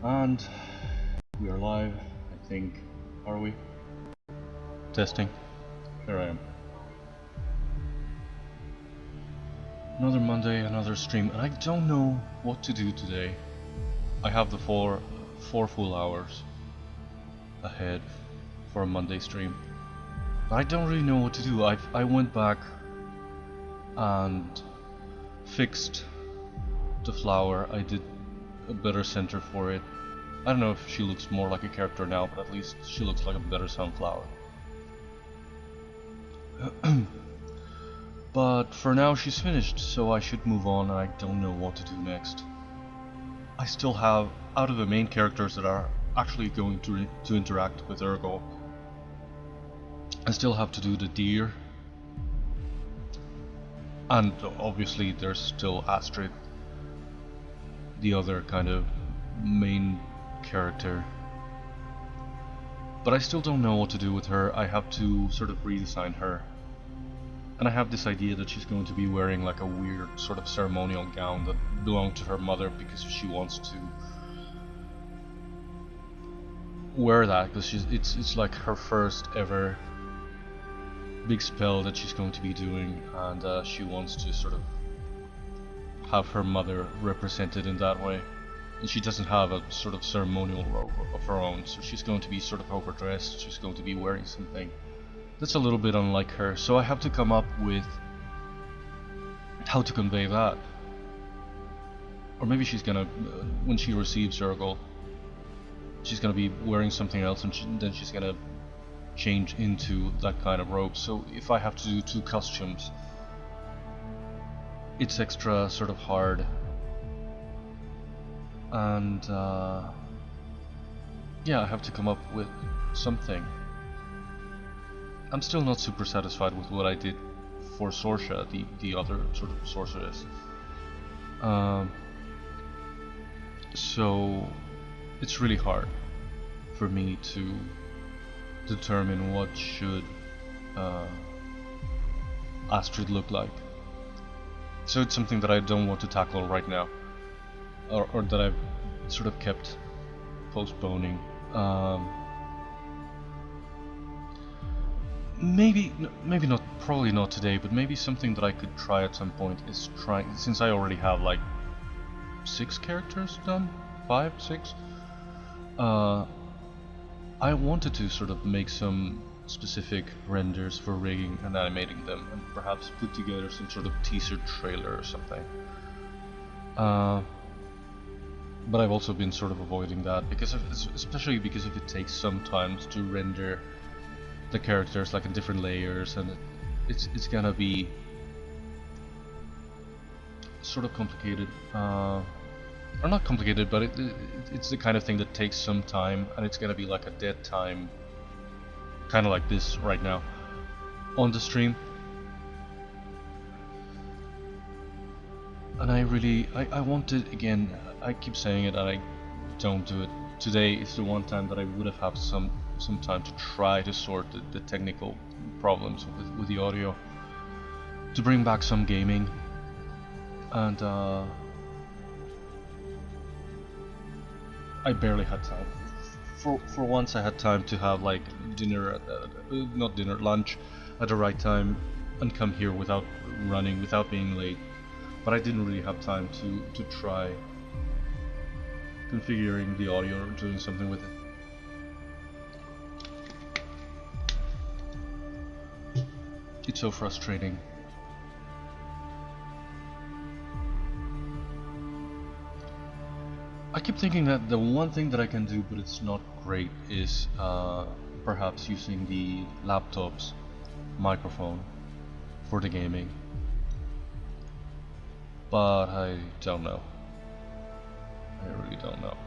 And we are live, I think. Are we? Testing. Here I am. Another Monday, another stream, and I don't know what to do today. I have the four full hours ahead for a Monday stream. But I don't really know what to do. I went back and fixed the flower. I did a better center for it. I don't know if she looks more like a character now, but at least she looks like a better sunflower. But for now she's finished, so I should move on. I don't know what to do next. I still have, out of the main characters that are actually going to interact with Ergol, I still have to do the deer. And obviously there's still Astrid, the other kind of main character. But I still don't know what to do with her. I have to sort of redesign her. And I have this idea that she's going to be wearing like a weird sort of ceremonial gown that belonged to her mother because she wants to wear that, because it's like her first ever big spell that she's going to be doing, and she wants to sort of have her mother represented in that way. And she doesn't have a sort of ceremonial robe of her own, so she's going to be sort of overdressed. She's going to be wearing something that's a little bit unlike her, so I have to come up with how to convey that. Or maybe she's gonna, when she receives Ergol, she's gonna be wearing something else, and then she's gonna change into that kind of robe. So if I have to do two costumes, it's extra sort of hard. And yeah, I have to come up with something. I'm still not super satisfied with what I did for Sorsha, the other sort of sorceress. So it's really hard for me to determine what should Astrid look like. So it's something that I don't want to tackle right now, or that I've sort of kept postponing. Maybe not, probably not today, but maybe something that I could try at some point is trying, since I already have like 6 characters done, 5, 6. I wanted to sort of make some specific renders for rigging and animating them, and perhaps put together some sort of teaser trailer or something. But I've also been sort of avoiding that because especially because if it takes some time to render the characters like in different layers, and it's gonna be sort of complicated, or not complicated, but it's the kind of thing that takes some time, and it's gonna be like a dead time, kind of like this right now on the stream. And I wanted, again, I keep saying it and I don't do it. Today is the one time that I would have had some time to try to sort the technical problems with the audio, to bring back some gaming, and I barely had time. For once I had time to have like dinner, not dinner, lunch at the right time, and come here without running, without being late. But I didn't really have time to try configuring the audio or doing something with it. It's so frustrating. I keep thinking that the one thing that I can do, but it's not great, is perhaps using the laptop's microphone for the gaming. But I don't know. I really don't know.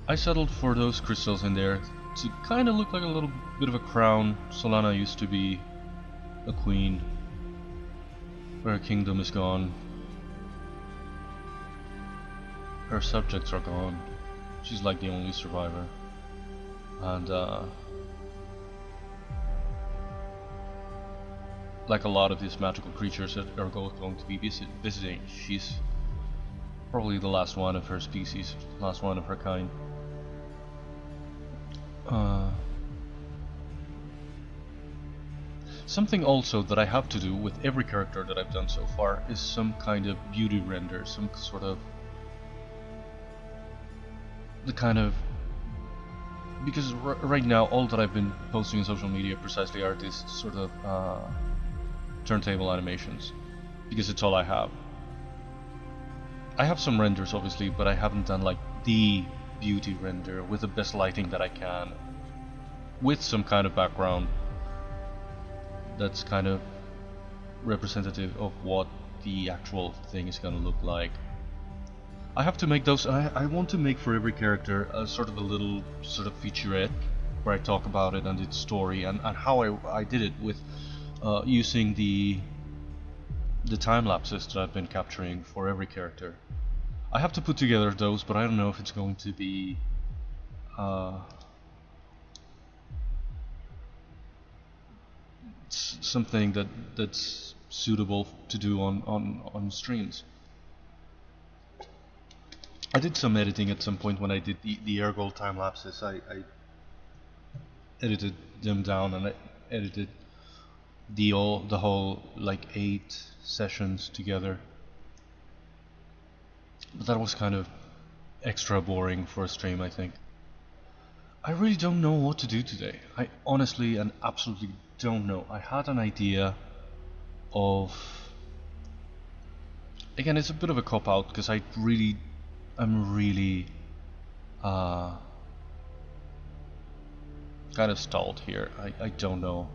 I settled for those crystals in there to kind of look like a little bit of a crown. Solana used to be a queen, where her kingdom is gone. Her subjects are gone. She's like the only survivor. And like a lot of these magical creatures that Ergol is going to be visiting, she's probably the last one of her species, last one of her kind. Something also that I have to do with every character that I've done so far is some kind of beauty render, some sort of the kind of, because right now all that I've been posting on social media precisely are these sort of turntable animations, because it's all I have. I have some renders obviously, but I haven't done like the beauty render with the best lighting that I can, with some kind of background that's kind of representative of what the actual thing is gonna look like. I have to make those. I want to make for every character a sort of a little sort of featurette where I talk about it and its story and how I did it with using the time lapses that I've been capturing for every character. I have to put together those, but I don't know if it's going to be something that's suitable to do on streams. I did some editing at some point when I did the Ergol time lapses. I edited them down and I edited the whole like 8 sessions together. But that was kind of extra boring for a stream, I think. I really don't know what to do today. I honestly and absolutely don't know. I had an idea of... Again, it's a bit of a cop-out because I'm really kind of stalled here. I don't know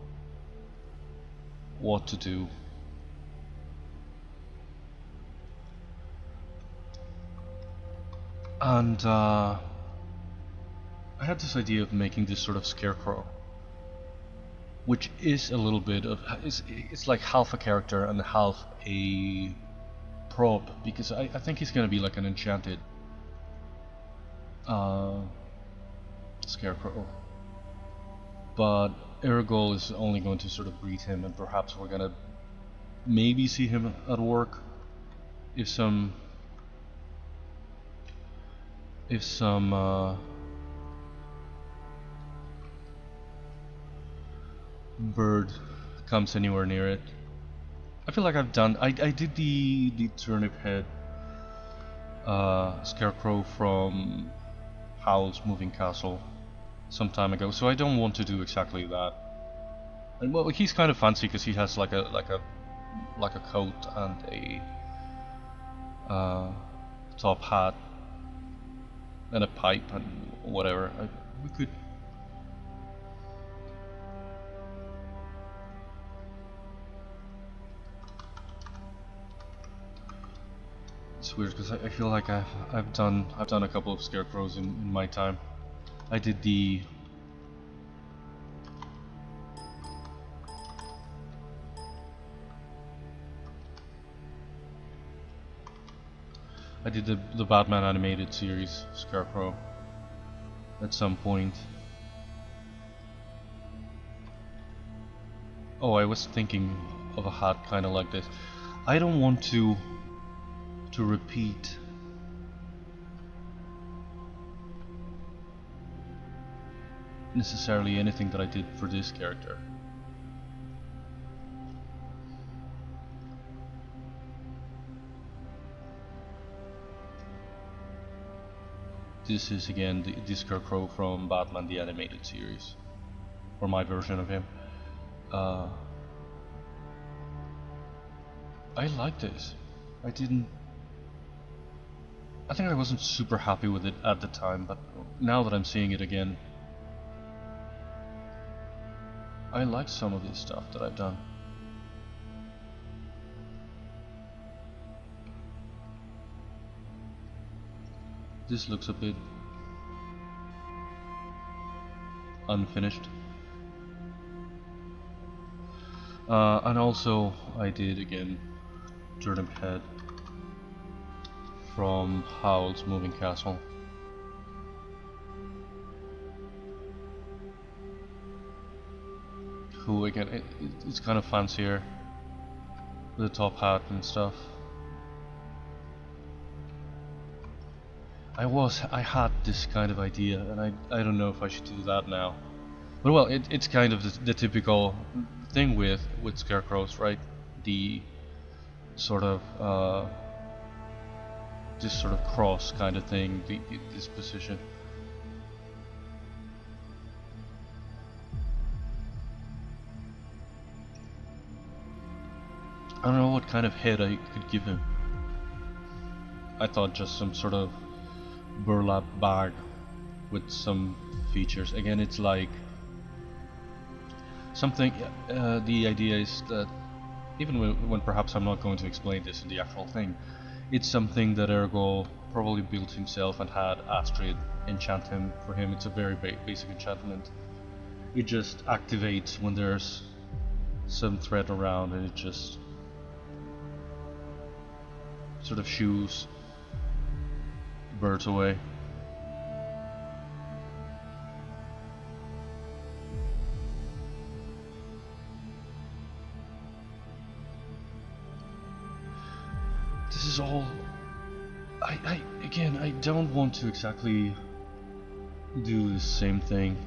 what to do. And I had this idea of making this sort of scarecrow, which is a little bit of... It's like half a character and half a prop, because I think he's gonna be like an enchanted scarecrow. But Ergol is only going to sort of breed him, and perhaps we're gonna maybe see him at work if some bird comes anywhere near it. I feel like I've done... I did the turnip head scarecrow from Howl's Moving Castle some time ago, so I don't want to do exactly that. And well, he's kind of fancy because he has like a coat and a top hat and a pipe and whatever. We could... It's weird because I feel like I've done a couple of scarecrows in my time. I did the Batman animated series scarecrow at some point. Oh, I was thinking of a hat kind of like this. I don't want to repeat necessarily anything that I did for this character. This is again the Scarecrow from Batman the Animated Series, or my version of him. I like this. I think I wasn't super happy with it at the time, but now that I'm seeing it again, I like some of this stuff that I've done. This looks a bit unfinished. And also I did again Turnip Head from Howl's Moving Castle. Who again, it's kind of fancier. with the top hat and stuff. I had this kind of idea, and I don't know if I should do that now. But well, it's kind of the typical thing with scarecrows, right? The sort of this sort of cross kind of thing, this position. I don't know what kind of head I could give him. I thought just some sort of burlap bag with some features. Again, it's like something, the idea is that even when perhaps I'm not going to explain this in the actual thing, it's something that Ergol probably built himself and had Astrid enchant him for him. It's a very basic enchantment. It just activates when there's some threat around, and it just sort of shoos birds away. This is all. Again, I don't want to exactly do the same thing,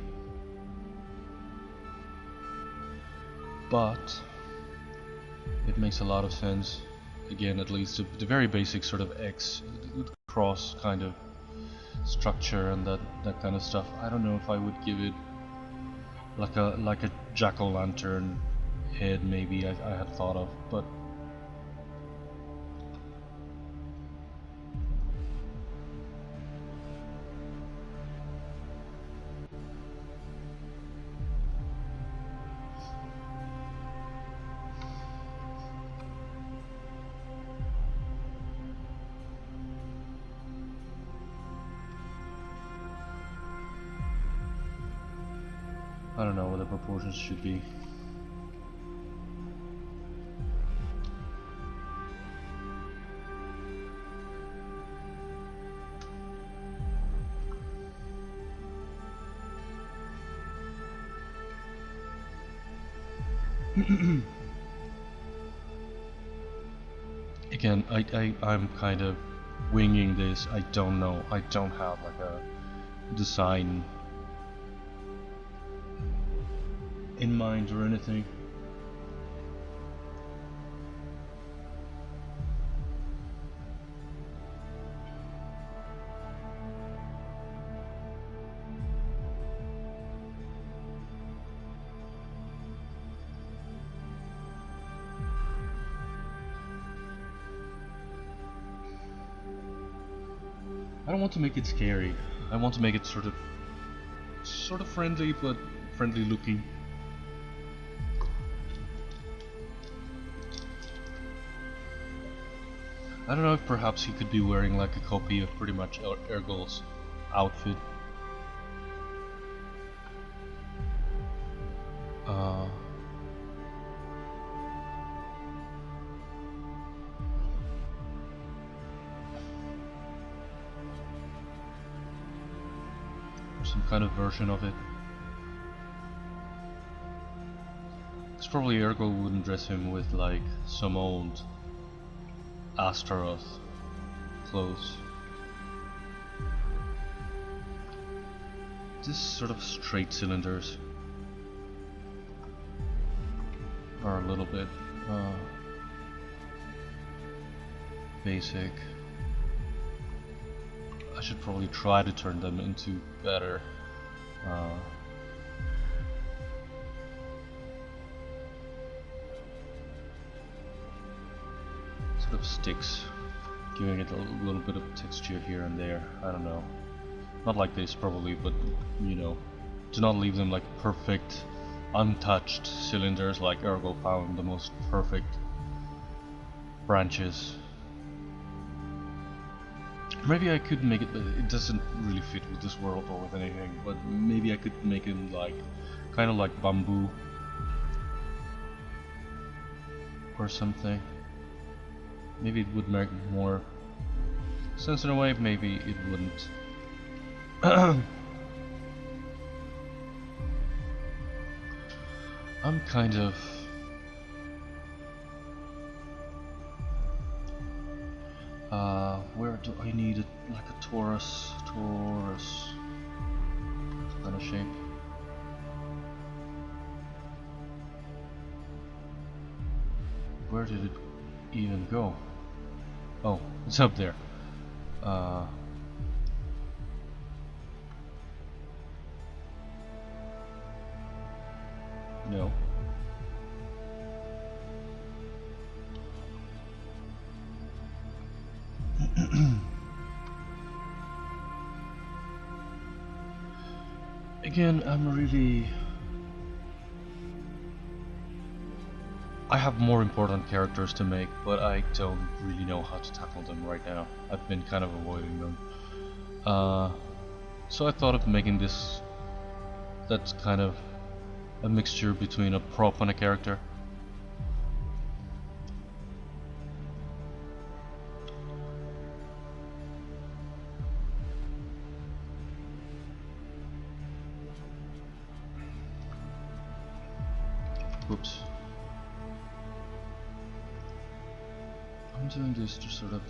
but it makes a lot of sense. Again, at least the very basic sort of X cross kind of structure and that kind of stuff. I don't know if I would give it like a jack-o'-lantern head, maybe I had thought of, but I don't know what the proportions should be. Again, I'm kind of winging this. I don't know. I don't have like a design in mind or anything. I don't want to make it scary. I want to make it sort of friendly, but friendly looking. I don't know if perhaps he could be wearing like a copy of pretty much Ergol's outfit. Or some kind of version of it. Because probably Ergol wouldn't dress him with like some old Astaroth clothes. This sort of straight cylinders are a little bit basic. I should probably try to turn them into better sort of sticks, giving it a little bit of texture here and there. I don't know, not like this probably, but you know, do not leave them like perfect untouched cylinders like Ergol found the most perfect branches. Maybe I could make it, but it doesn't really fit with this world or with anything, but maybe I could make it like kind of like bamboo or something. Maybe it would make more sense in a way, maybe it wouldn't. I'm kind of Where do I need it? Like a torus kind of shape. Where did it even go? Oh, it's up there. No. Again, I have more important characters to make, but I don't really know how to tackle them right now. I've been kind of avoiding them. So I thought of making this that's kind of a mixture between a prop and a character. Whoops. I'm doing this to sort of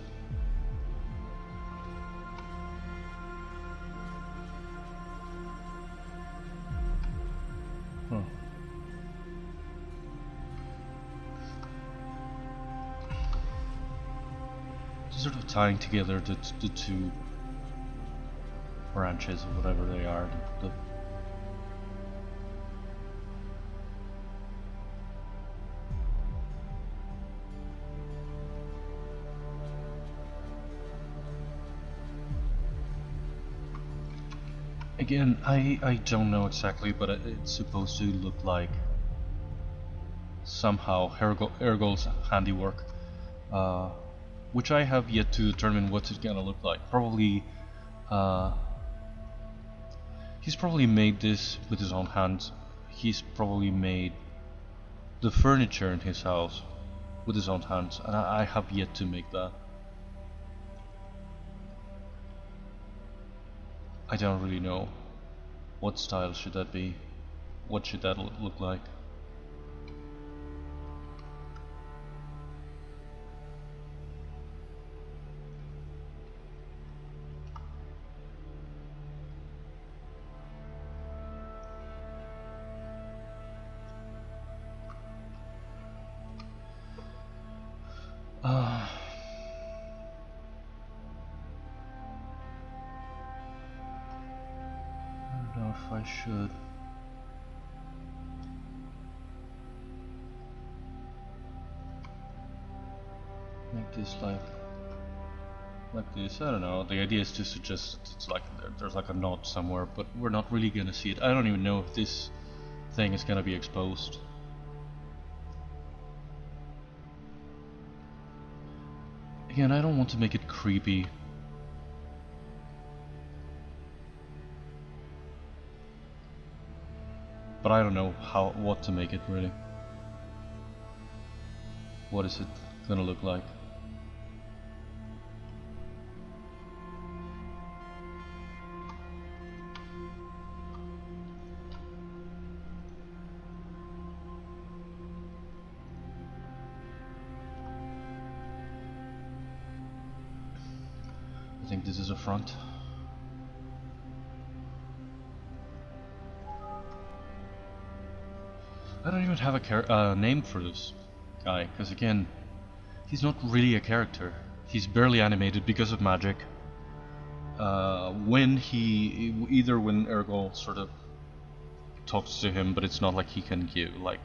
sort of tying together the two branches or whatever they are. Again, I don't know exactly, but it's supposed to look like somehow Ergol's handiwork, which I have yet to determine what it's gonna look like. Probably, he's probably made this with his own hands. He's probably made the furniture in his house with his own hands, and I have yet to make that. I don't really know. What style should that be? What should that look like? If I should make this like this. I don't know. The idea is to suggest it's like there's like a knot somewhere, but we're not really gonna see it. I don't even know if this thing is gonna be exposed. Again, I don't want to make it creepy. But I don't know what to make it really. What is it gonna look like? I think this is a front. I don't even have a name for this guy, because again, he's not really a character. He's barely animated because of magic. When Ergol sort of talks to him, but it's not like he can give like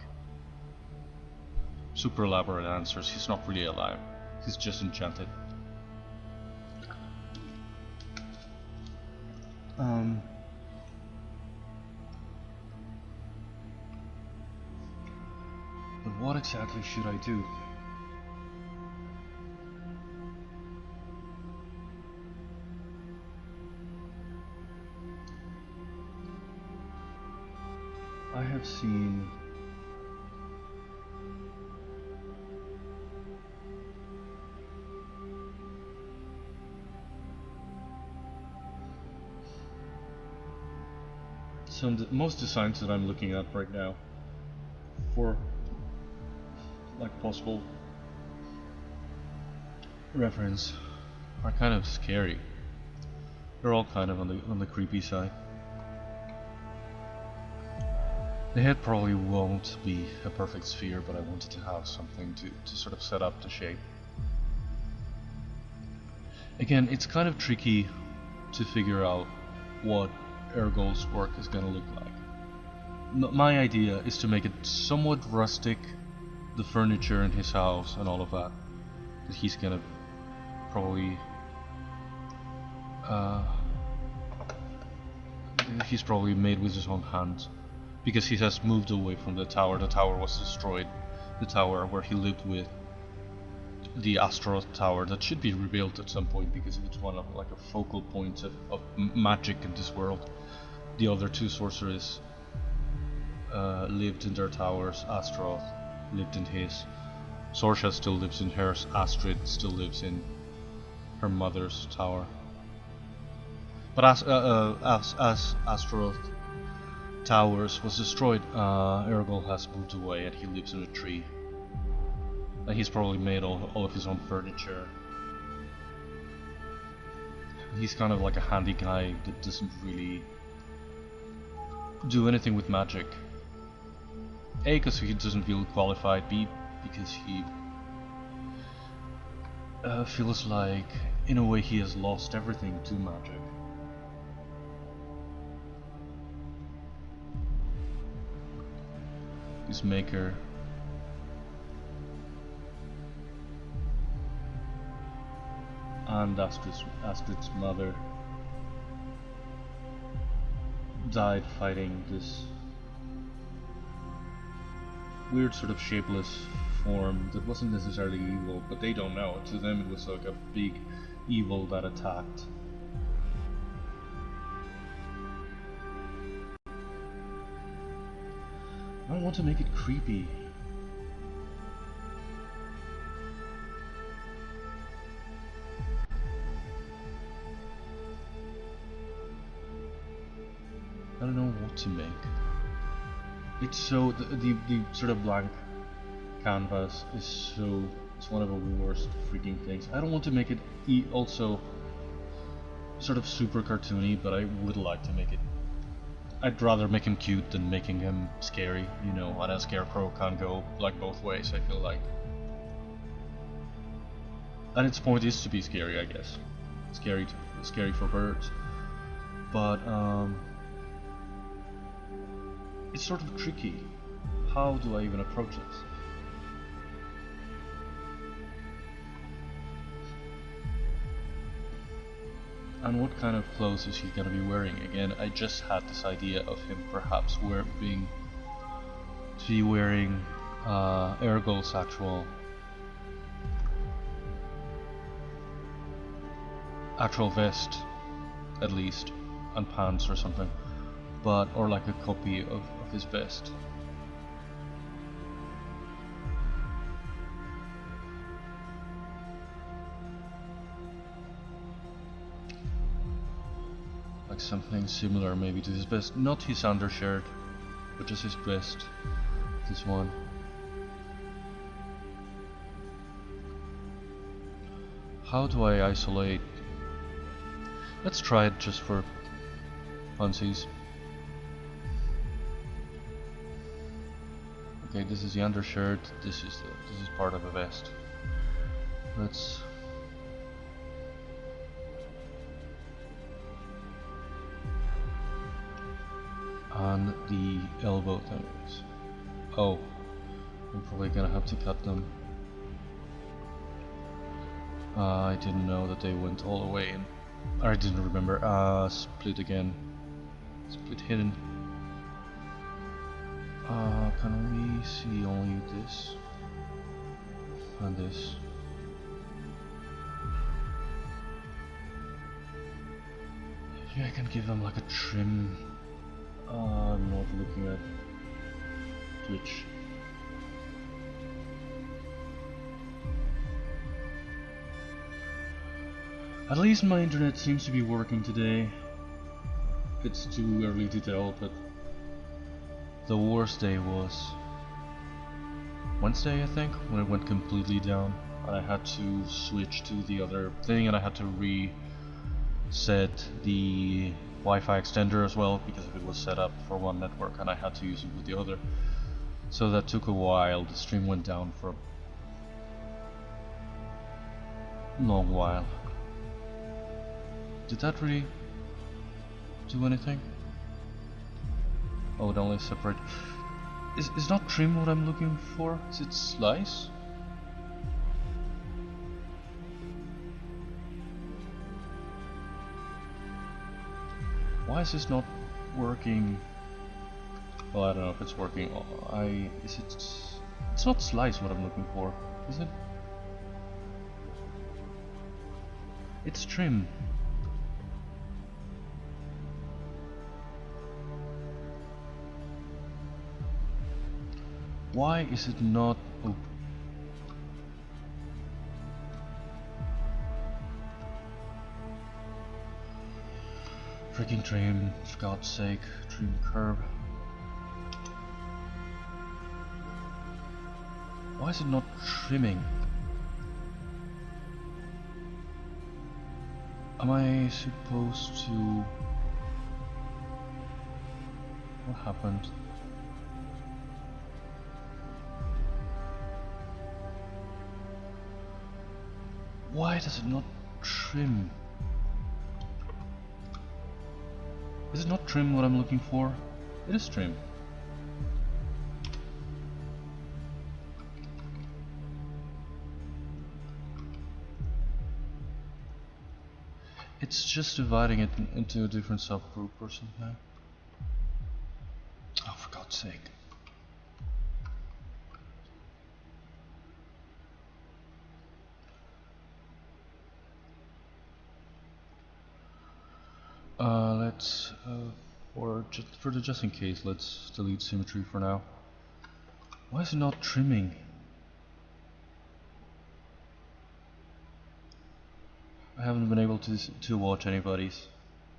super elaborate answers. He's not really alive. He's just enchanted. But what exactly should I do? I have seen most designs that I'm looking at right now for like possible reference are kind of scary. They're all kind of on the creepy side. The head probably won't be a perfect sphere, but I wanted to have something to sort of set up the shape. Again, it's kind of tricky to figure out what Ergol's work is gonna look like. My idea is to make it somewhat rustic, the furniture in his house and all of that he's gonna probably he's probably made with his own hands, because he has moved away from the tower. The tower was destroyed, the tower where he lived with the Astaroth tower, that should be rebuilt at some point because it's one of like a focal point of magic in this world. The other two sorcerers lived in their towers. Astaroth lived in his. Sorsha still lives in hers. Astrid still lives in her mother's tower. But as Astaroth towers was destroyed, Ergol has moved away and he lives in a tree. And he's probably made all of his own furniture. He's kind of like a handy guy that doesn't really do anything with magic. A, because he doesn't feel qualified. B, because he feels like, in a way, he has lost everything to magic. His maker. And Astrid's mother died fighting this weird sort of shapeless form that wasn't necessarily evil, but they don't know. To them it was like a big evil that attacked. I don't want to make it creepy. I don't know what to make. It's so the sort of blank canvas is so, it's one of the worst freaking things. I don't want to make it also sort of super cartoony, but I would like to make it. I'd rather make him cute than making him scary, you know, and a scarecrow can't go like both ways, I feel like. And its point is to be scary, I guess. Scary for birds. But it's sort of tricky. How do I even approach this? And what kind of clothes is he gonna be wearing? Again, I just had this idea of him perhaps wearing Ergol's actual vest, at least, and pants or something, or like a copy of his vest. Like something similar maybe to his vest, not his undershirt, but just his vest, this one. How do I isolate? Let's try it just for funsies. Okay, this is the undershirt. This is part of a vest. Let's. And the elbow things. Oh, I'm probably gonna have to cut them. I didn't know that they went all the way in. I didn't remember. Split again. Split hidden. Can we see only this and this? Maybe I can give them like a trim. I'm not looking at Twitch. At least my internet seems to be working today. It's too early to tell, but the worst day was Wednesday, I think, when it went completely down. and I had to switch to the other thing, and I had to reset the Wi-Fi extender as well, because it was set up for one network and I had to use it with the other. So that took a while. The stream went down for a long while. Did that really do anything? Oh, it only separate. Is not trim what I'm looking for? Is it slice? Why is this not working? Well, I don't know if it's working. It's not slice what I'm looking for, is it? It's trim. Why is it not? Oh. Freaking trim, for God's sake, trim curve. Why is it not trimming? Am I supposed to... What happened? Why does it not trim? Is it not trim what I'm looking for? It is trim. It's just dividing it into a different subgroup or something. Oh, for God's sake. Let's for the just in case, let's delete symmetry for now. Why is it not trimming? I haven't been able to watch anybody's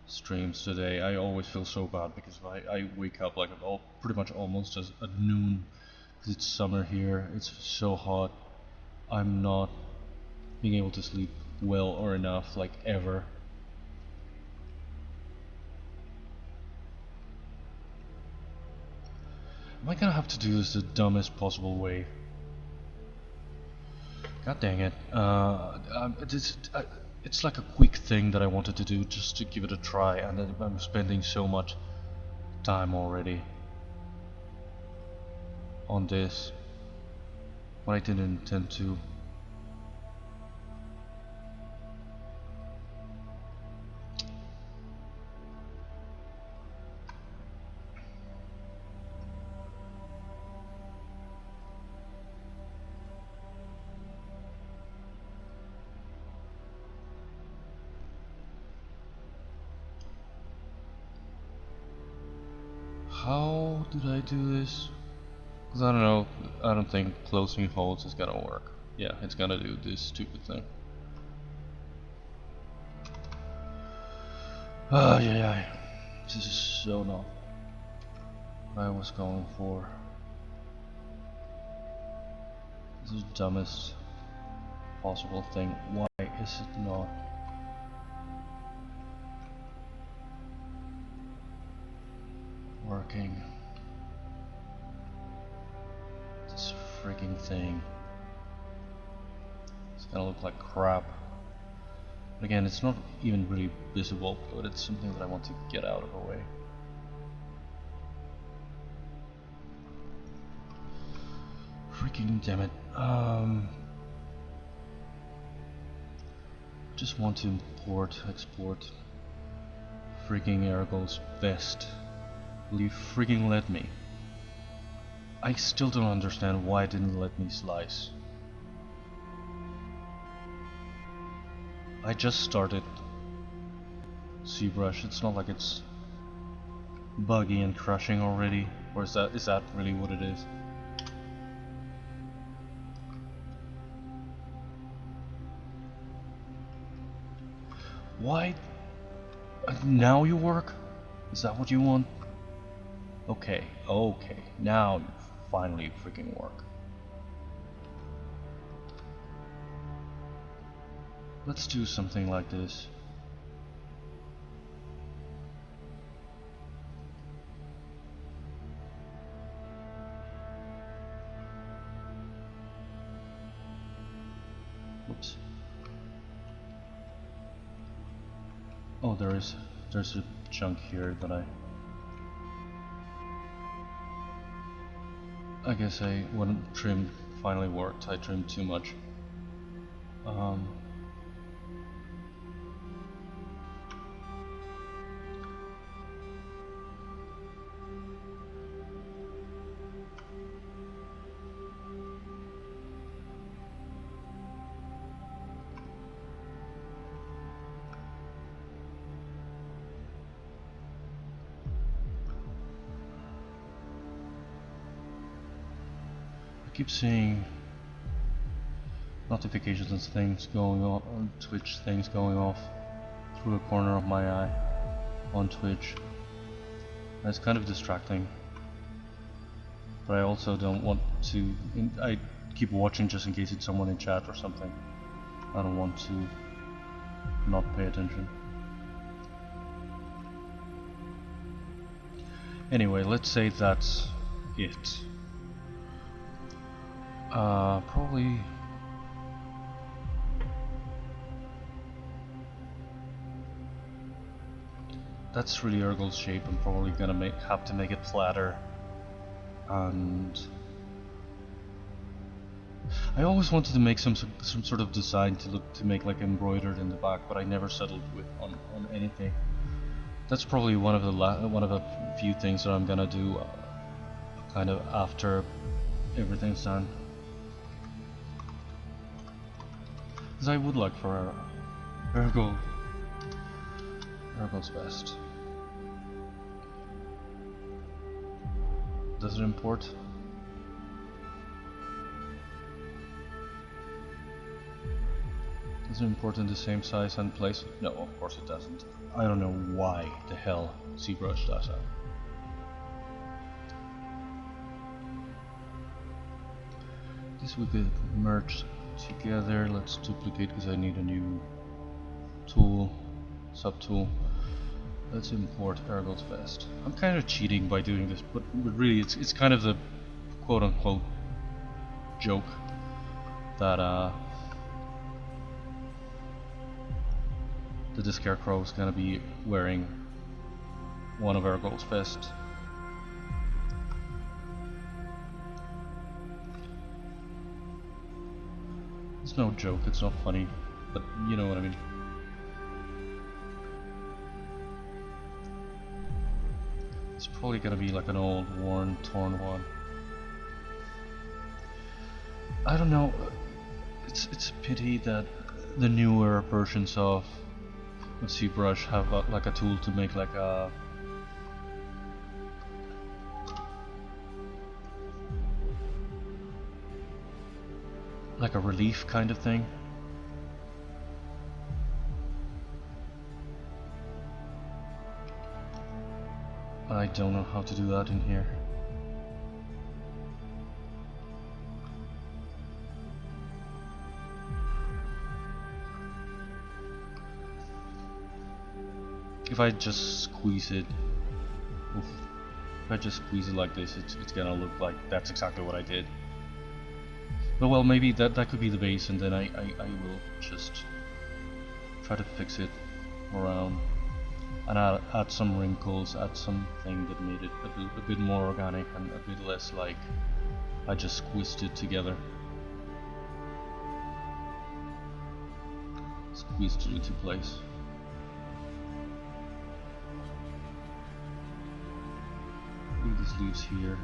streams today. I always feel so bad because I wake up like pretty much almost at noon because it's summer here. It's so hot. I'm not being able to sleep well or enough, like ever. Am I gonna have to do this the dumbest possible way? God dang it. It's like a quick thing that I wanted to do just to give it a try, and I'm spending so much time already on this when I didn't intend to. How did I do this? Because I don't know, I don't think closing holds is gonna work. Yeah, it's gonna do this stupid thing. Oh yeah, this is so not what I was going for. This is the dumbest possible thing. Why is it not? Working. This freaking thing. It's gonna look like crap. But again, it's not even really visible, but it's something that I want to get out of the way. Freaking damn it. Just want to export freaking Ergol's vest. Will you freaking let me? I still don't understand why it didn't let me slice. I just started ZBrush. It's not like it's buggy and crashing already, or is that really what it is? Why? Now you work? Is that what you want? Okay, now you finally freaking work. Let's do something like this. Whoops. Oh, there's a chunk here that I guess when trim finally worked, I trimmed too much. I keep seeing notifications and things going off, Twitch things going off through the corner of my eye on Twitch. And it's kind of distracting, but I also don't want to. I keep watching just in case it's someone in chat or something. I don't want to not pay attention. Anyway, let's say that's it. Probably that's really Ergol's shape. I'm probably gonna have to make it flatter, and I always wanted to make some sort of design to make like embroidered in the back, but I never settled on anything. That's probably one of the few things that I'm gonna do, kind of after everything's done. Because I would like for Ergol's best. Does it import? Does it import in the same size and place? No, of course it doesn't. I don't know why the hell ZBrush does that. This we could merge together. Let's duplicate because I need a new tool, subtool. Let's import Ergol's vest. I'm kind of cheating by doing this, but really it's kind of the quote-unquote joke that the scarecrow is gonna be wearing one of Ergol's vests. It's no joke, it's not funny, but you know what I mean. It's probably gonna be like an old, worn, torn one. I don't know, it's a pity that the newer versions of ZBrush have like a tool to make like a relief kind of thing. I don't know how to do that in here. If I just squeeze it, if I just squeeze it like this, it's gonna look like that's exactly what I did. But well, maybe that could be the base, and then I will just try to fix it around and add some wrinkles, add something that made it a bit more organic and a bit less like I just squeezed it together. Squeezed it into place. Leave these leaves here.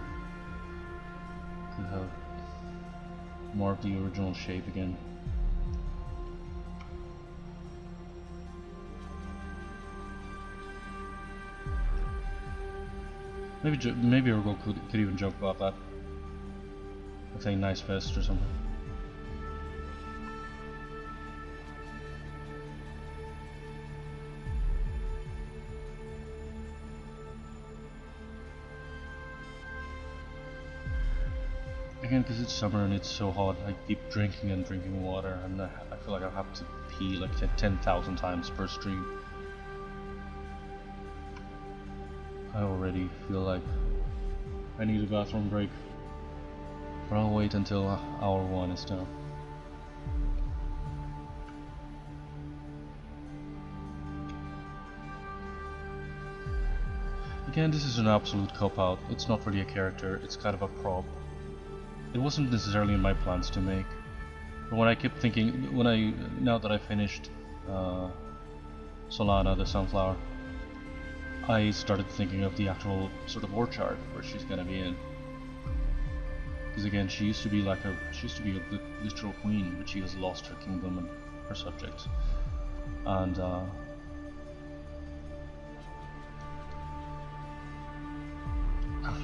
Could have more of the original shape again. Maybe Ergol could even joke about that. Like saying nice vest or something. again, because it's summer and it's so hot, I keep drinking and drinking water, and I feel like I have to pee like 10,000 times per stream. I already feel like I need a bathroom break, but I'll wait until hour 1 is done. Again, this is an absolute cop-out. It's not really a character, it's kind of a prop. It wasn't necessarily in my plans to make, but when I kept thinking, now that I finished Solana, the sunflower, I started thinking of the actual sort of orchard where she's gonna be in. Because again, she used to be a literal queen, but she has lost her kingdom and her subjects. And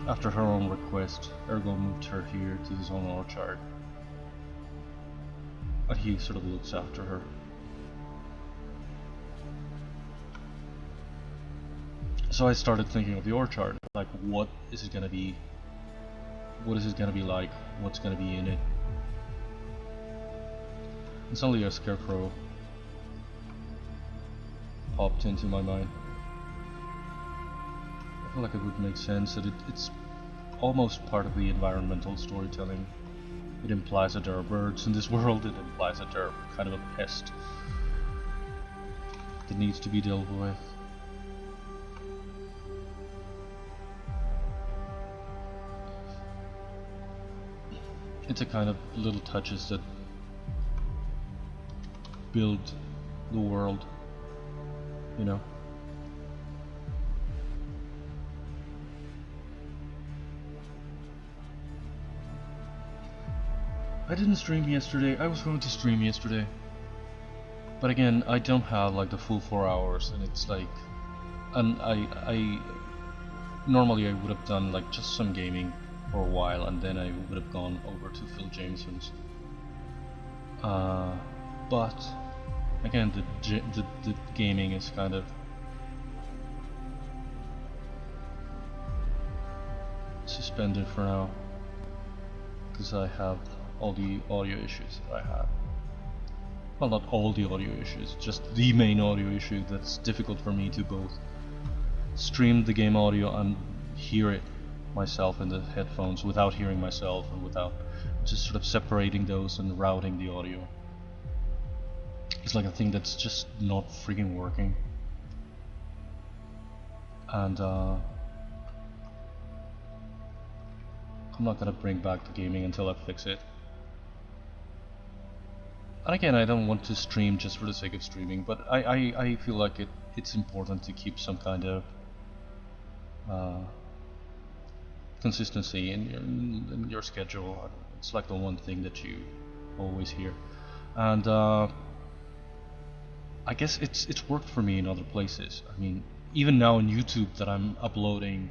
after her own request, Ergol moved her here to his own orchard. And he sort of looks after her. So I started thinking of the orchard, like what is it gonna be? What is it gonna be like? What's gonna be in it? And suddenly a scarecrow popped into my mind. I feel like it would make sense that it's almost part of the environmental storytelling. It implies that there are birds in this world, it implies that they're kind of a pest that needs to be dealt with. It's a kind of little touches that build the world, you know. I didn't stream yesterday. I was going to stream yesterday, but again, I don't have like the full 4 hours, and it's like, and I normally I would have done like just some gaming for a while, and then I would have gone over to Phil Jameson's. But again, the gaming is kind of suspended for now because I have all the audio issues that I have. Well, not all the audio issues, just the main audio issue that's difficult for me to both stream the game audio and hear it myself in the headphones without hearing myself, and without just sort of separating those and routing the audio. It's like a thing that's just not freaking working. And I'm not gonna bring back the gaming until I fix it. And again, I don't want to stream just for the sake of streaming, but I feel like it's important to keep some kind of consistency in your schedule. It's like the one thing that you always hear. And I guess it's worked for me in other places. I mean, even now on YouTube that I'm uploading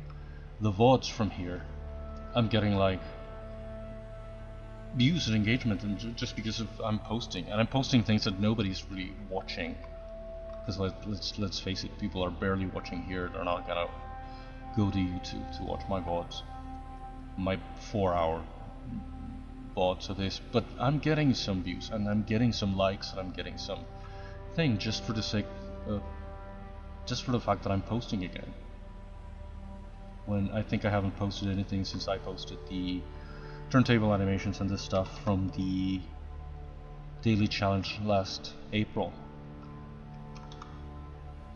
the VODs from here, I'm getting like views and engagement, and just because of I'm posting, and I'm posting things that nobody's really watching. Because let's face it, people are barely watching here. They're not gonna go to YouTube to watch my VODs, my 4-hour VODs of this. But I'm getting some views, and I'm getting some likes, and I'm getting some thing just for the sake of, just for the fact that I'm posting again. When I think I haven't posted anything since I posted the turntable animations and this stuff from the daily challenge last April.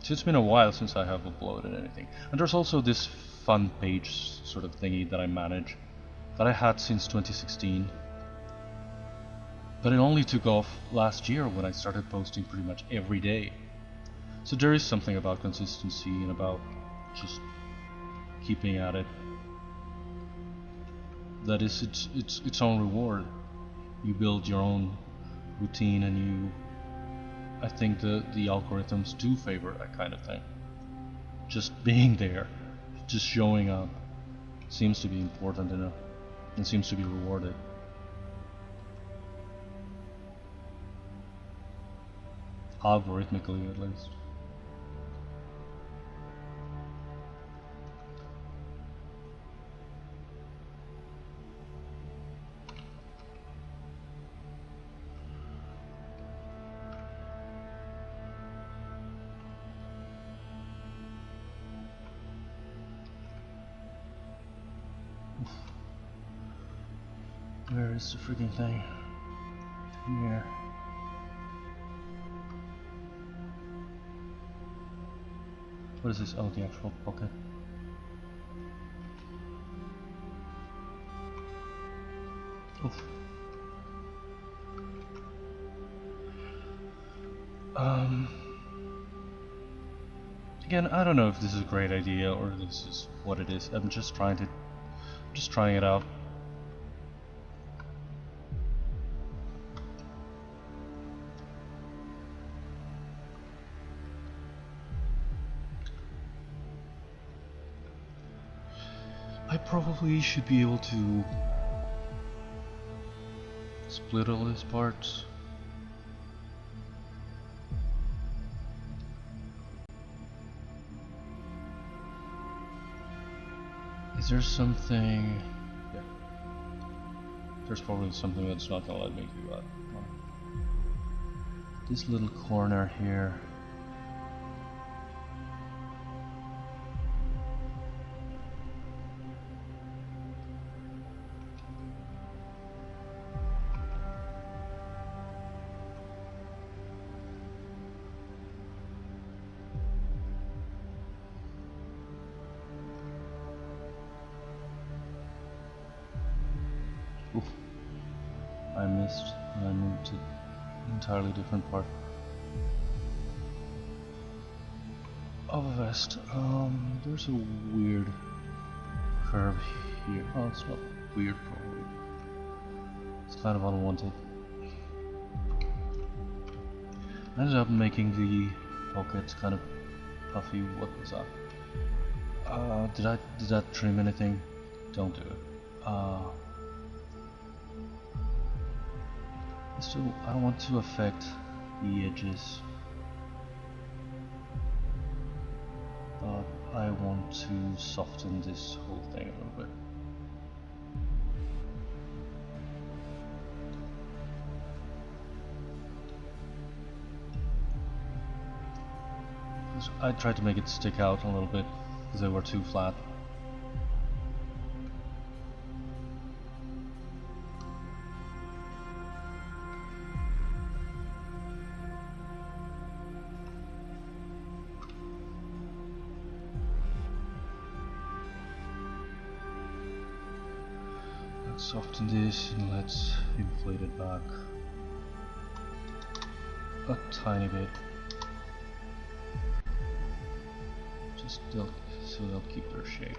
So it's been a while since I have uploaded anything. And there's also this fun page sort of thingy that I manage that I had since 2016. But it only took off last year when I started posting pretty much every day. So there is something about consistency and about just keeping at it that is its own reward. You build your own routine, and I think the algorithms do favor that kind of thing. Just being there, just showing up, seems to be important enough and seems to be rewarded. Algorithmically, at least. Where is the freaking thing? Here. What is this? Oh, the actual pocket. Oof. Again, I don't know if this is a great idea or this is what it is. I'm just trying it out. I probably should be able to split all these parts. Is there something? Yeah. There's probably something that's not gonna let me do that. This little corner here. Oof. I missed. I moved to an entirely different part of a vest. There's a weird curve here. Oh, it's not weird, probably. It's kind of unwanted. I ended up making the pockets kind of puffy. What was that? Did that trim anything? Don't do it. Still, I don't want to affect the edges, but I want to soften this whole thing a little bit. I tried to make it stick out a little bit because they were too flat. Soften this and let's inflate it back a tiny bit, just so they'll keep their shape.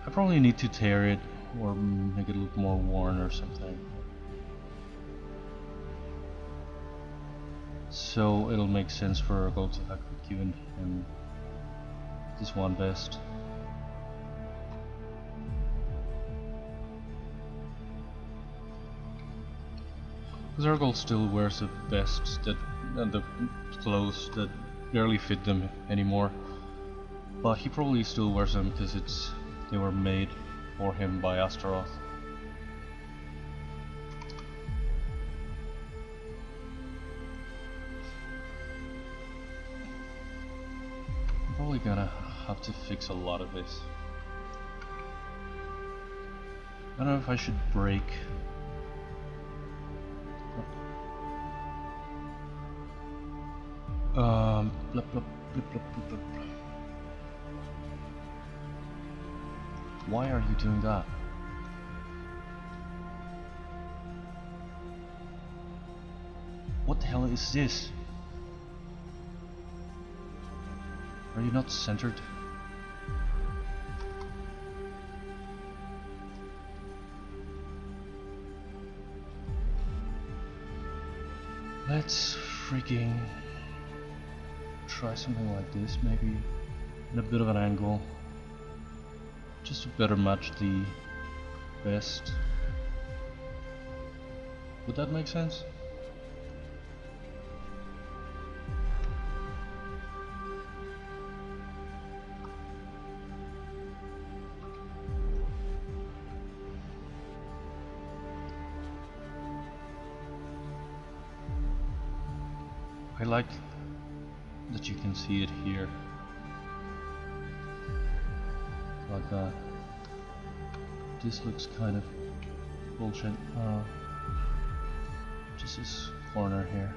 I probably need to tear it or make it look more worn or something, so it'll make sense for Ergol to have given him this one vest. Because Ergol still wears a vest that and the clothes that barely fit them anymore, but he probably still wears them because they were made for him by Astaroth. I'm probably gonna have to fix a lot of this. I don't know if I should break. Blip, blip, blip, blip, blip, blip. Why are you doing that? What the hell is this? Are you not centered? Let's freaking try something like this, maybe in a bit of an angle, just to better match the vest. Would that make sense? I like that you can see it here. like that. This looks kind of bullshit. Just this corner here.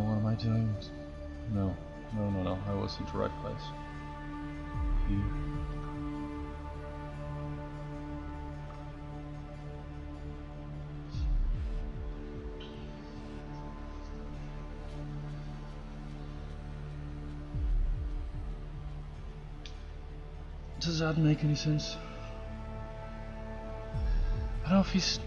What am I doing? No, I was in the right place. Here. Does that make any sense? I don't know if he's...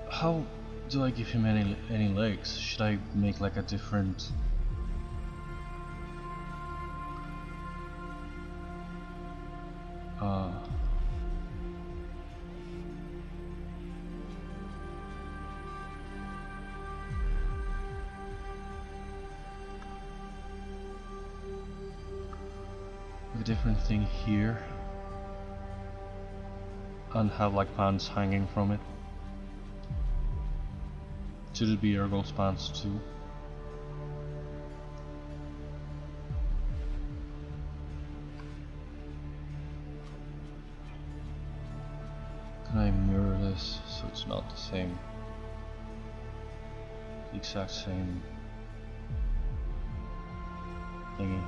How do I give him any legs? Should I make like a different... a different thing here and have like pants hanging from it. Should it be Ergol's pants too? Can I mirror this so it's not the same, the exact same thingy?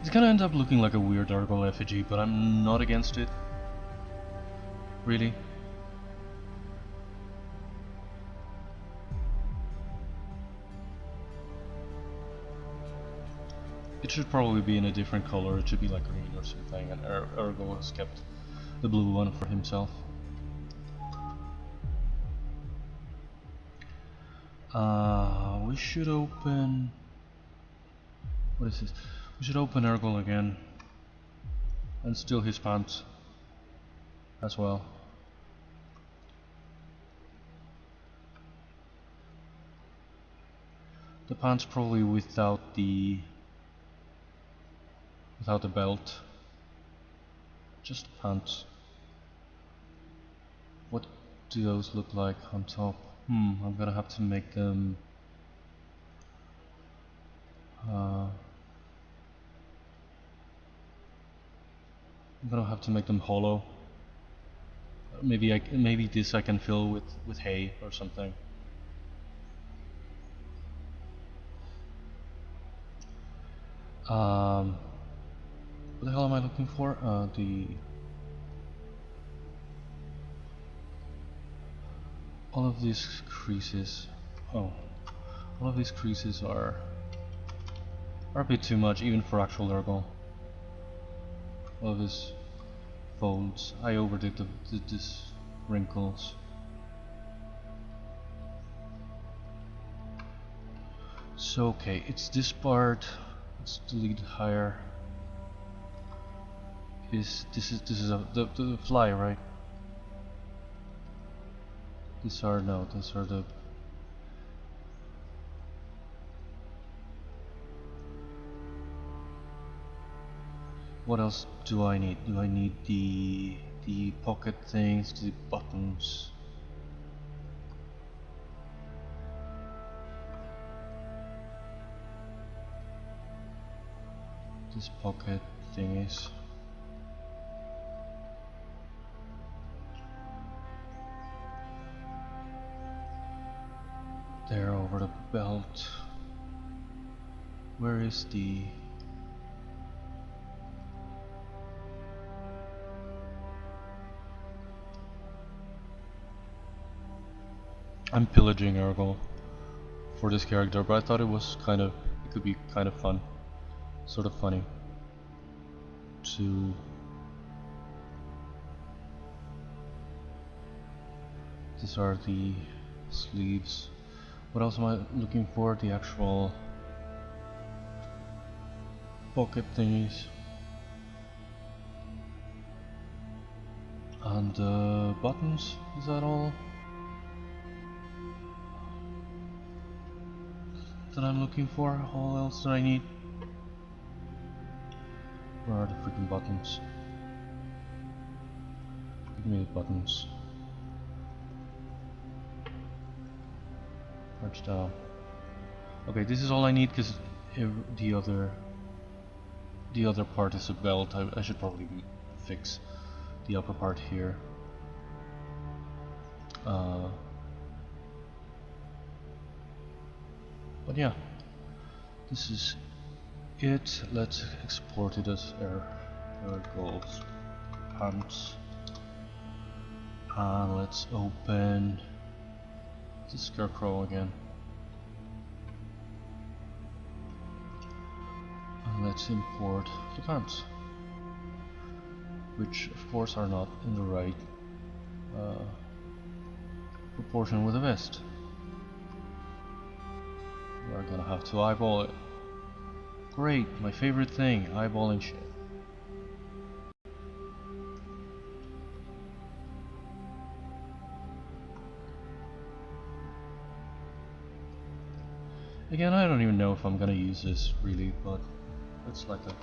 It's gonna end up looking like a weird Ergol effigy, but I'm not against it. Really. It should probably be in a different color. It should be like green or something, and Ergol has kept the blue one for himself. We should open... What is this? We should open Ergol again and steal his pants as well. The pants probably without the belt. Just pants. What do those look like on top? I'm gonna have to make them I'm gonna have to make them hollow. Maybe this I can fill with hay or something. What the hell am I looking for? All of these creases. Oh, all of these creases are a bit too much, even for actual Ergol. All of his folds. I overdid this wrinkles. So okay, it's this part. Let's delete higher. This is the fly, right? These are the... What else do I need? Do I need the pocket things, the buttons? This pocket thingies. There over the belt. Where is the... I'm pillaging Ergol for this character, but I thought it could be kind of fun, sort of funny to... These are the sleeves. What else am I looking for? The actual pocket thingies. And buttons, is that all that I'm looking for? All else that I need? Where are the freaking buttons? Give me the buttons. March down. Okay, this is all I need because the other part is a belt. I should probably fix the upper part here. But yeah, this is it. Let's export it as Ergol pants, and let's open the scarecrow again, and let's import the pants, which of course are not in the right proportion with the vest. We're gonna have to eyeball it. Great, my favorite thing, eyeballing shit. Again, I don't even know if I'm gonna use this really, but it's like a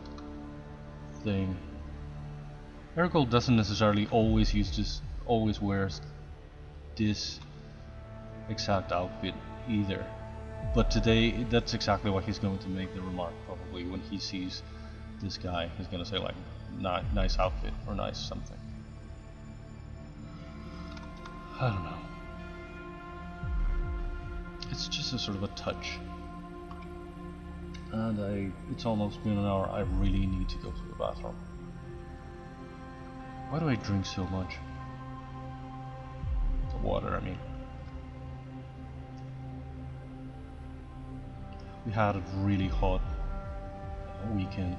thing. Ergol doesn't necessarily always wears this exact outfit either. But today, that's exactly what he's going to make the remark, probably, when he sees this guy. He's gonna say like, nice outfit, or nice something. I don't know. It's just a sort of a touch. And it's almost been an hour. I really need to go to the bathroom. Why do I drink so much? The water, I mean. We had a really hot weekend.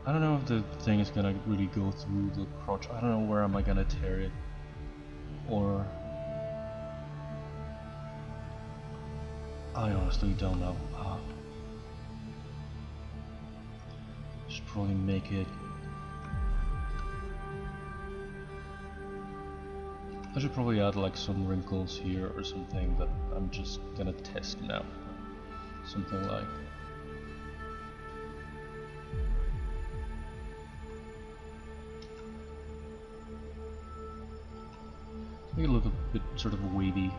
I don't know if the thing is gonna really go through the crotch. I don't know where am I gonna tear it, or I honestly don't know. Should probably make it. I should probably add like some wrinkles here or something that I'm just gonna test now. Something like. Make it look a bit sort of wavy.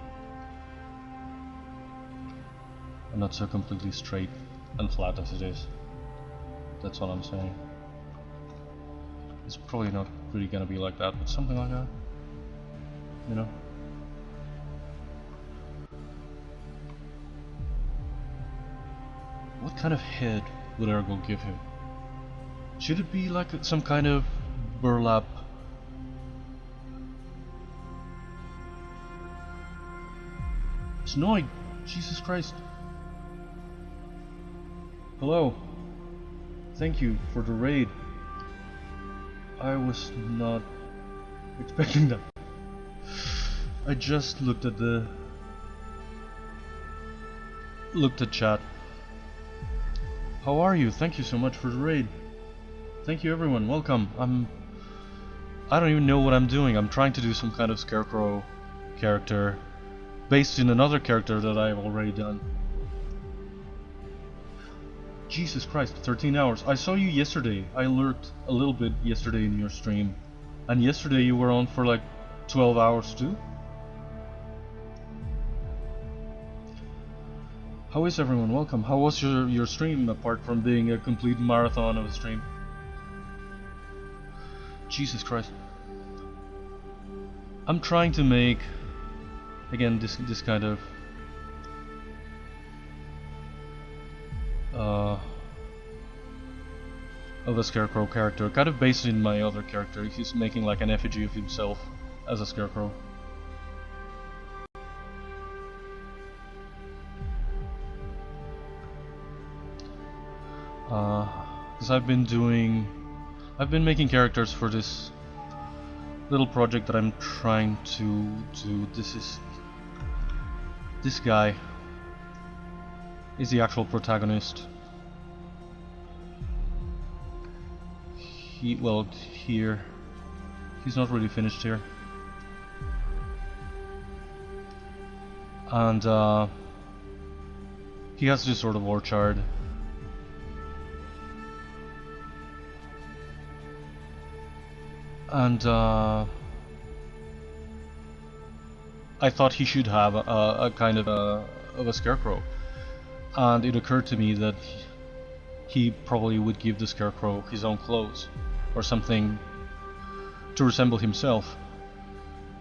And not so completely straight and flat as it is. That's all I'm saying. It's probably not really gonna be like that, but something like that. You know? What kind of head would Ergol give him? Should it be like some kind of burlap? It's annoying! Jesus Christ! Hello! Thank you for the raid. I was not expecting that. I just looked at chat. How are you? Thank you so much for the raid. Thank you everyone, welcome. I don't even know what I'm doing. I'm trying to do some kind of scarecrow character based in another character that I've already done. Jesus Christ, 13 hours. I saw you yesterday. I lurked a little bit yesterday in your stream. And yesterday you were on for like 12 hours too? How is everyone? Welcome. How was your stream, apart from being a complete marathon of a stream? Jesus Christ. I'm trying to make, again, this kind of a scarecrow character, kind of based in my other character. He's making like an effigy of himself as a scarecrow. Because I've been making characters for this little project that I'm trying to do. This guy is the actual protagonist, well, here, he's not really finished here. And he has this sort of orchard. And I thought he should have a kind of a scarecrow. And it occurred to me that he probably would give the scarecrow his own clothes or something to resemble himself.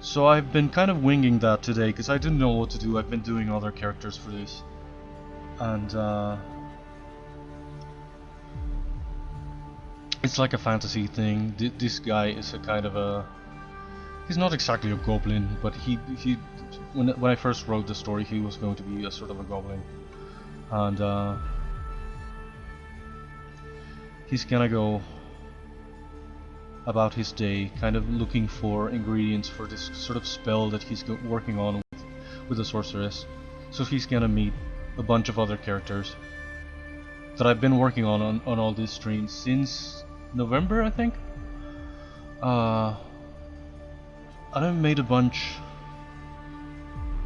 So I've been kind of winging that today because I didn't know what to do. I've been doing other characters for this, and it's like a fantasy thing. This guy is a kind of a... he's not exactly a goblin, but he when I first wrote the story, he was going to be a sort of a goblin, and he's gonna go about his day kind of looking for ingredients for this sort of spell that he's working on with the sorceress. So he's gonna meet a bunch of other characters that I've been working on all these streams since November, I think. I've made a bunch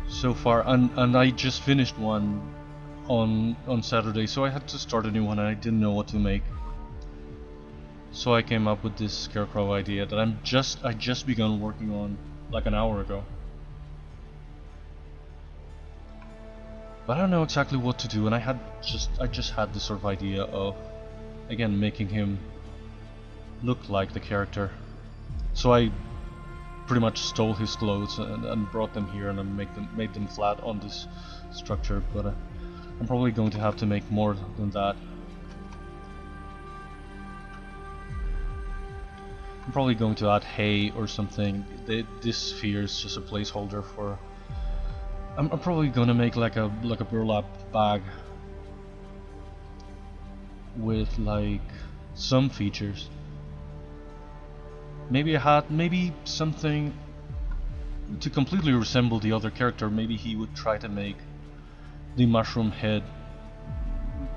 so far, and I just finished one on Saturday, so I had to start a new one and I didn't know what to make. So I came up with this scarecrow idea that I just begun working on like an hour ago. But I don't know exactly what to do, and I just had this sort of idea of, again, making him look like the character. So I pretty much stole his clothes and brought them here, and I made them flat on this structure. But I'm probably going to have to make more than that. I'm probably going to add hay or something. This sphere is just a placeholder for... I'm probably gonna make like a burlap bag with like some features. Maybe a hat, maybe something to completely resemble the other character. Maybe he would try to make the mushroom head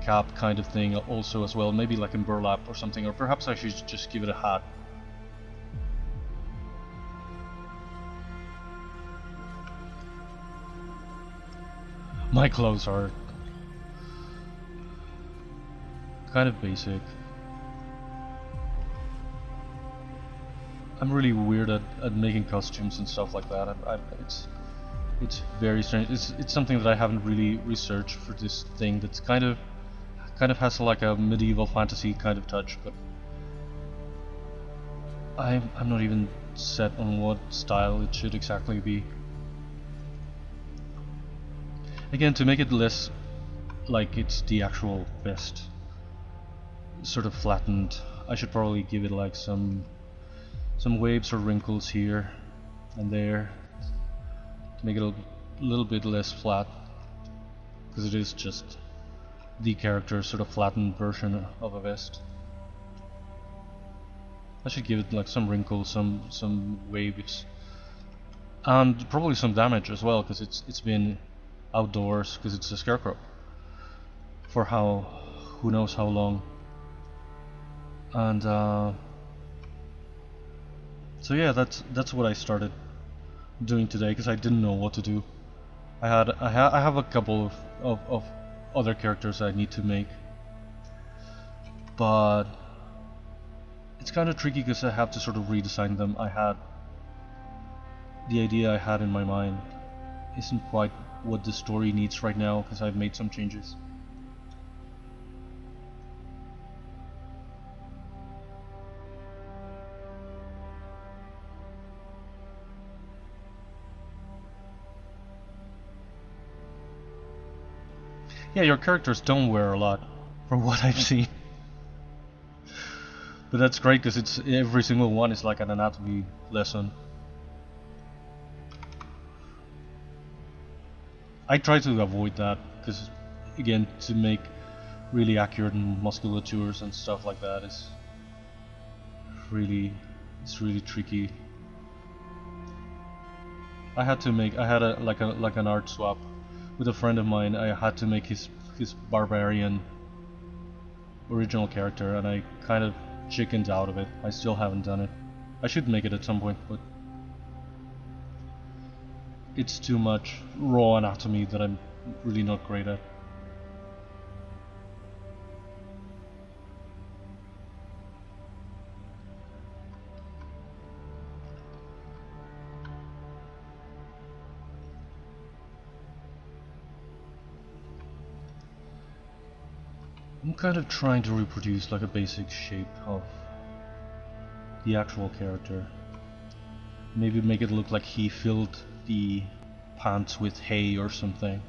cap kind of thing also as well. Maybe like in burlap or something, or perhaps I should just give it a hat. My clothes are kind of basic. I'm really weird at making costumes and stuff like that. It's very strange. It's something that I haven't really researched for this thing. That's kind of has like a medieval fantasy kind of touch, but I'm not even set on what style it should exactly be. Again, to make it less like it's the actual vest, sort of flattened, I should probably give it like some waves or wrinkles here and there to make it a little bit less flat, because it is just the character's sort of flattened version of a vest. I should give it like some wrinkles, some waves, and probably some damage as well, because it's been outdoors, because it's a scarecrow for who knows how long. And so yeah, that's what I started doing today, because I didn't know what to do. I have a couple of other characters I need to make, but it's kind of tricky because I have to sort of redesign them. The idea I had in my mind isn't quite what the story needs right now, because I've made some changes. Yeah, your characters don't wear a lot, from what I've seen. But that's great, because it's every single one is like an anatomy lesson. I try to avoid that, because again, to make really accurate musculatures and stuff like that is really tricky. I had an art swap with a friend of mine. I had to make his barbarian original character, and I kind of chickened out of it. I still haven't done it. I should make it at some point, but it's too much raw anatomy that I'm really not great at. I'm kind of trying to reproduce like a basic shape of the actual character. Maybe make it look like he filled the pants with hay or something.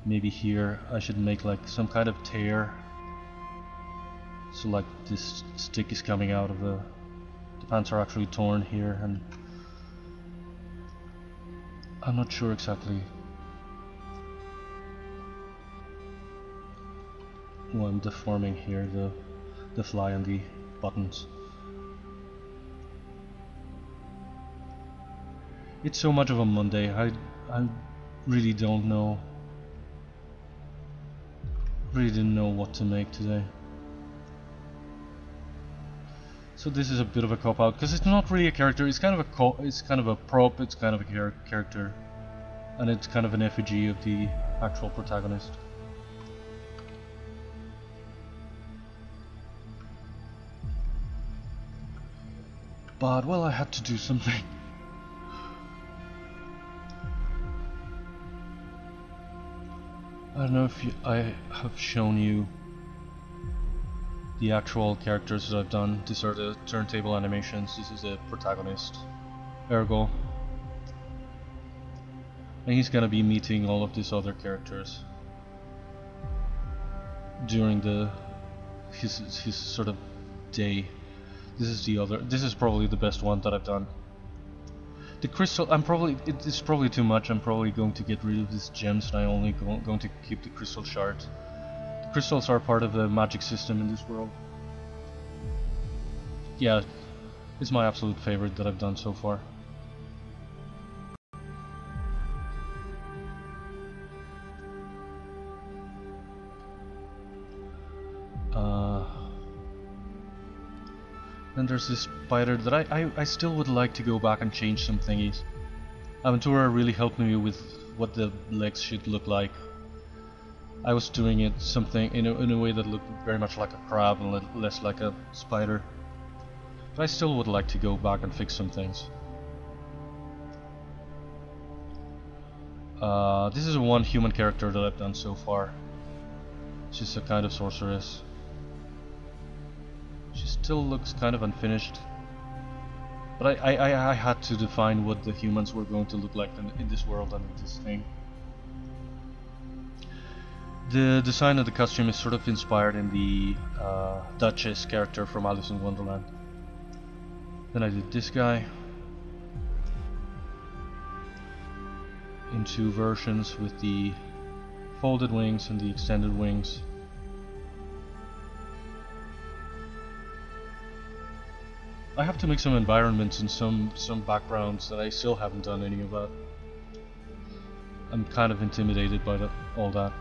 Maybe here I should make like some kind of tear. So like this stick is coming out of the pants are actually torn here, and I'm not sure exactly what I'm deforming here, the fly and the buttons. It's so much of a Monday, I really don't know. Really didn't know what to make today. So this is a bit of a cop out because it's not really a character. It's kind of a it's kind of a prop. It's kind of a character, and it's kind of an effigy of the actual protagonist. But well, I had to do something. I don't know if I have shown you the actual characters that I've done. These are the turntable animations. This is the protagonist, Ergol. And he's gonna be meeting all of these other characters during his sort of day. This is probably the best one that I've done. The crystal, it's probably too much. I'm probably going to get rid of these gems and I'm only going to keep the crystal shards. The crystals are part of the magic system in this world. Yeah, it's my absolute favorite that I've done so far. Then there's this spider that I still would like to go back and change some thingies. Aventura really helped me with what the legs should look like. I was doing it something in a way that looked very much like a crab and less like a spider. But I still would like to go back and fix some things. This is one human character that I've done so far. She's a kind of sorceress. She still looks kind of unfinished, but I had to define what the humans were going to look like in this world and in this thing. The design of the costume is sort of inspired in the Duchess character from Alice in Wonderland. Then I did this guy in two versions with the folded wings and the extended wings. I have to make some environments and some backgrounds that I still haven't done any of that. I'm kind of intimidated by all that.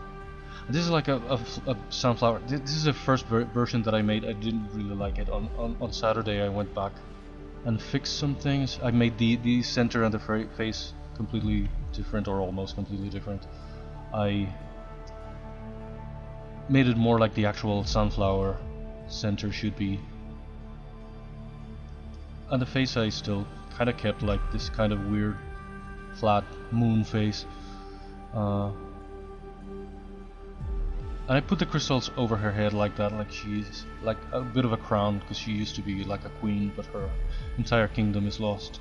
And this is like a sunflower. This is the first version that I made. I didn't really like it. On Saturday I went back and fixed some things. I made the center and the face completely different, or almost completely different. I made it more like the actual sunflower center should be. And the face I still kind of kept like this kind of weird flat moon face. And I put the crystals over her head like that, like she's like a bit of a crown, because she used to be like a queen, but her entire kingdom is lost.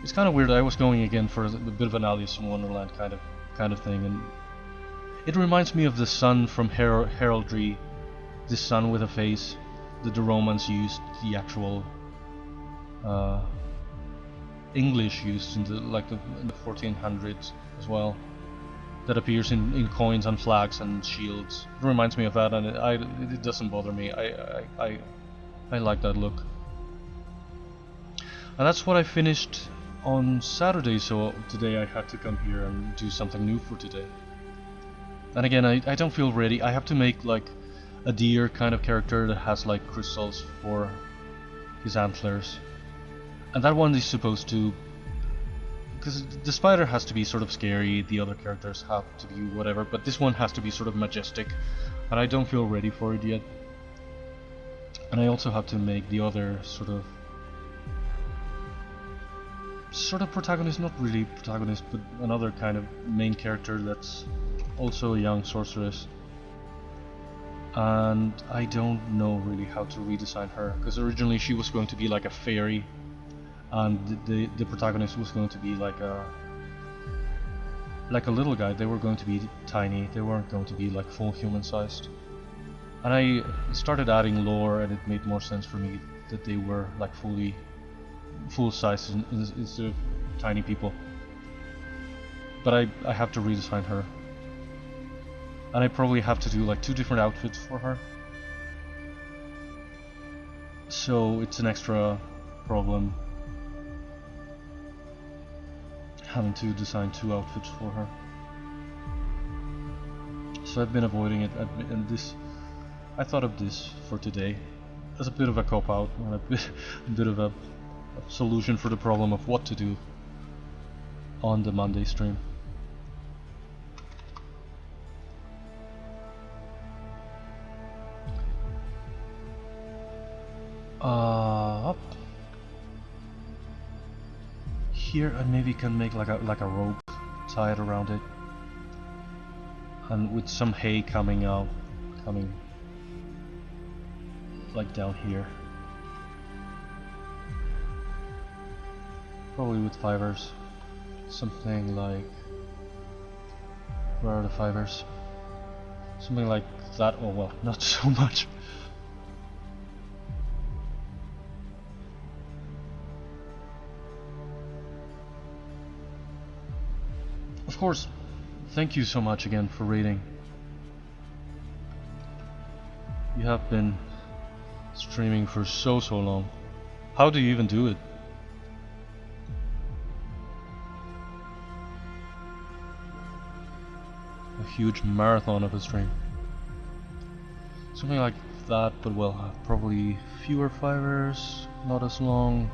It's kind of weird. I was going again for a bit of an Alice in Wonderland kind of thing, and it reminds me of the sun from heraldry. This sun with a face that the Romans used, the actual English used in the 1400s as well. That appears in coins and flags and shields. It reminds me of that, and it doesn't bother me. I like that look. And that's what I finished on Saturday, so today I had to come here and do something new for today. And again, I don't feel ready. I have to make like a deer kind of character that has like crystals for his antlers. And that one is supposed to... because the spider has to be sort of scary, the other characters have to be whatever, but this one has to be sort of majestic. And I don't feel ready for it yet. And I also have to make the other sort of protagonist, not really protagonist, but another kind of main character that's also a young sorceress. And I don't know really how to redesign her, because originally she was going to be like a fairy, and the protagonist was going to be like a little guy. They were going to be tiny, they weren't going to be like full human sized. And I started adding lore, and it made more sense for me that they were like full size instead of tiny people. But I have to redesign her. And I probably have to do like 2 different outfits for her. So it's an extra problem having to design 2 outfits for her. So I've been avoiding it, and I thought of this for today as a bit of a cop-out, and a bit of a solution for the problem of what to do on the Monday stream. Up here, I maybe can make like a rope tied around it, and with some hay coming like down here, probably with fibers, something like, where are the fibers? Something like that. Oh well, not so much. Of course, thank you so much again for reading. You have been streaming for so long. How do you even do it? A huge marathon of a stream. Something like that, but well, probably fewer fibers, not as long.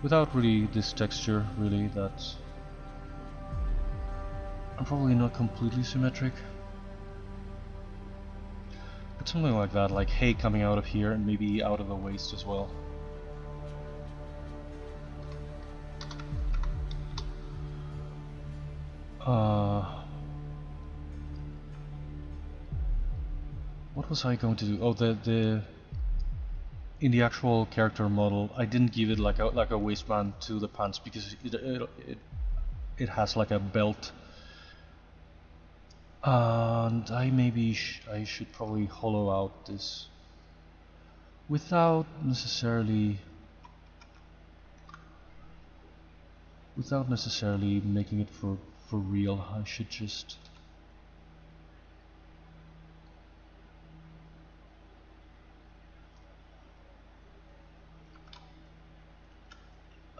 Without really this texture, really, that's... I'm probably not completely symmetric. But something like that, like hay coming out of here and maybe out of the waist as well. What was I going to do? Oh, in the actual character model, I didn't give it like a waistband to the pants, because it has like a belt. And I should probably hollow out this without necessarily making it for real. I should just...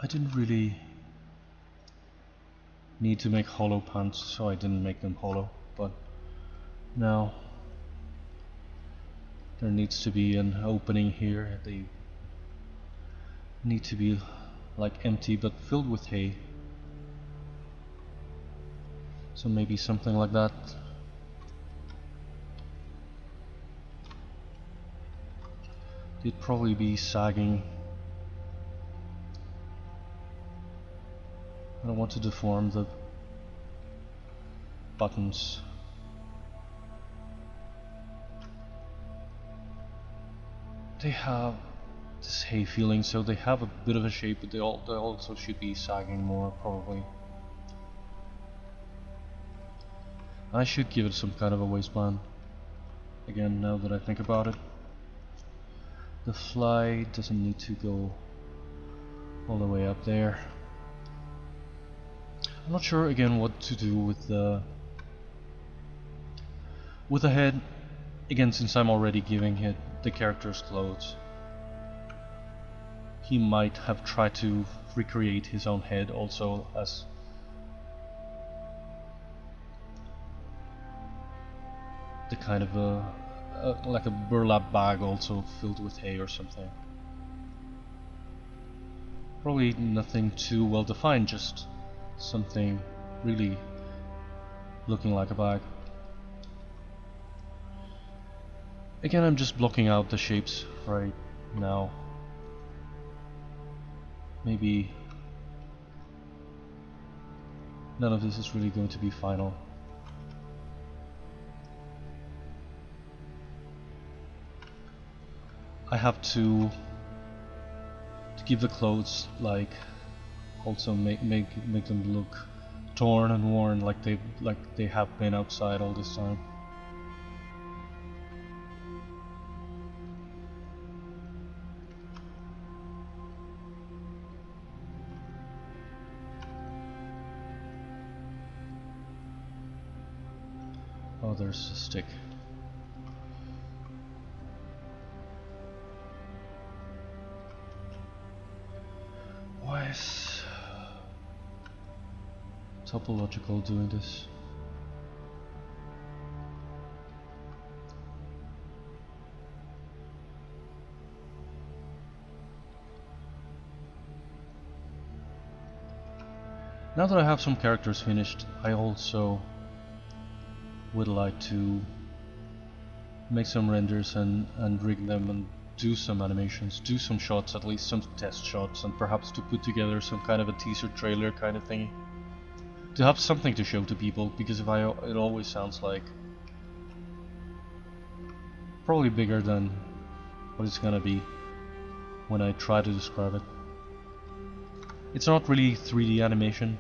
I didn't really need to make hollow pants, so I didn't make them hollow, but now there needs to be an opening here. They need to be like empty but filled with hay. So maybe something like that. It'd probably be sagging. I don't want to deform the buttons. They have this hay feeling, so they have a bit of a shape, but they also should be sagging more, probably. I should give it some kind of a waistband. Again, now that I think about it. The fly doesn't need to go all the way up there. I'm not sure again what to do with the head. Again, since I'm already giving it the character's clothes, he might have tried to recreate his own head also the kind of like a burlap bag also filled with hay or something. Probably nothing too well defined, just something really looking like a bag. Again, I'm just blocking out the shapes right now. Maybe none of this is really going to be final. I have to keep the clothes like also make them look torn and worn, like they have been outside all this time. Oh, there's a stick. Why is topological doing this? Now that I have some characters finished, I also would like to make some renders and rig them and do some animations, do some shots, at least some test shots, and perhaps to put together some kind of a teaser trailer kind of thingy. To have something to show to people, because it always sounds like probably bigger than what it's gonna be when I try to describe it. It's not really 3D animation,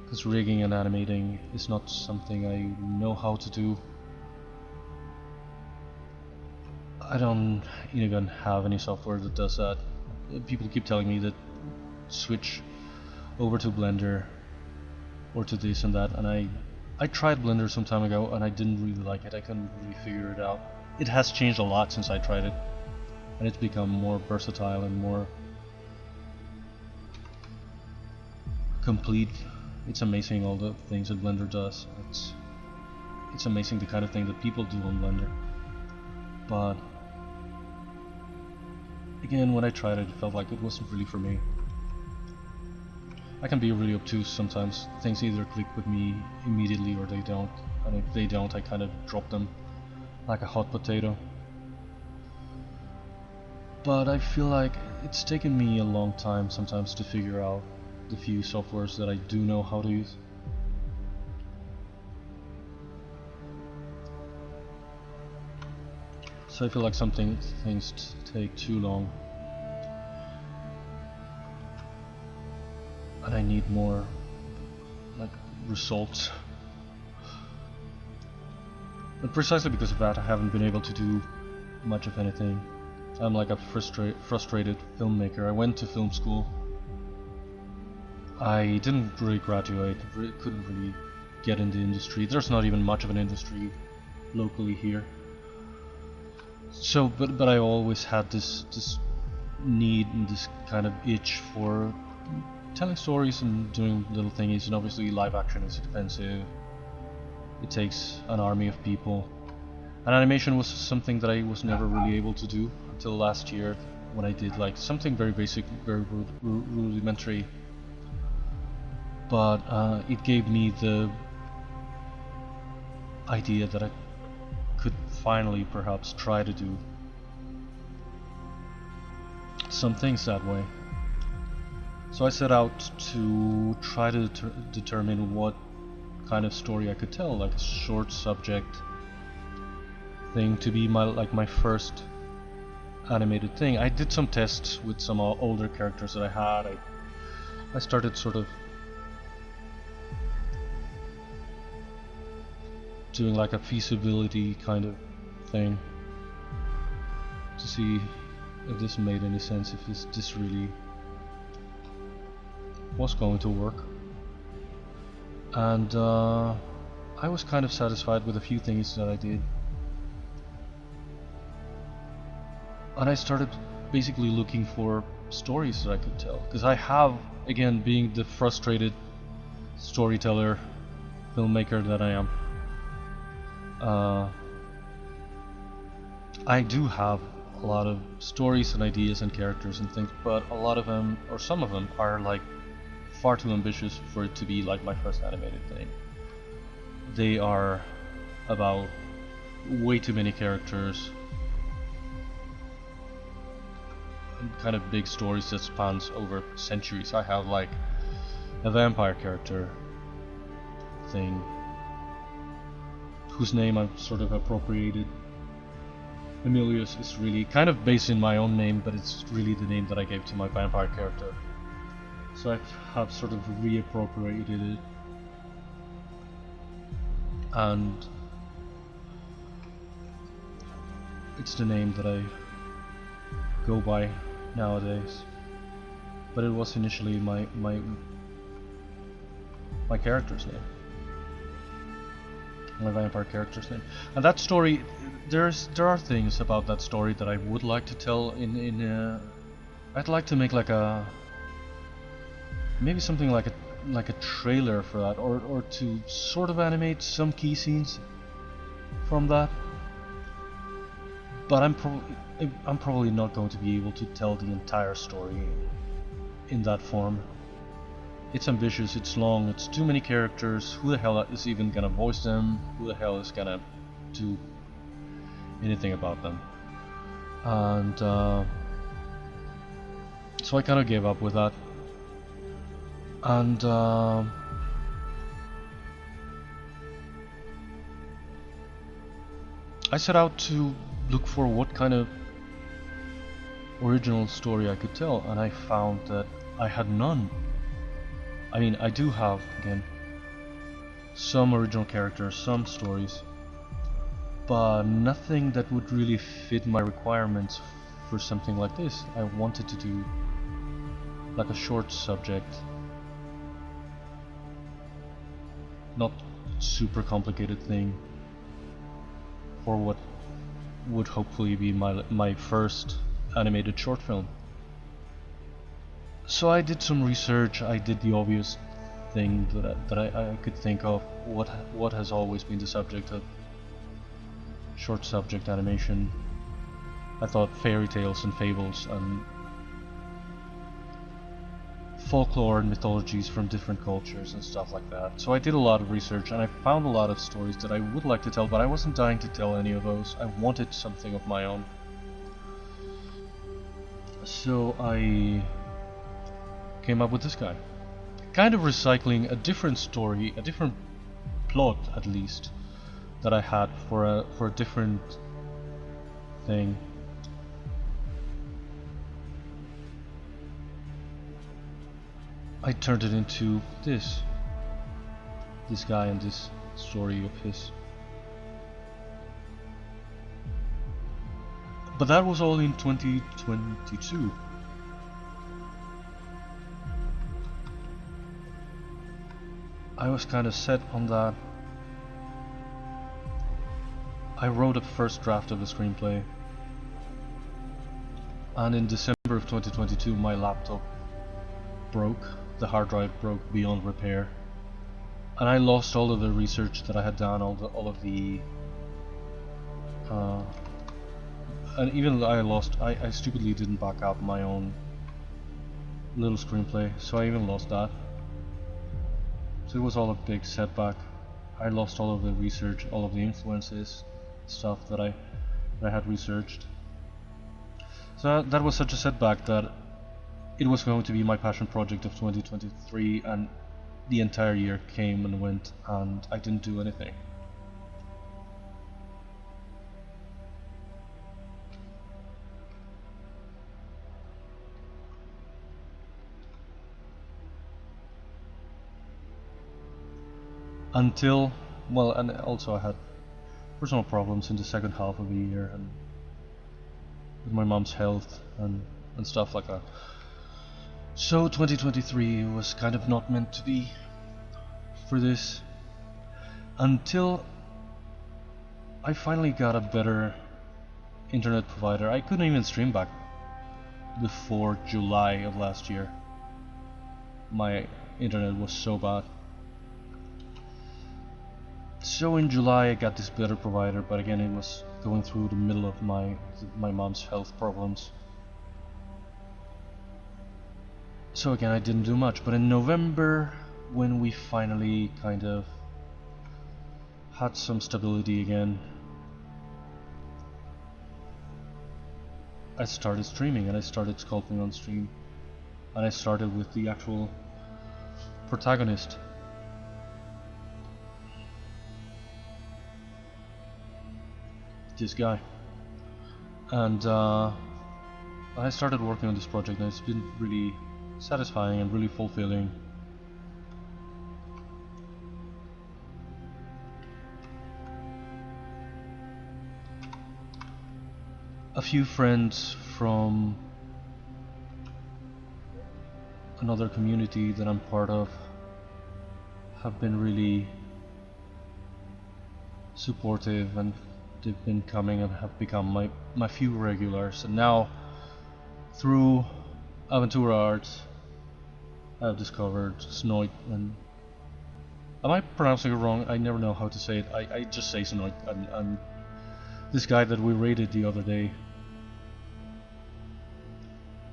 because rigging and animating is not something I know how to do. I don't even have any software that does that. People keep telling me that switch over to Blender or to this and that, and I tried Blender some time ago and I didn't really like it. I couldn't really figure it out. It has changed a lot since I tried it, and it's become more versatile and more complete. It's amazing all the things that Blender does. It's amazing the kind of thing that people do on Blender. But again, when I tried it, it felt like it wasn't really for me. I can be really obtuse sometimes. Things either click with me immediately or they don't. And if they don't, I kind of drop them like a hot potato. But I feel like it's taken me a long time sometimes to figure out the few softwares that I do know how to use. So I feel like some things take too long, and I need more like results. But precisely because of that, I haven't been able to do much of anything. I'm like a frustrated filmmaker. I went to film school. I didn't really graduate, couldn't really get in the industry. There's not even much of an industry locally here. So, but I always had this need and this kind of itch for telling stories and doing little thingies, and obviously live action is expensive. It takes an army of people. And animation was something that I was never really able to do until last year, when I did like something very basic, very rudimentary. But it gave me the idea that I could finally perhaps try to do some things that way. So I set out to try to determine what kind of story I could tell, like a short subject thing to be my first animated thing. I did some tests with some older characters that I had. I started sort of doing like a feasibility kind of thing to see if this made any sense, if this really was going to work. And I was kind of satisfied with a few things that I did. And I started basically looking for stories that I could tell, because I have, again, being the frustrated storyteller, filmmaker that I am, I do have a lot of stories and ideas and characters and things, but a lot of them, or some of them, are like far too ambitious for it to be like my first animated thing. They are about way too many characters, and kind of big stories that spans over centuries. I have like a vampire character thing, whose name I've sort of appropriated. AEmilius is really kind of based in my own name, but it's really the name that I gave to my vampire character. So I have sort of reappropriated it, and it's the name that I go by nowadays. But it was initially my character's name, my vampire character's name. And that story, there are things about that story that I would like to tell I'd like to make like a, maybe something like a trailer for that, or to sort of animate some key scenes from that. But I'm probably not going to be able to tell the entire story in that form. It's ambitious, it's long, it's too many characters. Who the hell is even gonna voice them? Who the hell is gonna do anything about them? And so I kind of gave up with that. And I set out to look for what kind of original story I could tell, and I found that I had none. I mean, I do have, again, some original characters, some stories, but nothing that would really fit my requirements for something like this. I wanted to do like a short subject, not super complicated thing, for what would hopefully be my first animated short film. So I did some research. I did the obvious thing that I could think of. What has always been the subject of short subject animation? I thought fairy tales and fables and folklore and mythologies from different cultures and stuff like that. So I did a lot of research, and I found a lot of stories that I would like to tell, but I wasn't dying to tell any of those. I wanted something of my own. So I came up with this guy, kind of recycling a different story, a different plot at least, that I had for a different thing. I turned it into this guy and this story of his. But that was all in 2022. I was kind of set on that. I wrote a first draft of the screenplay, and in December of 2022 my laptop broke. The hard drive broke beyond repair, and I lost all of the research that I had done, all of the and even I stupidly didn't back up my own little screenplay, so I even lost that. So it was all a big setback. I lost all of the research, all of the influences, stuff that I had researched. So that was such a setback that it was going to be my passion project of 2023, and the entire year came and went and I didn't do anything. Until, well, and also I had personal problems in the second half of the year, and with my mom's health and stuff like that. So 2023 was kind of not meant to be for this, until I finally got a better internet provider. I couldn't even stream back before July of last year. My internet was so bad. So in July I got this better provider, but again it was going through the middle of my mom's health problems. So again I didn't do much, but in November, when we finally kind of had some stability again, I started streaming and I started sculpting on stream. And I started with the actual protagonist. This guy. And I started working on this project and it's been really satisfying and really fulfilling. A few friends from another community that I'm part of have been really supportive, and they've been coming and have become my few regulars. And now through Aventura Arts I've discovered Snoit, and am I pronouncing it wrong? I never know how to say it. I just say Snoit, and this guy that we raided the other day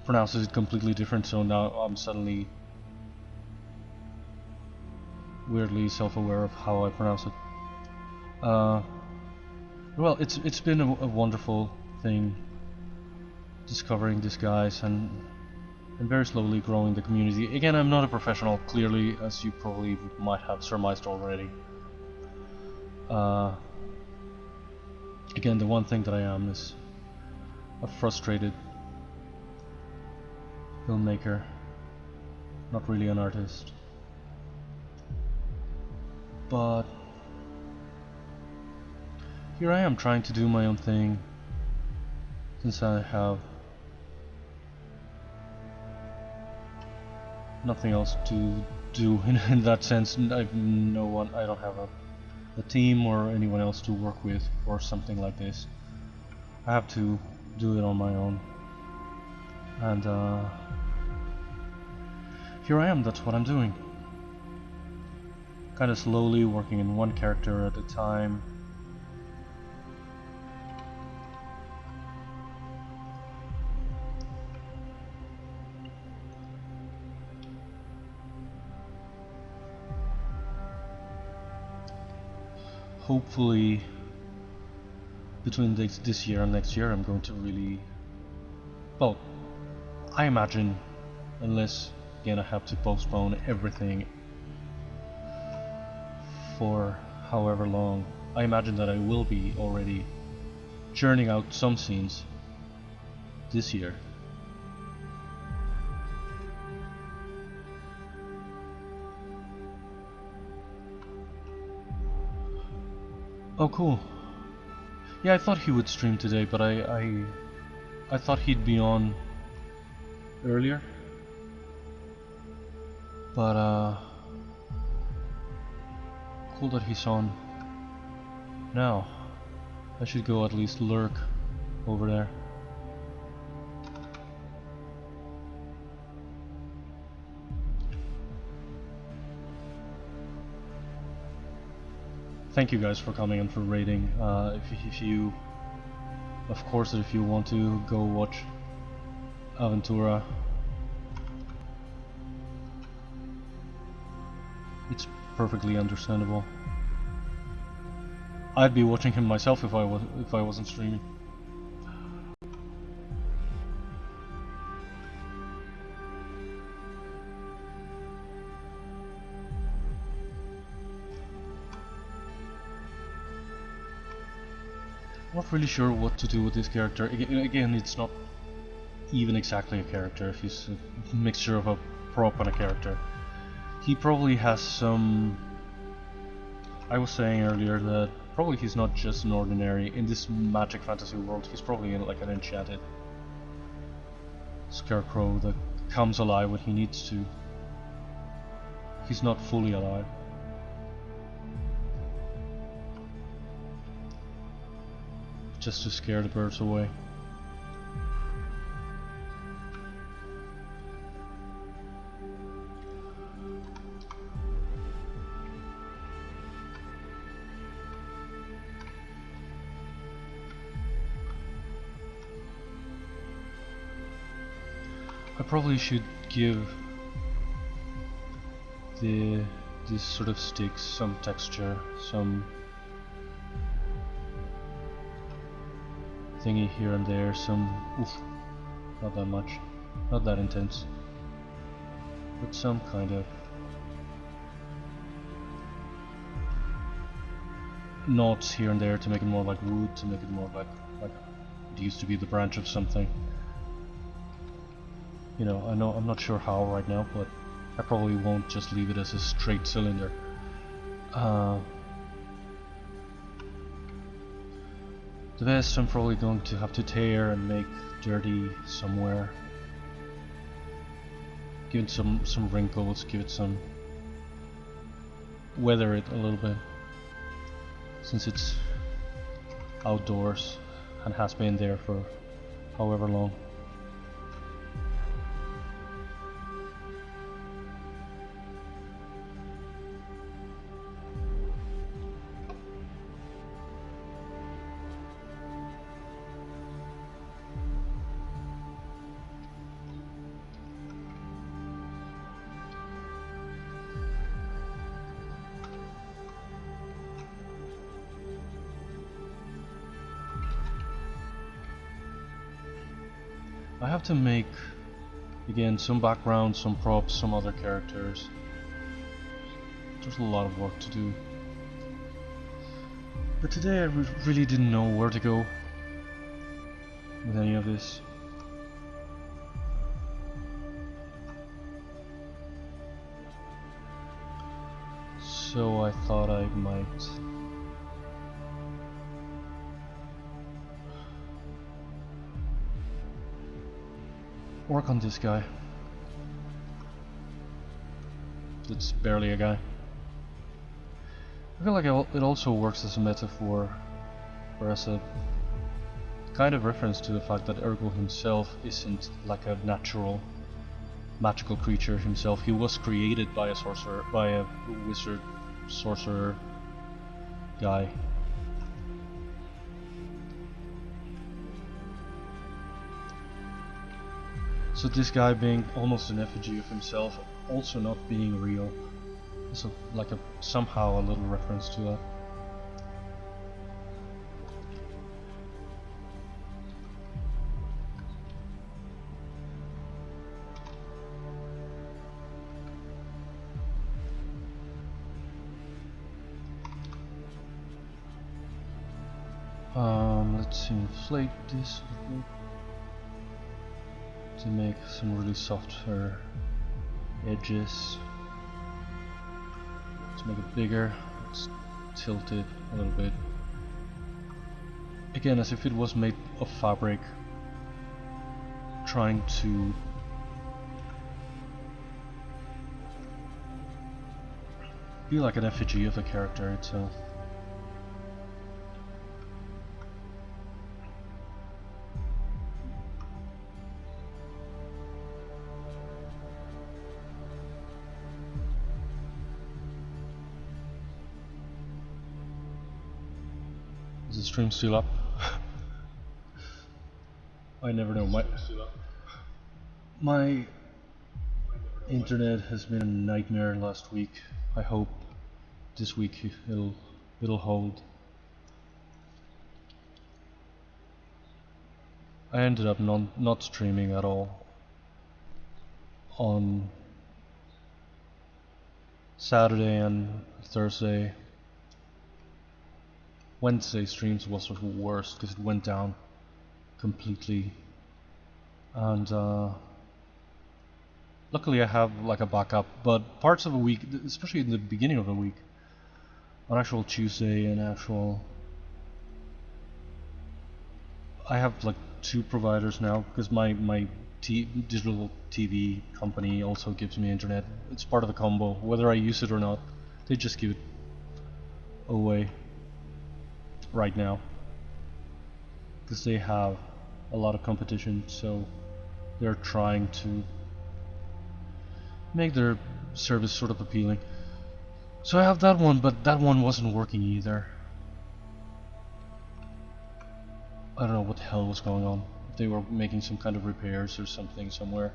pronounces it completely different, so now I'm suddenly weirdly self-aware of how I pronounce it. Well, it's been a wonderful thing discovering these guys and very slowly growing the community. Again, I'm not a professional, clearly, as you probably might have surmised already. Again, the one thing that I am is a frustrated filmmaker, not really an artist. But here I am trying to do my own thing, since I have nothing else to do in that sense. I've no one. I don't have a team or anyone else to work with for something like this. I have to do it on my own, and here I am. That's what I'm doing. Kind of slowly working in one character at a time. Hopefully between this year and next year I'm going to really, well, I imagine, unless again I have to postpone everything for however long, I imagine that I will be already churning out some scenes this year. Oh, cool. Yeah, I thought he would stream today, but I thought he'd be on earlier. But cool that he's on now. I should go at least lurk over there. Thank you guys for coming and for raiding. If you, of course, if you want to go watch Aventura, it's perfectly understandable. I'd be watching him myself if I wasn't streaming. Not really sure what to do with this character. Again, it's not even exactly a character. He's a mixture of a prop and a character. He probably has some... I was saying earlier that probably he's not just an ordinary... In this magic fantasy world, he's probably like an enchanted scarecrow that comes alive when he needs to. He's not fully alive. Just to scare the birds away. probably should give this sort of stick some texture, some thingy here and there, some oof, not that much, not that intense, but some kind of knots here and there to make it more like wood, to make it more like it used to be the branch of something. You know, I'm not sure how right now, but I probably won't just leave it as a straight cylinder. The vest I'm probably going to have to tear and make dirty somewhere. Give it some wrinkles, give it some... weather it a little bit. Since it's outdoors and has been there for however long. I have to make, again, some background, some props, some other characters. There's a lot of work to do. But today I really didn't know where to go with any of this. So I thought I might work on this guy. It's barely a guy. I feel like it also works as a metaphor, or as a kind of reference to the fact that Ergol himself isn't like a natural, magical creature himself. He was created by a sorcerer, by a wizard, sorcerer guy. So this guy being almost an effigy of himself, also not being real. So like somehow a little reference to that. Let's inflate this a bit to make some really softer edges. Let's make it bigger. Let's tilt it a little bit. Again, as if it was made of fabric, trying to be like an effigy of the character itself. Is the stream still up? I never know. My internet has been a nightmare last week. I hope this week it'll hold. I ended up not streaming at all on Saturday and Thursday. Wednesday streams was the worst because it went down completely, and luckily I have like a backup, but parts of the week, especially in the beginning of the week, on actual Tuesday and I have like 2 providers now because my digital TV company also gives me internet. It's part of the combo, whether I use it or not. They just give it away right now because they have a lot of competition, so they're trying to make their service sort of appealing. So I have that one, but that one wasn't working either. I don't know what the hell was going on. They were making some kind of repairs or something somewhere.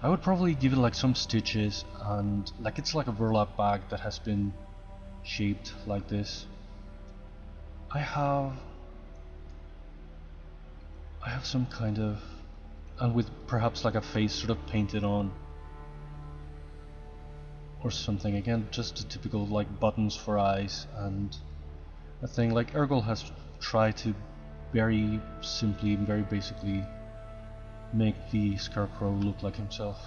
I would probably give it like some stitches, and like it's like a burlap bag that has been shaped like this. I have some kind of, and with perhaps like a face sort of painted on or something. Again, just the typical like buttons for eyes and a thing. Like Ergol has tried to very simply, very basically make the scarecrow look like himself.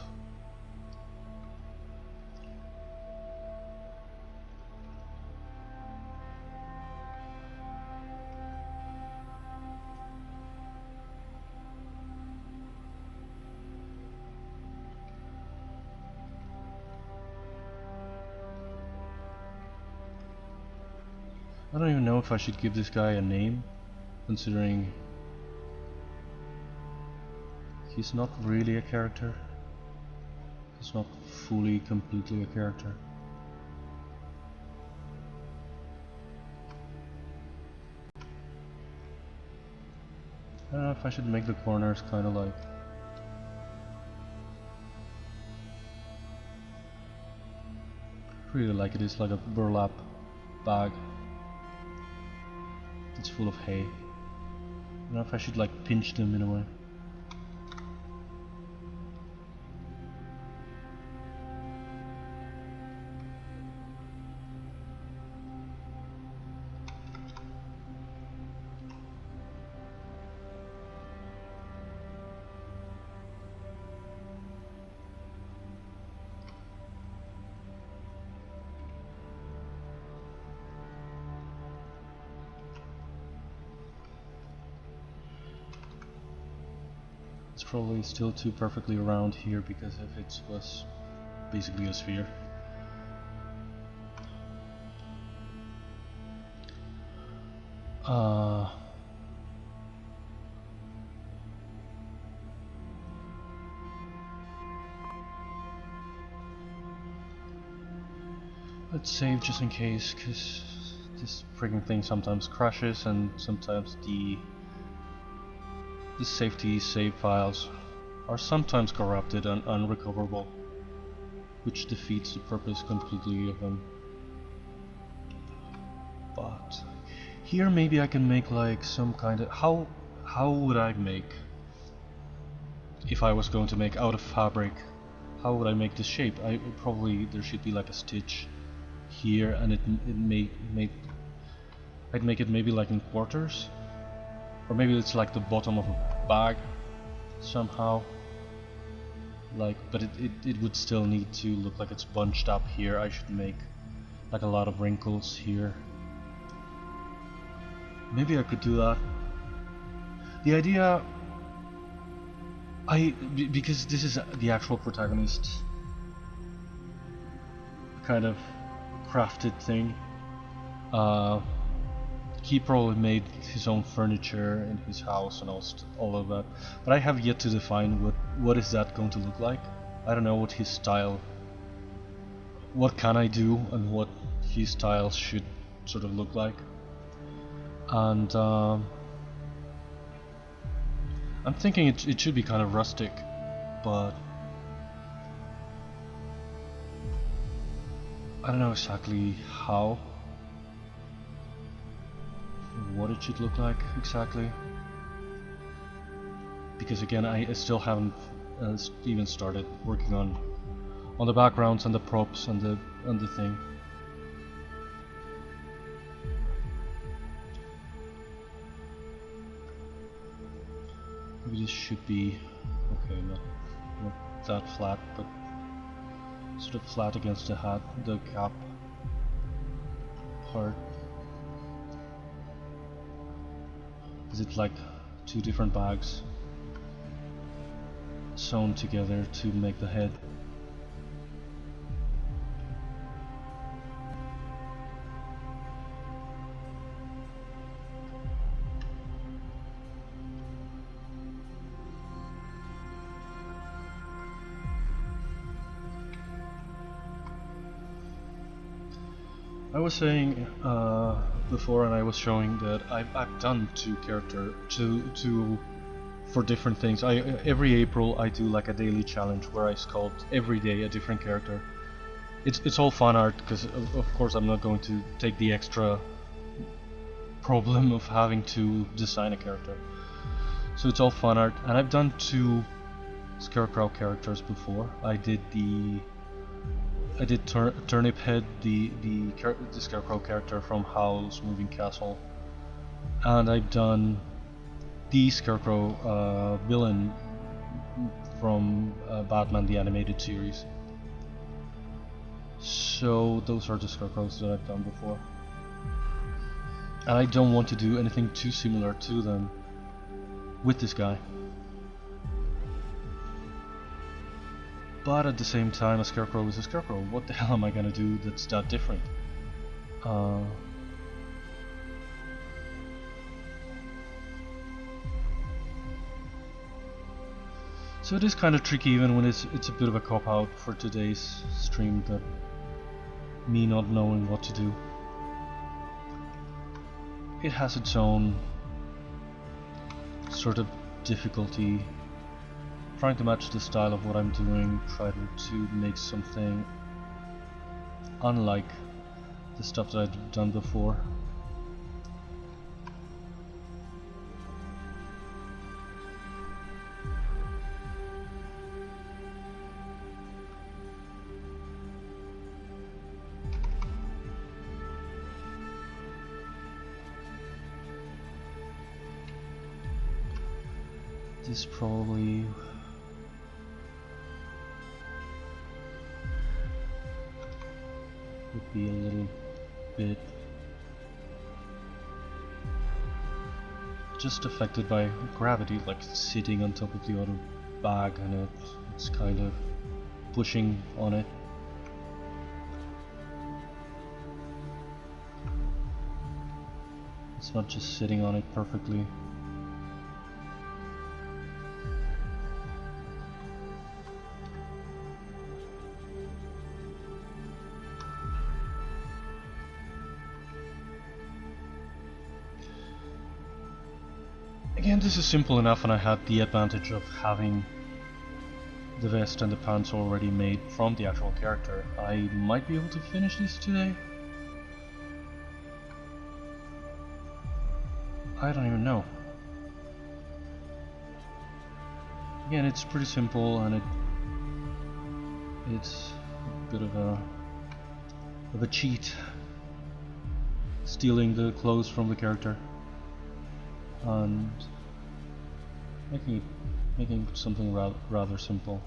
I don't even know if I should give this guy a name, considering he's not really a character. He's not fully, completely a character. I don't know if I should make the corners kind of like really like it is like a burlap bag. It's full of hay. I don't know if I should like pinch them in a way. It's probably still too perfectly round here because if it was basically a sphere. Let's save just in case, because this frigging thing sometimes crashes and sometimes the safety save files are sometimes corrupted and unrecoverable, which defeats the purpose completely of them. But here maybe I can make like some kind of, how would I make, if I was going to make out of fabric, how would I make this shape? I would probably, there should be like a stitch here, and I'd make it maybe like in quarters. Or maybe it's like the bottom of a bag somehow. Like, but it would still need to look like it's bunched up here. I should make like a lot of wrinkles here. Maybe I could do that. The idea, because this is the actual protagonist kind of crafted thing. He probably made his own furniture in his house and all of that, but I have yet to define what is that going to look like. I don't know what his style, what can I do, and what his style should sort of look like. And I'm thinking it should be kind of rustic, but I don't know exactly how. What it should look like exactly, because again I still haven't even started working on the backgrounds and the props and the thing. Maybe this should be okay, not that flat, but sort of flat against the hat, the cap part. Is it like two different bags sewn together to make the head? I was saying before, and I was showing that I've done two for different things. Every April I do like a daily challenge where I sculpt every day a different character. It's all fan art because of course I'm not going to take the extra problem of having to design a character. So it's all fan art, and I've done 2 scarecrow characters before. I did Turnip Head, the scarecrow character from Howl's Moving Castle, and I've done the scarecrow villain from Batman the Animated Series. So those are the scarecrows that I've done before, and I don't want to do anything too similar to them with this guy. But at the same time, a scarecrow is a scarecrow. What the hell am I gonna do that's that different? So it is kind of tricky, even when it's a bit of a cop-out for today's stream, that me not knowing what to do. It has its own sort of difficulty trying to match the style of what I'm doing, trying to make something unlike the stuff that I've done before. This probably would be a little bit just affected by gravity, like sitting on top of the other bag, and it's kind of pushing on it. It's not just sitting on it perfectly. Again, this is simple enough, and I had the advantage of having the vest and the pants already made from the actual character. I might be able to finish this today. I don't even know. Again, it's pretty simple, and it's a bit of a cheat, stealing the clothes from the character and making something rather simple.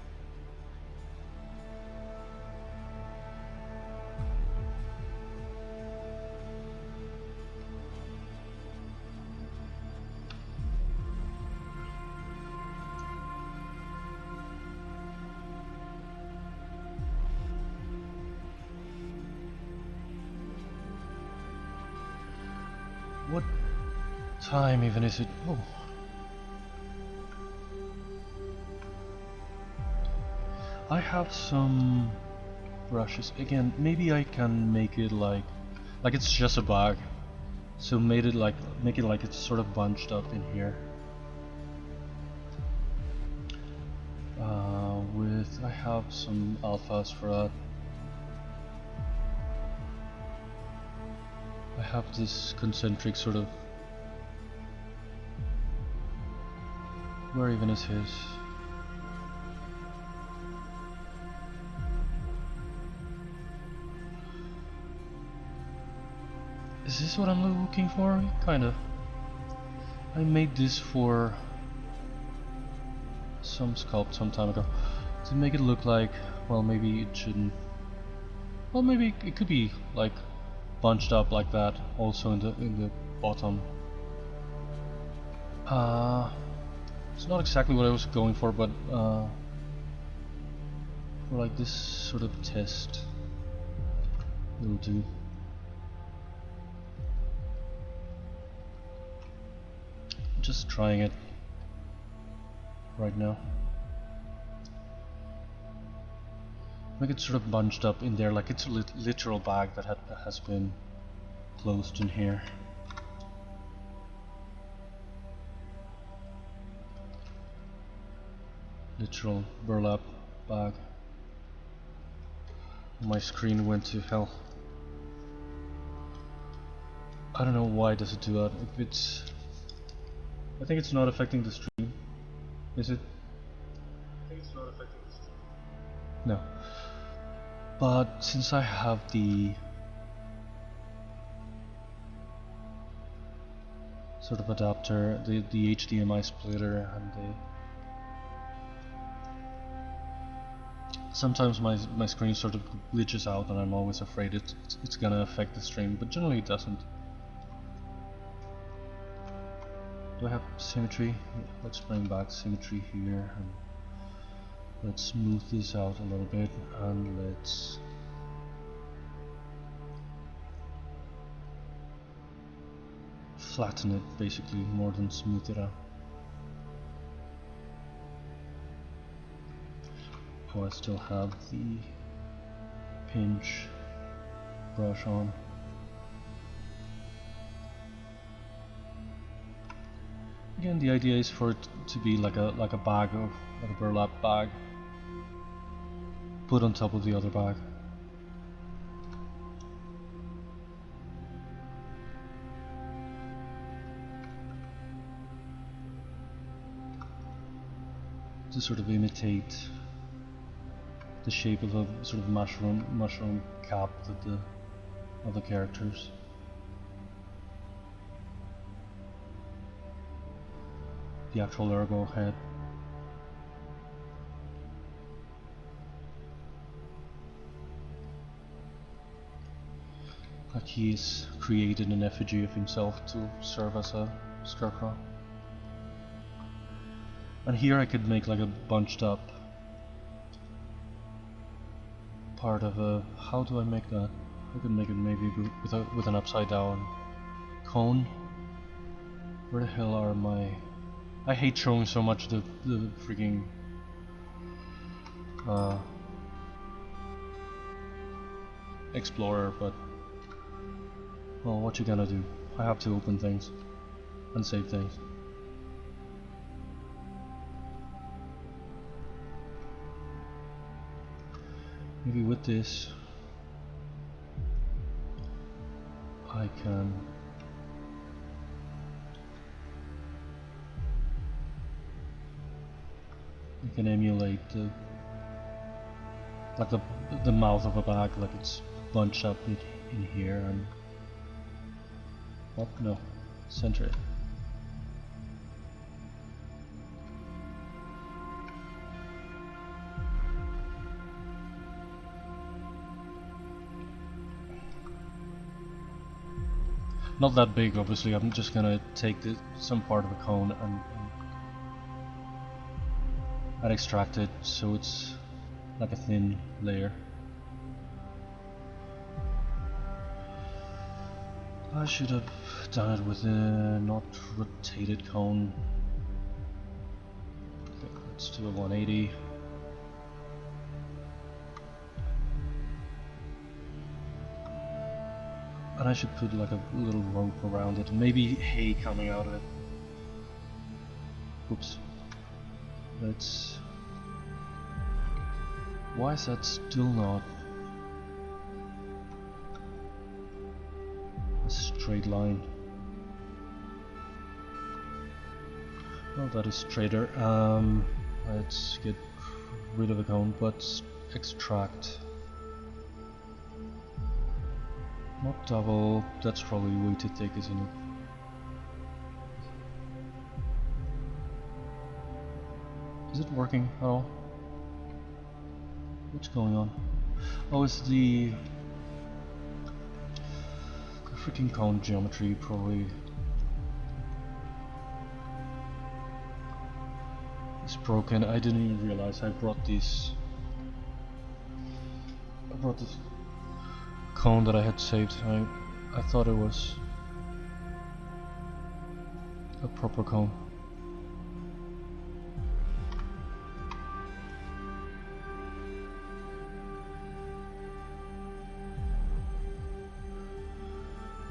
What time even is it? Oh. I have some brushes. Again, maybe I can make it like it's just a bag. So make it like it's sort of bunched up in here. I have some alphas for that. I have this concentric sort of. Where even is his? Is this what I'm looking for? Kind of. I made this for some sculpt some time ago to make it look like, well, maybe it shouldn't. Well, maybe it could be like bunched up like that, also in the bottom. It's not exactly what I was going for, but for like this sort of test, it'll do. Just trying it right now. Make it sort of bunched up in there, like it's a literal bag that has been closed in here. literal burlap bag. My screen went to hell. I don't know why does it do that. If it's, I think it's not affecting the stream. Is it? I think it's not affecting the stream. No. But since I have the sort of adapter, the HDMI splitter, and the sometimes my screen sort of glitches out, and I'm always afraid it's gonna affect the stream, but generally it doesn't. Do I have symmetry? Let's bring back symmetry here, and let's smooth this out a little bit, and let's flatten it basically more than smooth it out. Oh, I still have the pinch brush on. Again, the idea is for it to be like a bag of like a burlap bag put on top of the other bag. To sort of imitate the shape of a sort of mushroom cap that the other characters. The actual Ergol head. Like he's created an effigy of himself to serve as a scarecrow. And here I could make like a bunched up part of a, how do I make that? I could make it maybe with an upside down cone. Where the hell are my, I hate showing so much the freaking Explorer, but well, what you gonna do? I have to open things and save things. Maybe with this I can emulate like the mouth of a bag, like it's bunched up in here, and what? No, center it. Not that big, obviously. I'm just gonna take some part of a cone and extract it so it's like a thin layer. I should have done it with a not rotated cone. Okay, let's do a 180. And I should put like a little rope around it, and maybe hay coming out of it. Oops. Let's... Why is that still not a straight line? Well, that is straighter. Let's get rid of the cone, but extract. Not double, that's probably way too thick, isn't it? Is it working at all? What's going on? Oh, it's the freaking cone geometry, probably. It's broken. I didn't even realize I brought this cone that I had saved. I thought it was a proper cone.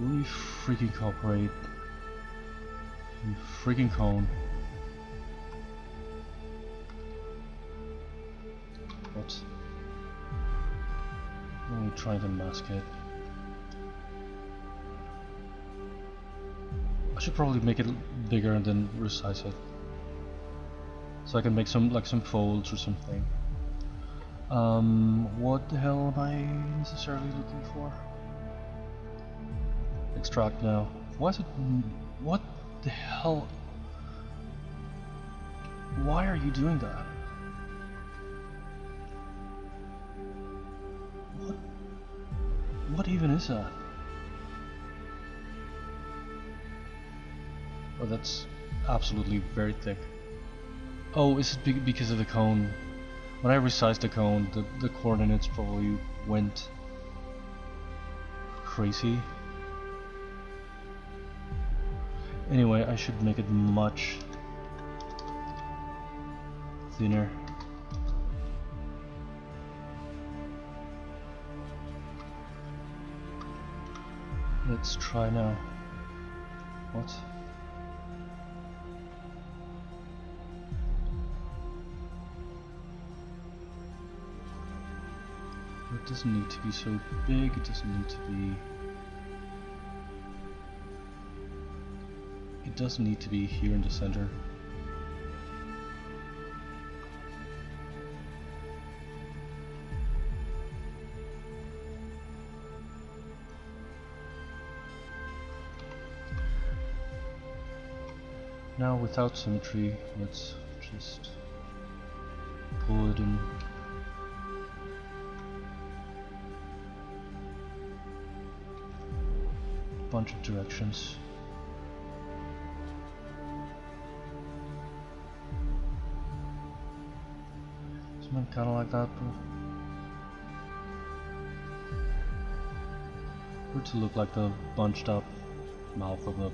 Will you freaking cooperate? You freaking cone. me trying to mask it. I should probably make it bigger and then resize it, so I can make some folds or something. What the hell am I necessarily looking for? Extract now. Why is it? What the hell? Why are you doing that? What even is that? Oh, that's absolutely very thick. Oh, is it because of the cone? When I resized the cone, the coordinates probably went crazy. Anyway, I should make it much thinner. Let's try now. What? It doesn't need to be so big, it doesn't need to be... It doesn't need to be here in the center. Now without symmetry, let's just pull it in. Bunch of directions. Something kind of like that, but to look like the bunched up mouth of a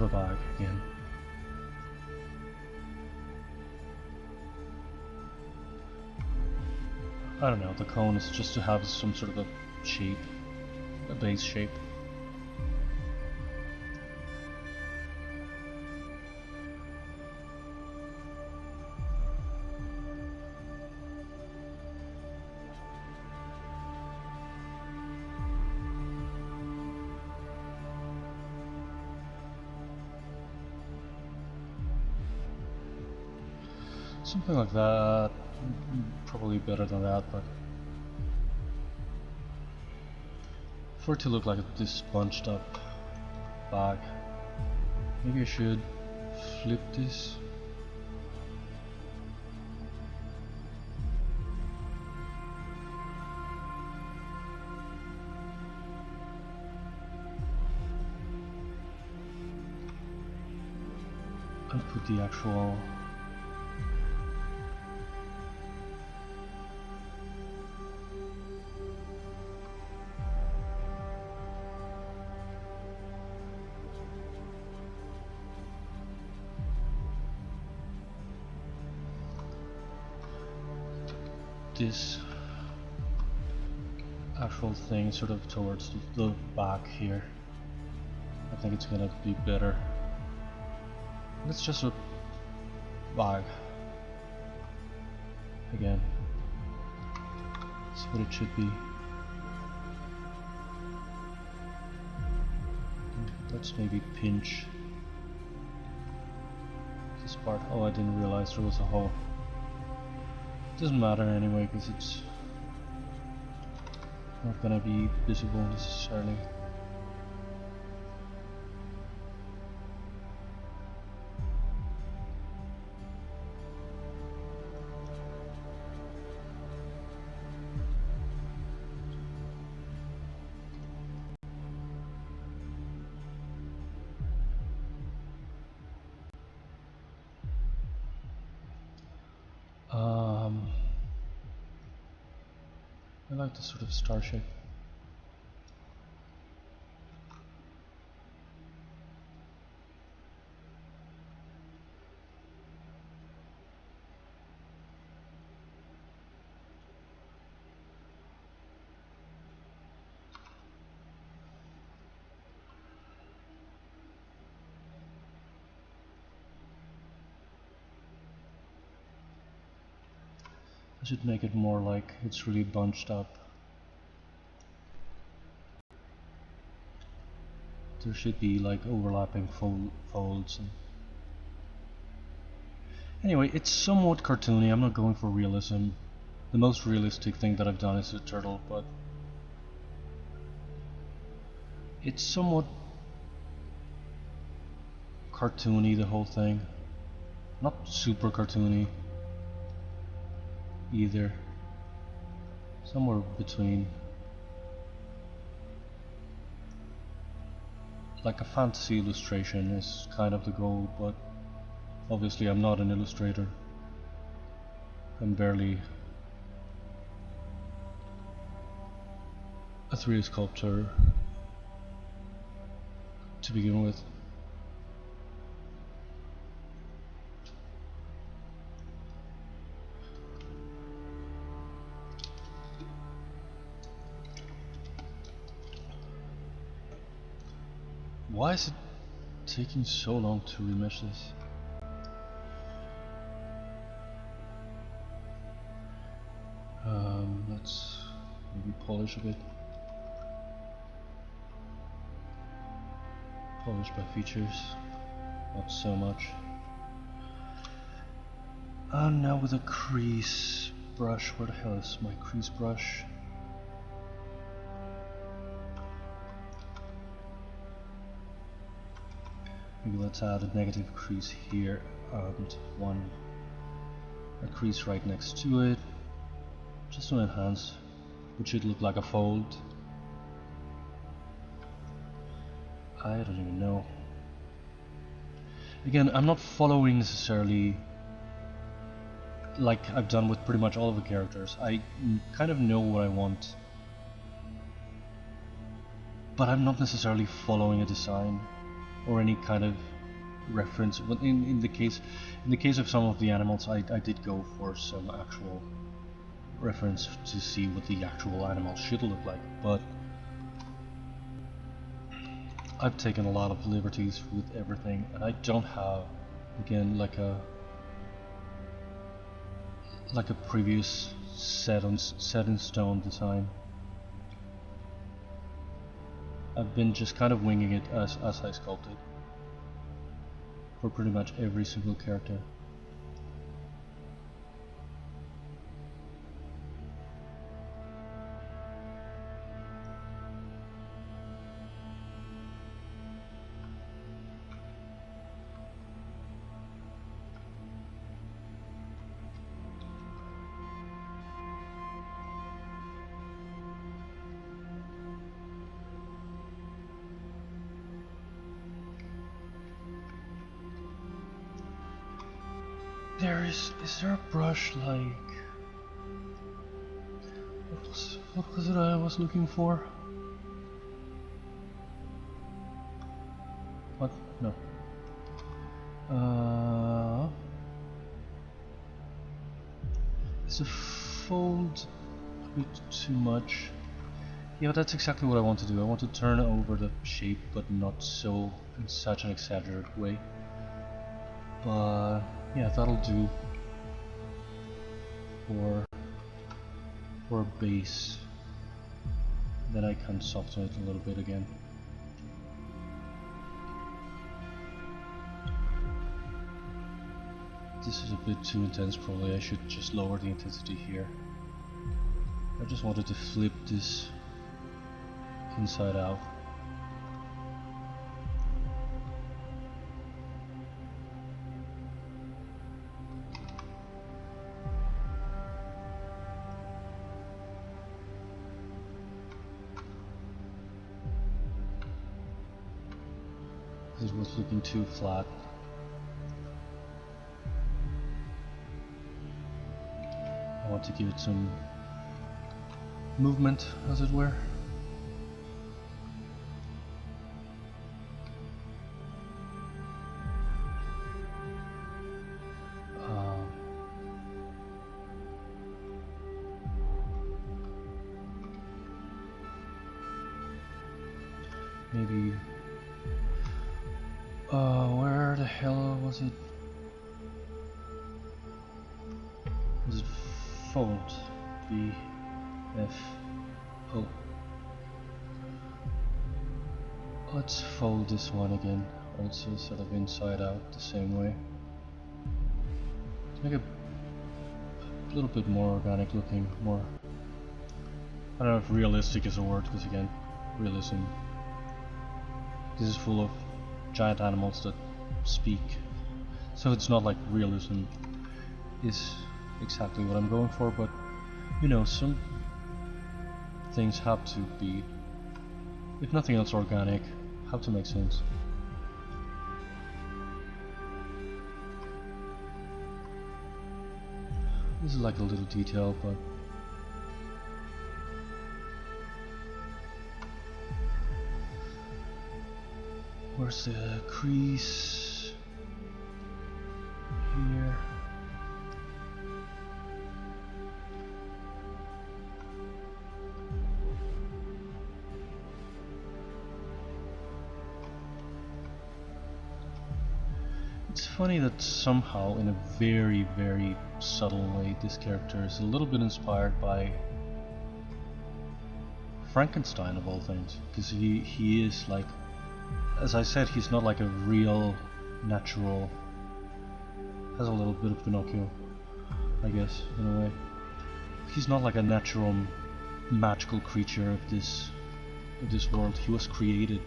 bag again. I don't know, the cone is just to have some sort of a shape, a base shape. Something like that, probably better than that, but for it to look like this bunched up bag, maybe I should flip this. And put the actual this actual thing sort of towards the back here. I think it's gonna be better. It's just a bag. Again, that's what it should be. Let's maybe pinch this part. Oh, I didn't realize there was a hole. Doesn't matter anyway, because it's not gonna be visible necessarily. I like the sort of star shape. I should make it more like it's really bunched up. There should be like overlapping folds. Anyway, it's somewhat cartoony. I'm not going for realism. The most realistic thing that I've done is a turtle, but it's somewhat cartoony, the whole thing. Not super cartoony either. Somewhere between. Like a fantasy illustration is kind of the goal, but obviously I'm not an illustrator. I'm barely a 3D sculptor to begin with. Why is it taking so long to remesh this? Let's maybe polish a bit. Polish by features, not so much. And now with a crease brush. Where the hell is my crease brush? Maybe let's add a negative crease here and a crease right next to it, just to enhance, which should look like a fold. I don't even know. Again, I'm not following necessarily like I've done with pretty much all of the characters. I kind of know what I want, but I'm not necessarily following a design or any kind of reference. In the case of some of the animals, I did go for some actual reference to see what the actual animal should look like, but I've taken a lot of liberties with everything, and I don't have, again, like a previous set in stone design. I've been just kind of winging it as I sculpted for pretty much every single character. Is there a brush like... What was it I was looking for? What? No. Is a fold a bit too much? Yeah, but that's exactly what I want to do. I want to turn over the shape, but not so in such an exaggerated way. But yeah, that'll do for a base. Then I can soften it a little bit again. This is a bit too intense, probably. I should just lower the intensity here. I just wanted to flip this inside out. It was looking too flat. I want to give it some movement, as it were. Maybe where the hell was it? Was it fold. B, F, O. Let's fold this one again, also sort of inside out the same way. Make it a little bit more organic looking, more, I don't know if realistic is a word, because again, realism. This is full of giant animals that speak, so it's not like realism is exactly what I'm going for, but you know, some things have to be, if nothing else, organic, have to make sense. This is like a little detail, but where's the crease? Here. It's funny that somehow, in a very, very subtle way, this character is a little bit inspired by Frankenstein of all things, because he is like, as I said, he's not like a real natural, has a little bit of Pinocchio, I guess, in a way. He's not like a natural magical creature of this world. He was created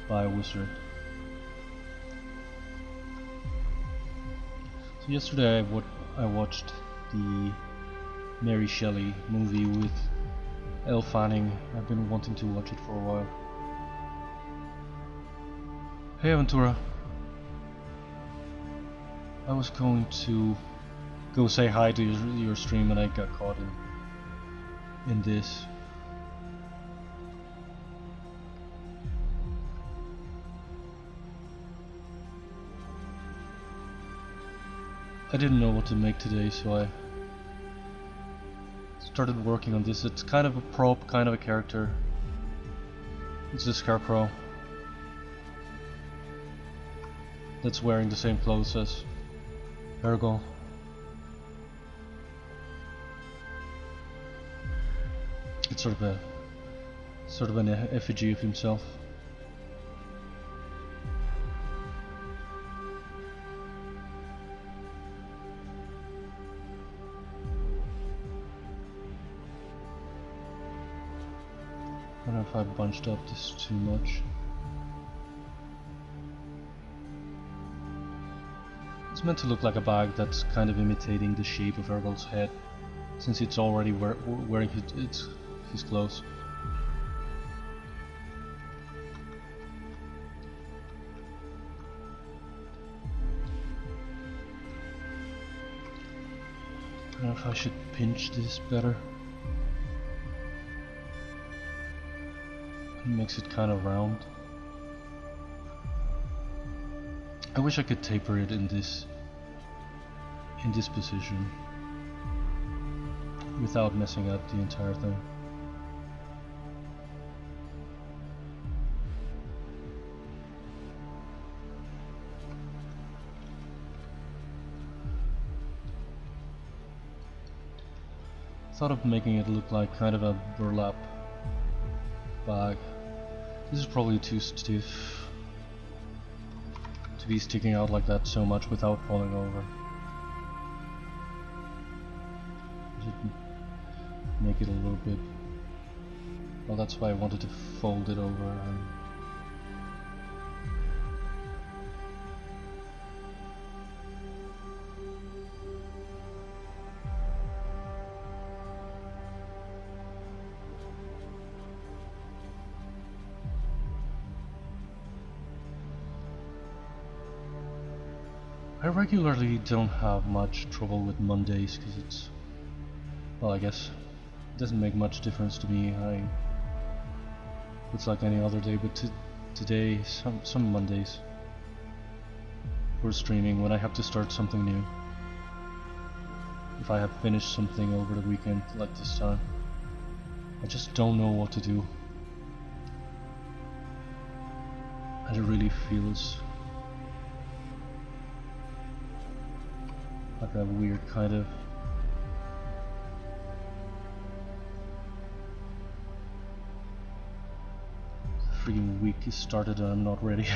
by a wizard. So yesterday I watched the Mary Shelley movie with Elle Fanning. I've been wanting to watch it for a while. Hey Aventura. I was going to go say hi to your stream and I got caught in this. I didn't know what to make today, so I started working on this. It's kind of a prop, kind of a character. It's a scarecrow that's wearing the same clothes as Ergol. It's sort of an effigy of himself. I don't know if I bunched up this too much. It's meant to look like a bag that's kind of imitating the shape of Ergol's head, since it's already wearing his clothes. I don't know if I should pinch this better. It makes it kind of round. I wish I could taper it in this position without messing up the entire thing. Thought of making it look like kind of a burlap bag. This is probably too stiff to be sticking out like that so much without falling over. Should make it a little bit. Well, that's why I wanted to fold it over. I regularly don't have much trouble with Mondays because it's, well, I guess it doesn't make much difference to me. It's like any other day, but today, some Mondays for streaming, when I have to start something new, if I have finished something over the weekend like this time, I just don't know what to do, and it really feels like a weird kind of freaking week is started and I'm not ready.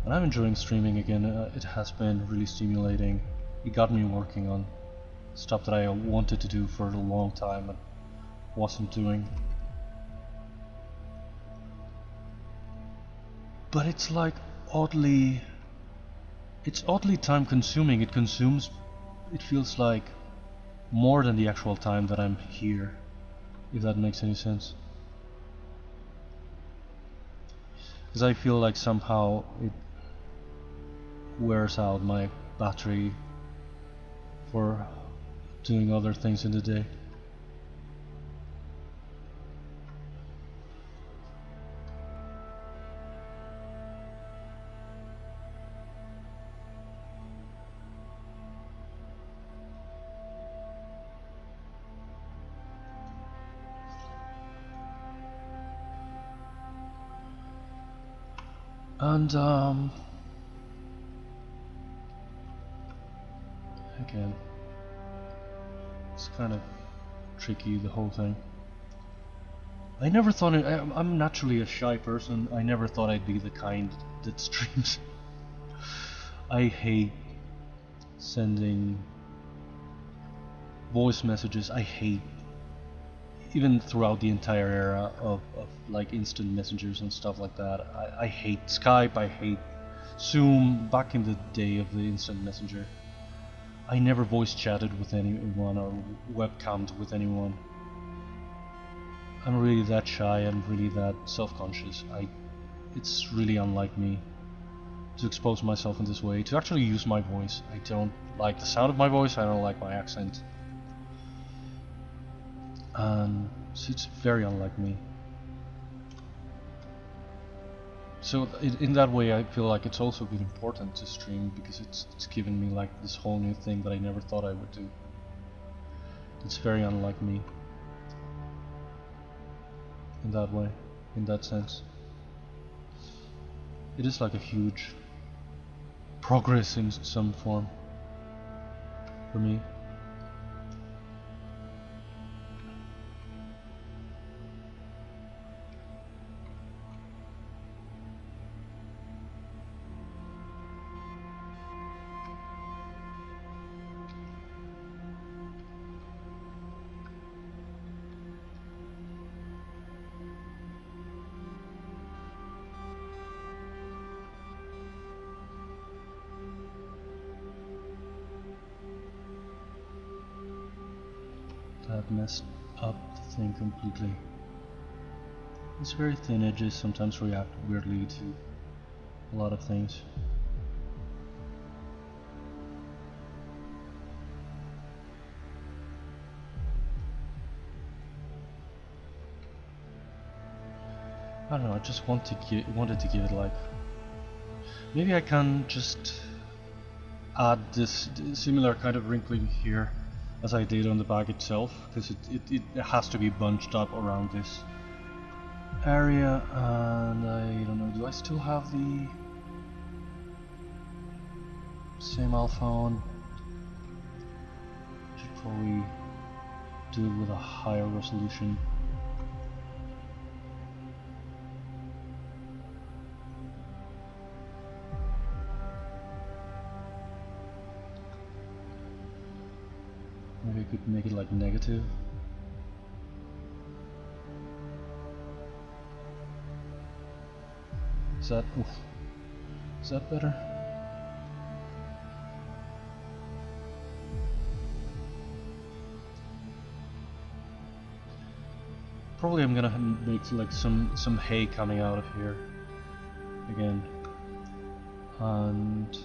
And I'm enjoying streaming again. It has been really stimulating. It got me working on stuff that I wanted to do for a long time and wasn't doing. But it's like oddly time consuming. It feels like more than the actual time that I'm here, if that makes any sense. Because I feel like somehow it wears out my battery for doing other things in the day. And again, it's kind of tricky, the whole thing. I never thought I'm naturally a shy person. I never thought I'd be the kind that streams. I hate sending voice messages. I hate, even throughout the entire era of like instant messengers and stuff like that. I hate Skype, I hate Zoom, back in the day of the instant messenger. I never voice chatted with anyone or webcammed with anyone. I'm really that shy and really that self-conscious. It's really unlike me to expose myself in this way, to actually use my voice. I don't like the sound of my voice, I don't like my accent. And so it's very unlike me. So in that way I feel like it's also been important to stream, because it's given me like this whole new thing that I never thought I would do. It's very unlike me. In that way, in that sense. It is like a huge progress in some form for me. That messed up the thing completely. These very thin edges sometimes react weirdly to a lot of things. I don't know, I just wanted to give it like... Maybe I can just add this similar kind of wrinkling here as I did on the bag itself, because it has to be bunched up around this area, and I don't know, do I still have the same alpha on? Should probably do it with a higher resolution. Maybe I could make it like negative. Is that better? Probably I'm gonna make like some hay coming out of here again, and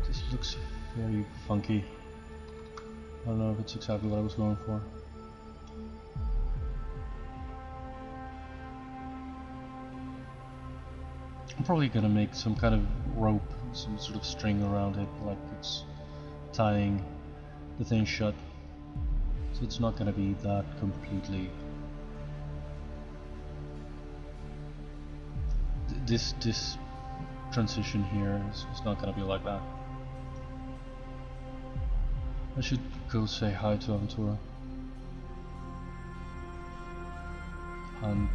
this looks very funky. I don't know if it's exactly what I was going for. I'm probably gonna make some kind of rope, some sort of string around it, like it's tying the thing shut. So it's not gonna be that completely this transition here is not gonna be like that. I should go say hi to Aventura and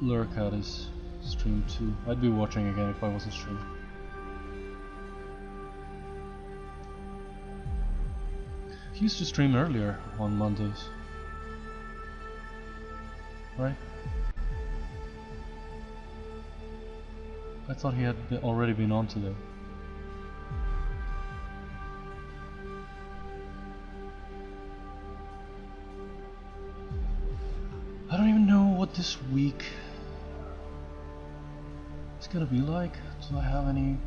lurk at his stream too. I'd be watching again if I wasn't streaming. He used to stream earlier on Mondays, right? I thought he had already been on today. I don't even know what this week is gonna be like. Do I have any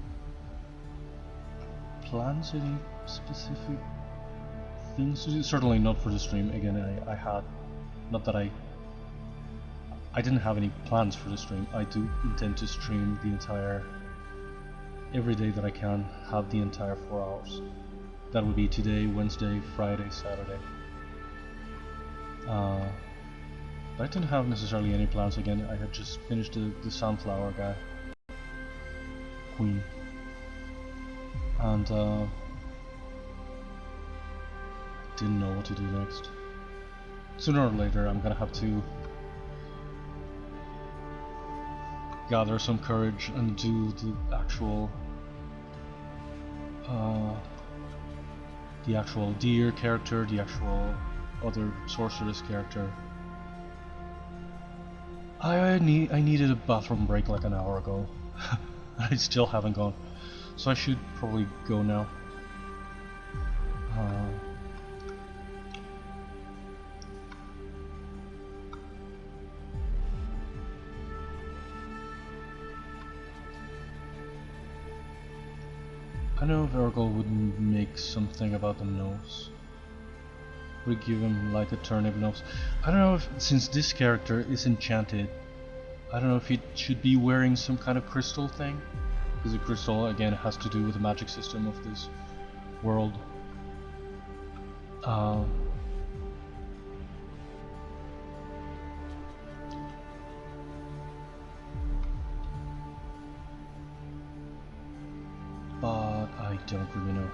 plans, any specific things to do? Certainly not for the stream. Again, I had, not that I didn't have any plans for the stream. I do intend to stream the entire, every day that I can, have the entire 4 hours. That would be today, Wednesday, Friday, Saturday. But I didn't have necessarily any plans. Again, I had just finished the Sunflower guy, Queen, and didn't know what to do next. Sooner or later I'm gonna have to gather some courage and do the actual deer character, the actual other sorceress character. I needed a bathroom break like an hour ago. I still haven't gone, so I should probably go now. I know if Ergol would make something about the nose. Would give him like a turnip nose. I don't know if, since this character is enchanted, I don't know if he should be wearing some kind of crystal thing. Because the crystal, again, has to do with the magic system of this world. But I don't really know.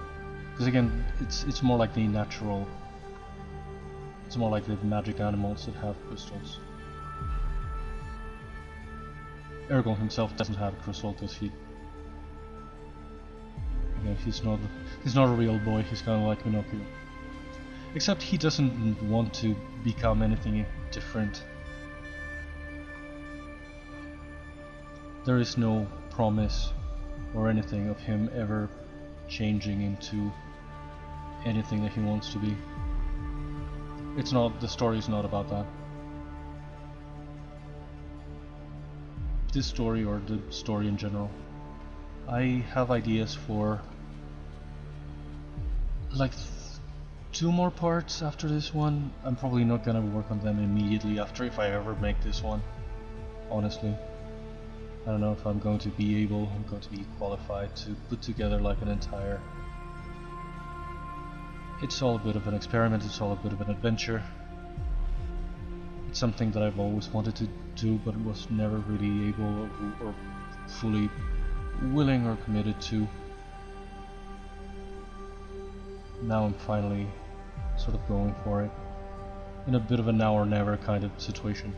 Because again, it's more like the natural, it's more like the magic animals that have crystals. Ergol himself doesn't have a crystal because he, again, he's not a real boy. He's kind of like Pinocchio. Except he doesn't want to become anything different. There is no promise or anything of him ever changing into anything that he wants to be. It's not, the story is not about that. This story, or the story in general, I have ideas for like 2 more parts after this one. I'm probably not gonna work on them immediately after, if I ever make this one, honestly. I don't know if I'm going to be able, I'm going to be qualified to put together like an entire... It's all a bit of an experiment, it's all a bit of an adventure. It's something that I've always wanted to do but was never really able or fully willing or committed to. Now I'm finally sort of going for it, in a bit of a now or never kind of situation.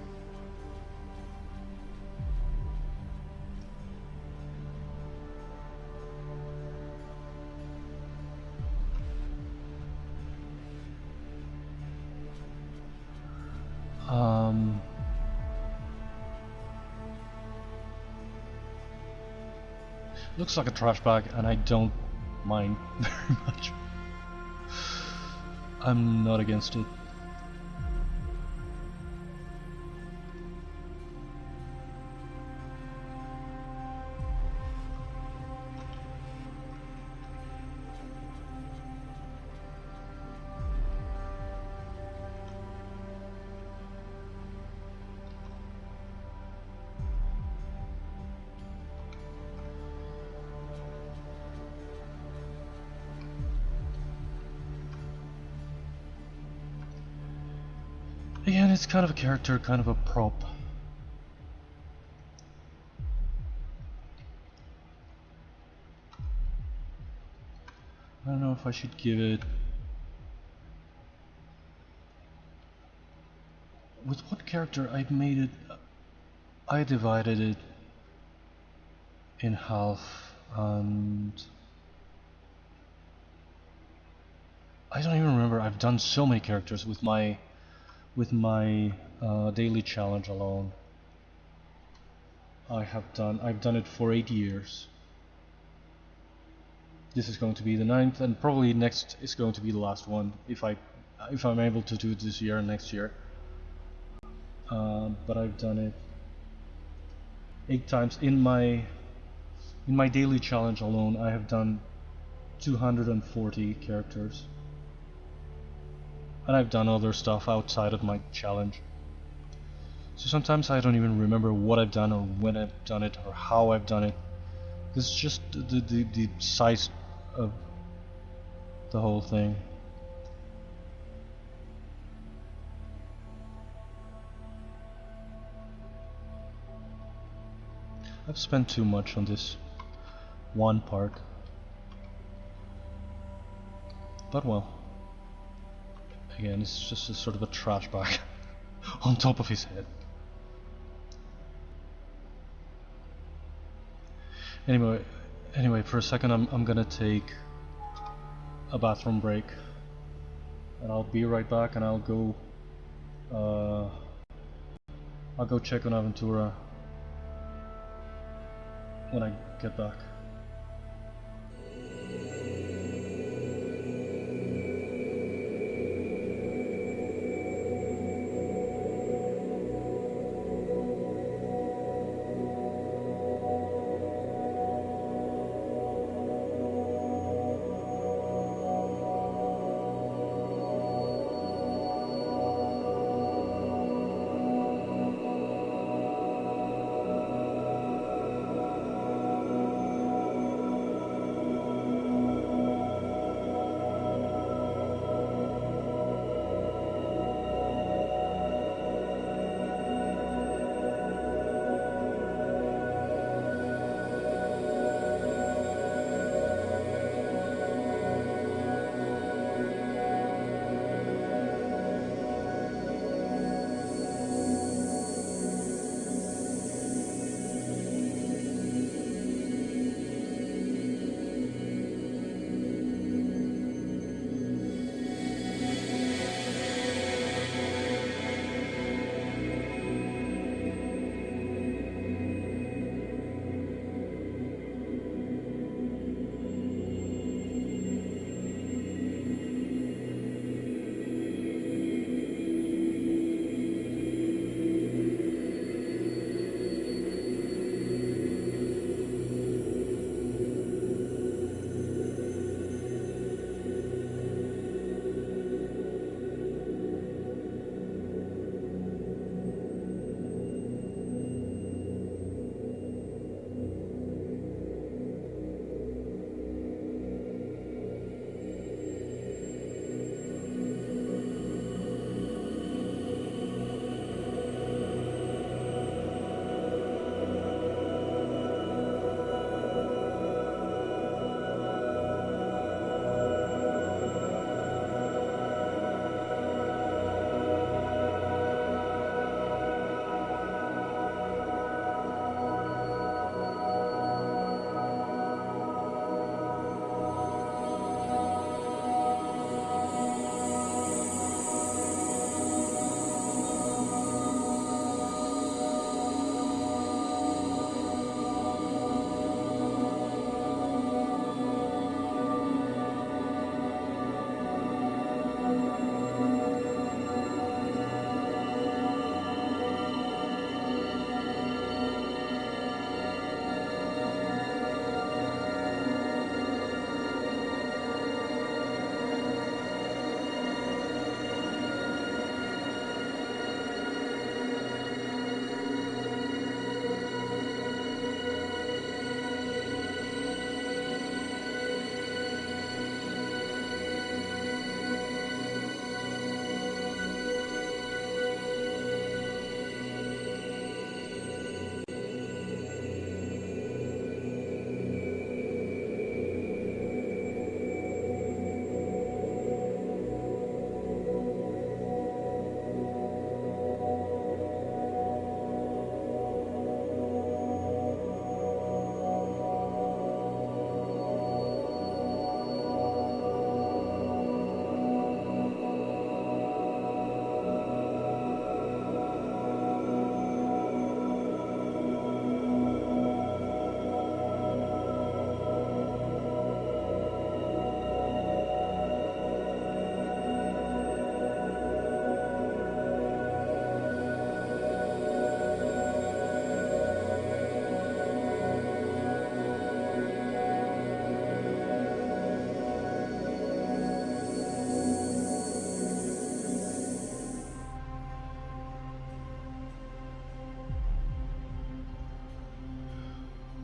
Looks like a trash bag, and I don't mind very much. I'm not against it. Again, it's kind of a character, kind of a prop. I don't know if I should give it... With what character I made it... I divided it in half, and... I don't even remember. I've done so many characters with my daily challenge alone. I've done it for 8 years. This is going to be the 9th, and probably next is going to be the last one if I'm able to do it this year and next year. But I've done it 8 times in my daily challenge alone. I have done 240 characters. And I've done other stuff outside of my challenge. So sometimes I don't even remember what I've done or when I've done it or how I've done it. It's just the size of the whole thing. I've spent too much on this one part. But well. Again, it's just a sort of a trash bag on top of his head. Anyway, for a second I'm gonna take a bathroom break, and I'll be right back, and I'll go check on Aventura when I get back.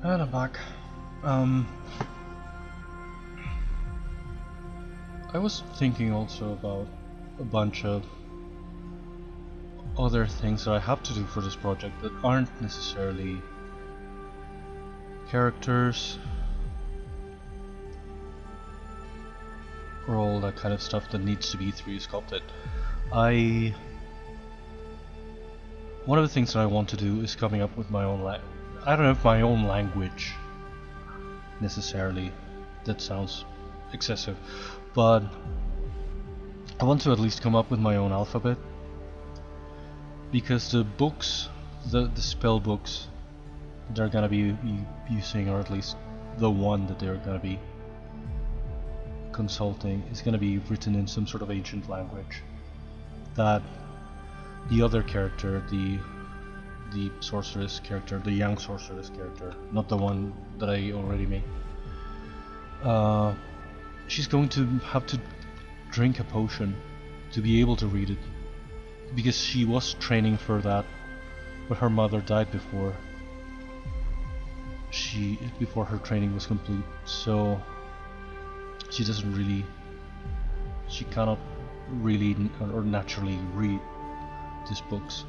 And I'm back. I was thinking also about a bunch of other things that I have to do for this project that aren't necessarily characters or all that kind of stuff that needs to be 3D sculpted. One of the things that I want to do is coming up with my own I don't have my own language necessarily, that sounds excessive, but I want to at least come up with my own alphabet, because the books, the spell books they're gonna be using, or at least the one that they're gonna be consulting, is gonna be written in some sort of ancient language that the other character, the sorceress character, the young sorceress character, not the one that I already made, she's going to have to drink a potion to be able to read it, because she was training for that, but her mother died before her training was complete, so she cannot really or naturally read these books.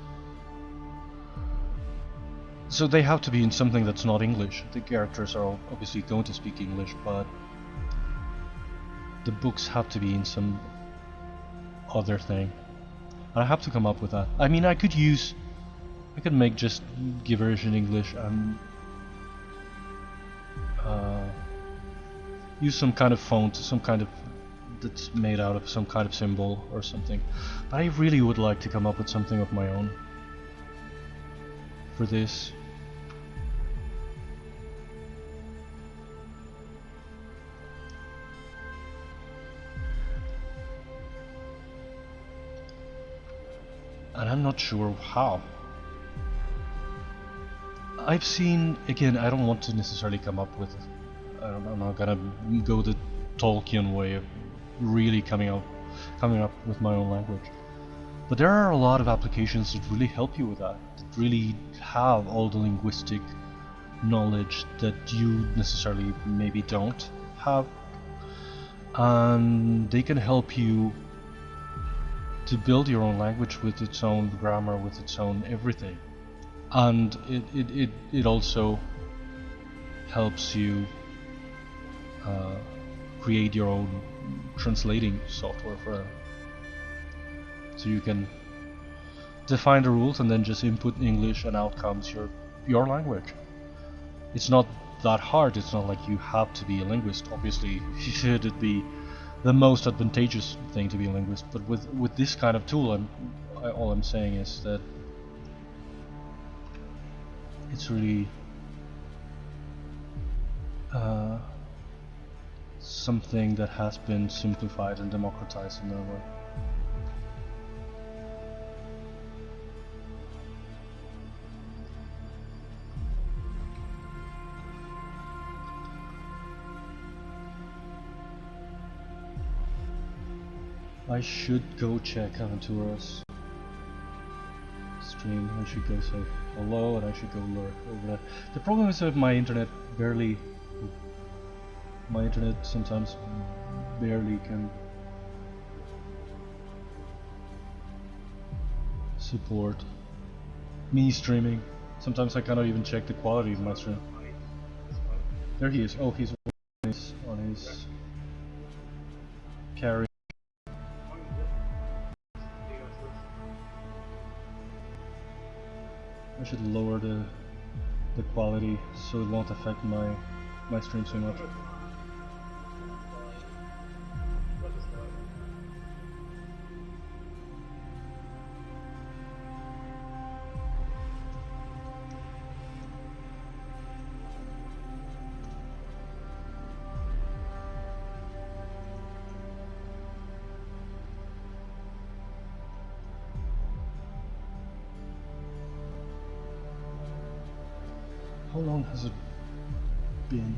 So they have to be in something that's not English. The characters are obviously going to speak English, but the books have to be in some other thing. And I have to come up with that. I mean, I could make just gibberish in English and use some kind of font, that's made out of some kind of symbol or something. But I really would like to come up with something of my own for this. And I'm not sure how. I've seen, again, I don't want to necessarily come up with, I'm not gonna go the Tolkien way of really coming up with my own language. But there are a lot of applications that really help you with that really have all the linguistic knowledge that you necessarily maybe don't have, and they can help you to build your own language with its own grammar, with its own everything. And it also helps you create your own translating software for that. So you can define the rules and then just input English and out comes your language. It's not that hard. It's not like you have to be a linguist. Obviously, it'd be the most advantageous thing to be a linguist, but with this kind of tool, all I'm saying is that it's really something that has been simplified and democratized in a way. I should go check Aventura's stream. I should go say hello and I should go lurk over that. The problem is that my internet sometimes barely can support me streaming. Sometimes I cannot even check the quality of my stream. There he is. Oh, he's on his carry. I should lower the quality so it won't affect my stream so much. How long has it been?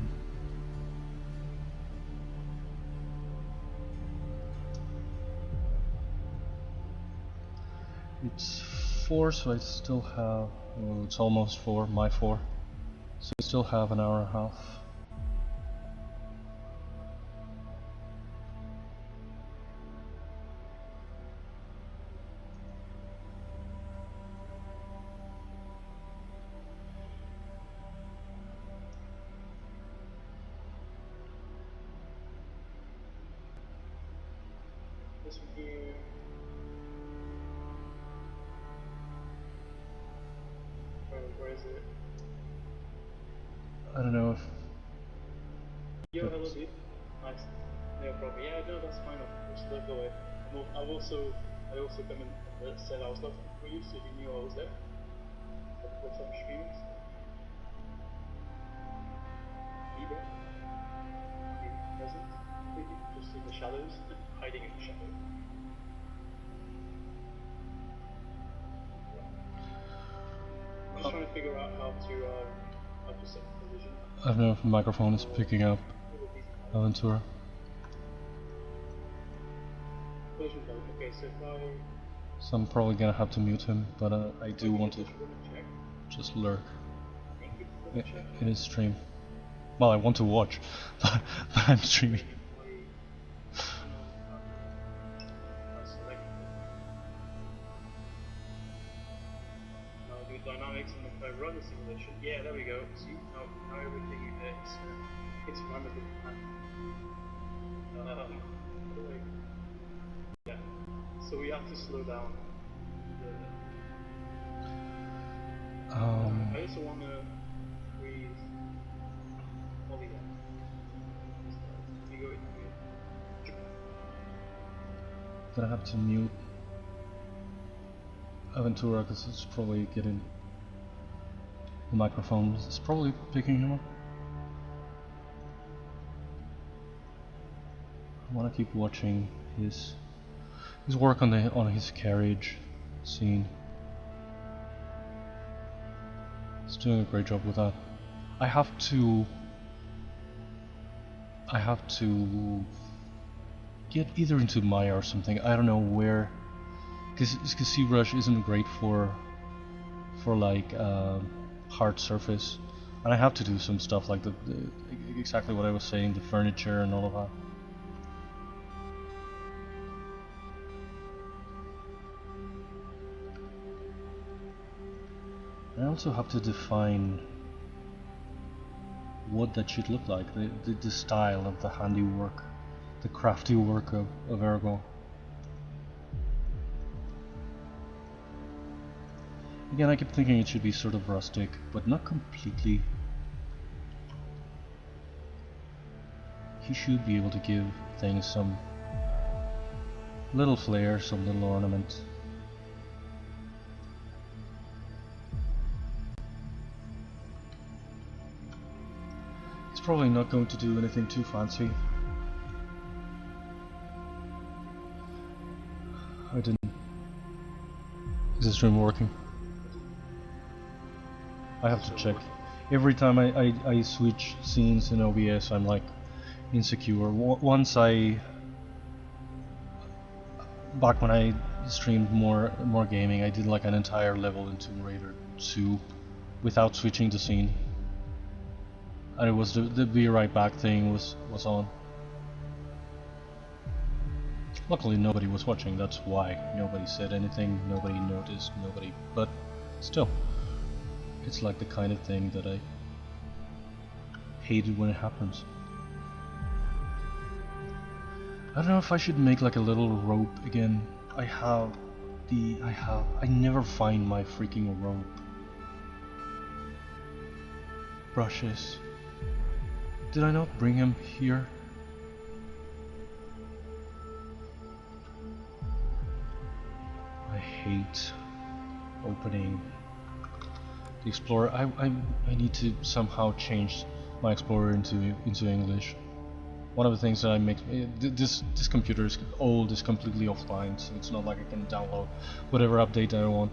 It's 4, so I still have, well, it's almost 4, my 4. So it's still have an hour and a half. This one here. Where is it? I don't know if... Yo, hello dude. Nice. No problem. Yeah, no, that's fine. Just live away. I also come and said I was looking for you, so you knew I was there. For some streams. Either. Be present. Just in the shadows. Hiding in the shadows. I'm just trying to figure out how to set the position. I don't know if the microphone is picking up Aventura. Collision mode. Okay, so if I... So I'm probably gonna have to mute him, but I do want to just lurk in his stream. Well, I want to watch, but I'm streaming. Dynamics and if I run the simulation, yeah, there we go. See, now everything is it's randomly planned. Yeah, so we have to slow down. I also want to breathe. Hold it down. You go in. Gonna have to mute Aventura because it's probably getting the microphone is probably picking him up. I want to keep watching his work on his carriage scene. He's doing a great job with that. I have to get either into Maya or something. I don't know where. Because ZBrush isn't great for like hard surface, and I have to do some stuff like exactly what I was saying, the furniture and all of that. I also have to define what that should look like, the style of the handiwork, the crafty work of Ergol. Again, I keep thinking it should be sort of rustic, but not completely. He should be able to give things some little flair, some little ornament. He's probably not going to do anything too fancy. I didn't... Is this stream working? I have to check. Every time I switch scenes in OBS, I'm like insecure. Once back when I streamed more gaming, I did like an entire level in Tomb Raider 2 without switching the scene, and it was the be right back thing was on. Luckily nobody was watching, that's why. Nobody said anything, nobody noticed, but still. It's like the kind of thing that I hated when it happens. I don't know if I should make like a little rope again. I never find my freaking rope. Brushes. Did I not bring him here? I hate opening the Explorer. I need to somehow change my Explorer into English. One of the things that I make this computer is old, is completely offline, so it's not like I can download whatever update I want.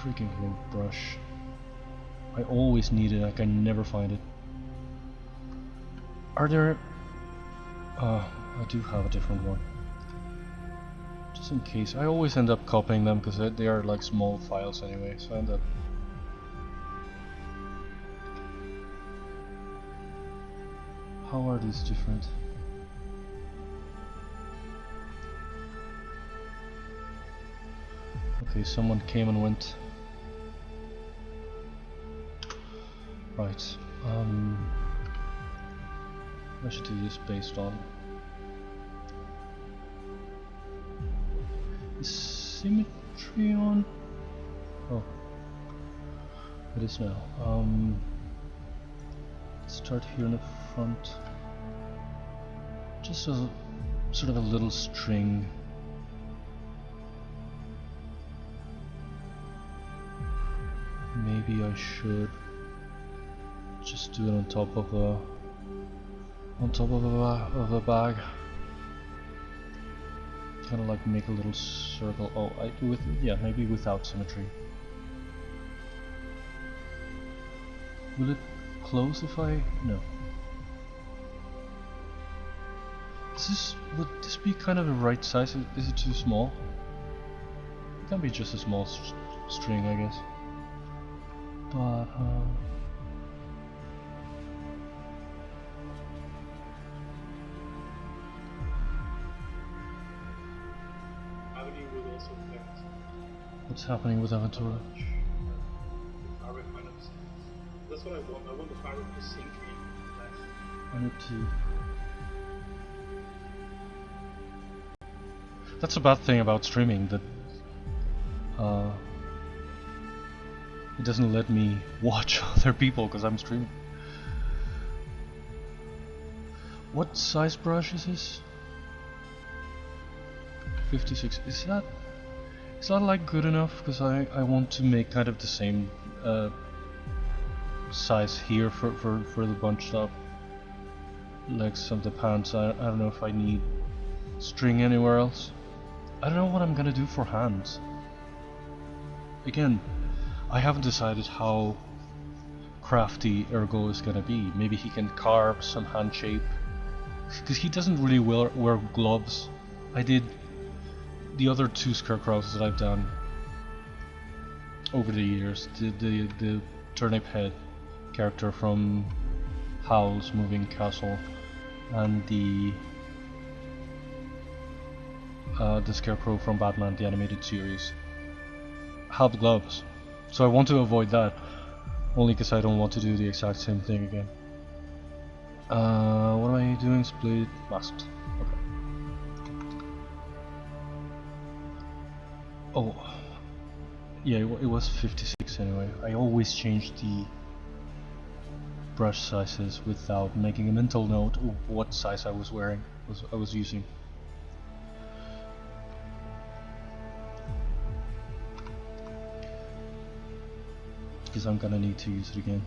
Freaking rope brush. I always need it. I can never find it. Are there? I do have a different one. Just in case. I always end up copying them because they are like small files anyway, so I end up... How are these different? Okay, someone came and went. Right. I should do this based on symmetry on. Oh, it is now. Let's start here in the front. Just a sort of a little string. Maybe I should just do it on top of a bag. Kind of like make a little circle. Oh, yeah, maybe without symmetry. Will it close if I... No. Would this be kind of the right size? Is it too small? It can be just a small string, I guess. But what's happening with Aventura? That's what I want. I want the fabric to sink in. I need to... That's a bad thing about streaming, that it doesn't let me watch other people because I'm streaming. What size brush is this? 56. Is that like good enough? Because I want to make kind of the same size here for the bunched up legs of the pants. I don't know if I need string anywhere else. I don't know what I'm gonna do for hands. Again, I haven't decided how crafty Ergol is gonna be. Maybe he can carve some hand shape, because he doesn't really wear gloves. I did the other two scarecrows that I've done over the years. The turnip head character from Howl's Moving Castle and the scarecrow from Batman the Animated Series have gloves, so I want to avoid that, only because I don't want to do the exact same thing again. What am I doing? Split masked. Okay. Oh, yeah, it was 56 anyway. I always change the brush sizes without making a mental note of what size I was wearing. I was using. Because I'm gonna need to use it again.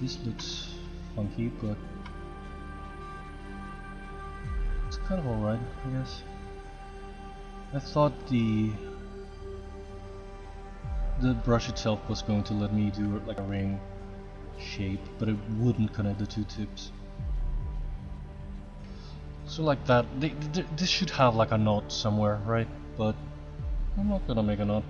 This looks funky, but it's kind of alright, I guess. I thought the brush itself was going to let me do like a ring shape, but it wouldn't connect the two tips. So like that, this should have like a knot somewhere, right? But I'm not gonna make a knot.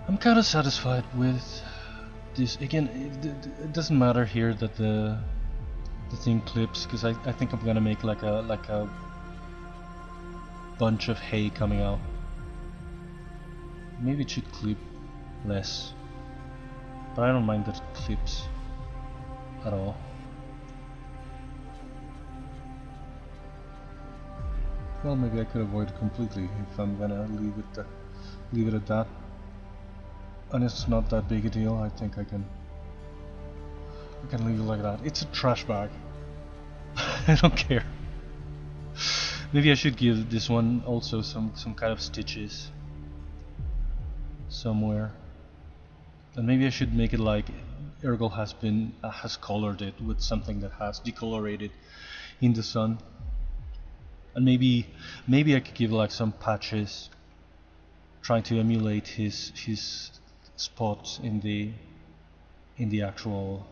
I'm kind of satisfied with this. Again, it doesn't matter here that the thing clips, because I think I'm gonna make like a bunch of hay coming out. Maybe it should clip less. But I don't mind that it clips at all. Well, maybe I could avoid it completely if I'm gonna leave it at that. And it's not that big a deal. I think I can leave it like that. It's a trash bag. I don't care. Maybe I should give this one also some kind of stitches somewhere. And maybe I should make it like Ergol has colored it with something that has decolorated in the sun. And maybe I could give like some patches trying to emulate his spot in the actual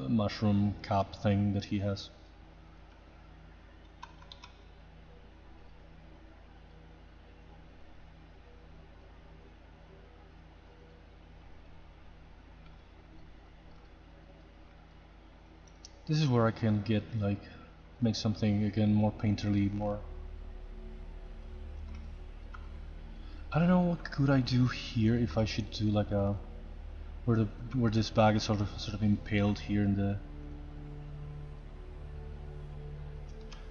mushroom cap thing that he has. This is where I can get like make something again more painterly, more. I don't know what could I do here, if I should do like a where this bag is sort of impaled here in the.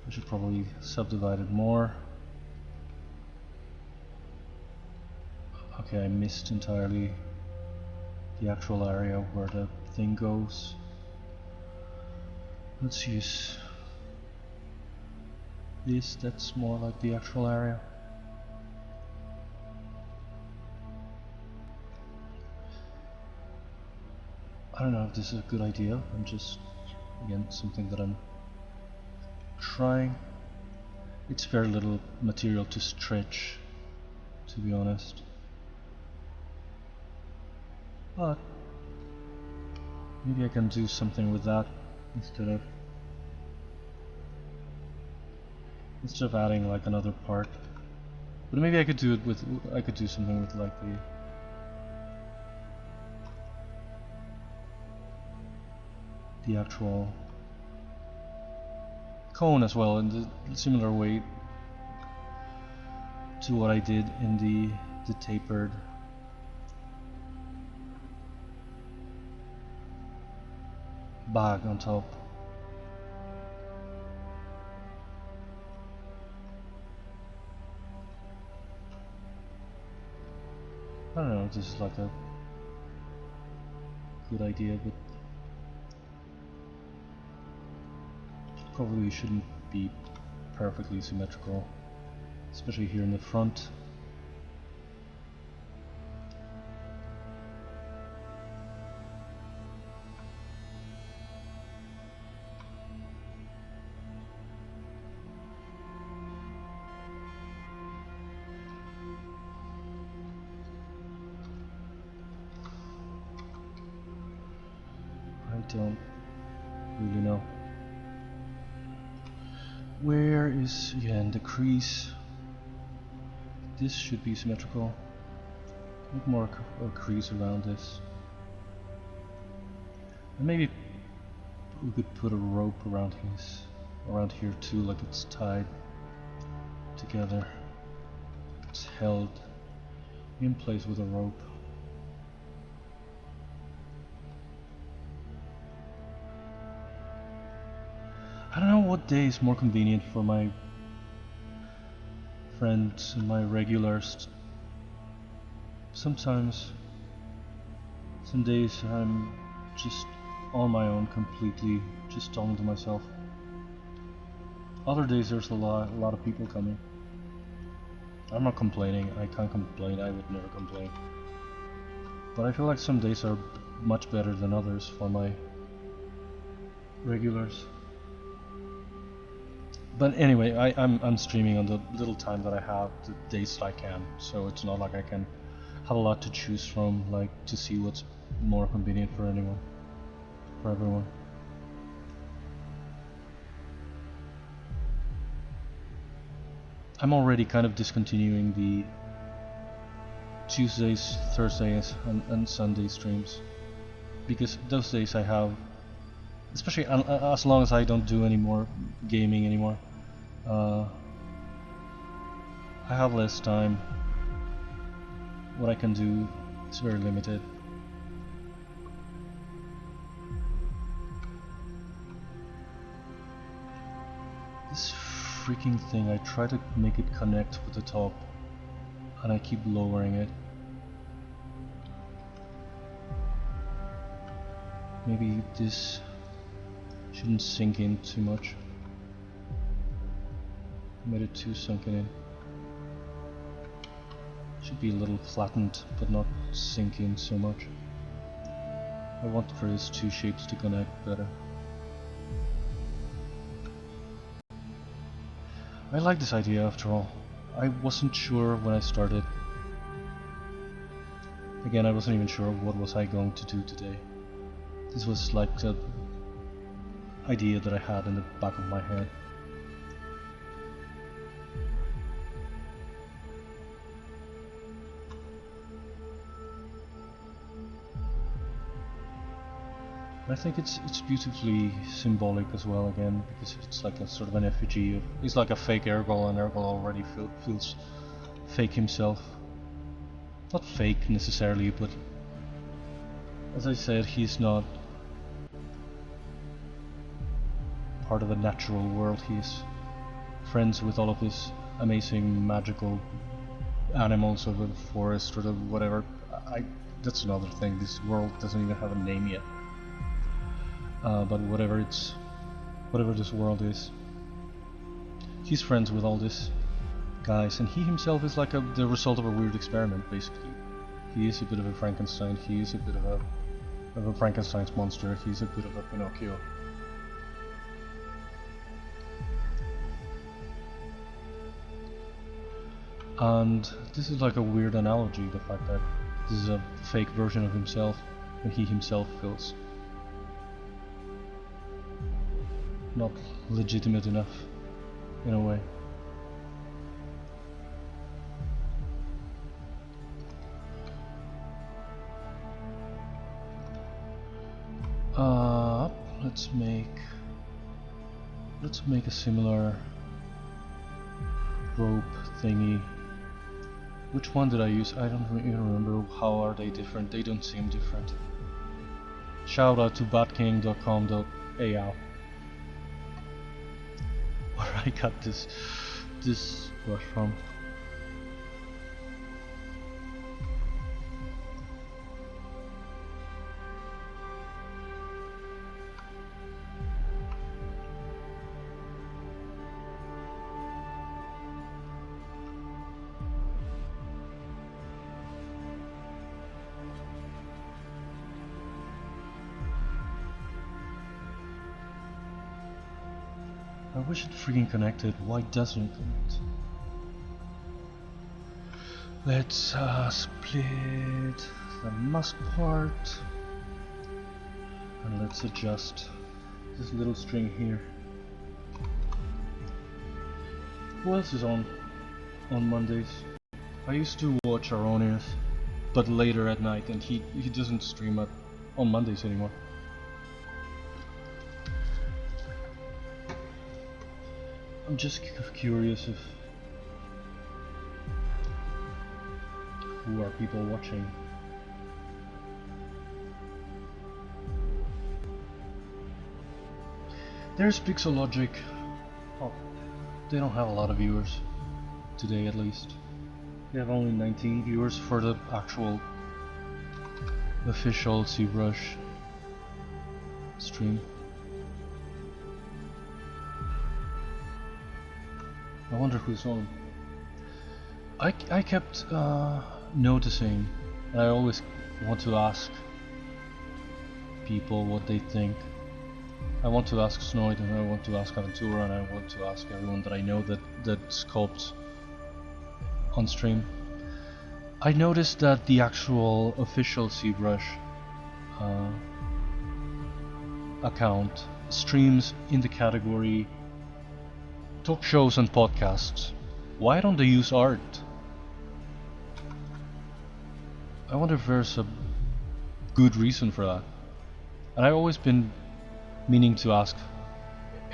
I should probably subdivide it more. Okay, I missed entirely the actual area where the thing goes. Let's use this, that's more like the actual area. I don't know if this is a good idea. I'm just, again, something that I'm trying. It's very little material to stretch, to be honest. But maybe I can do something with that instead of adding like another part. But maybe I could do it with, I could do something with like the actual cone as well, in the similar way to what I did in the tapered bag on top. I don't know if this is like a good idea, but probably shouldn't be perfectly symmetrical, especially here in the front. I don't really know. Where is, again, the crease? This should be symmetrical. Need more a crease around this. And maybe we could put a rope around here too, like it's tied together. It's held in place with a rope. I don't know what day is more convenient for my friends and my regulars. Sometimes, some days I'm just on my own completely, just talking to myself. Other days there's a lot of people coming. I'm not complaining, I can't complain, I would never complain. But I feel like some days are much better than others for my regulars. But anyway, I'm streaming on the little time that I have, the days that I can, so it's not like I can have a lot to choose from, like to see what's more convenient for everyone. I'm already kind of discontinuing the Tuesdays, Thursdays, and Sunday streams, because those days I have, especially as long as I don't do any more gaming anymore, I have less time. What I can do is very limited. This freaking thing, I try to make it connect with the top and I keep lowering it. Maybe this shouldn't sink in too much. Made it too sunken in. Should be a little flattened, but not sink in so much. I want for these two shapes to connect better. I like this idea after all. I wasn't sure when I started. Again, I wasn't even sure what was I going to do today. This was like an idea that I had in the back of my head. I think it's beautifully symbolic as well, again, because it's like a sort of an effigy of, he's like a fake Ergol, and Ergol already feels fake himself. Not fake necessarily, but as I said, he's not part of the natural world. He's friends with all of his amazing magical animals of the forest or the whatever. That's another thing, this world doesn't even have a name yet. But whatever this world is, he's friends with all these guys, and he himself is like the result of a weird experiment, basically. He is a bit of a Frankenstein, he is a bit of a Frankenstein's monster, he's a bit of a Pinocchio. And this is like a weird analogy, the fact that this is a fake version of himself, when he himself feels not legitimate enough, in a way. Let's make a similar rope thingy. Which one did I use? I don't even remember. How are they different? They don't seem different. Shout out to batking.com.au, where I got this brush from. I wish it freaking connected. Why doesn't it connect? Let's split the mask part, and let's adjust this little string here. Who else is on Mondays? I used to watch Aronius, but later at night, and he doesn't stream on Mondays anymore. I'm just curious if who are people watching. There's Pixelogic. Oh, they don't have a lot of viewers today, at least. They have only 19 viewers for the actual official ZBrush stream. I wonder who's on. I kept noticing, and I always want to ask people what they think. I want to ask Snoid, and I want to ask Aventura, and I want to ask everyone that I know that sculpts on stream. I noticed that the actual official ZBrush account streams in the category talk shows and podcasts. Why don't they use art? I wonder if there's a good reason for that. And I've always been meaning to ask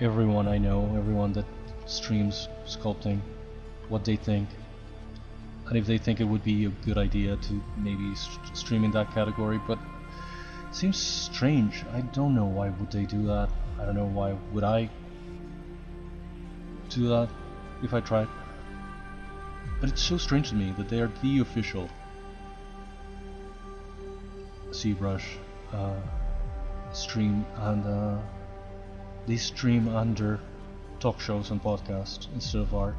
everyone I know, everyone that streams sculpting, what they think, and if they think it would be a good idea to maybe stream in that category. But it seems strange. I don't know why would they do that. I don't know why would I do that if I tried. But it's so strange to me that they are the official ZBrush stream, and they stream under talk shows and podcasts instead of art.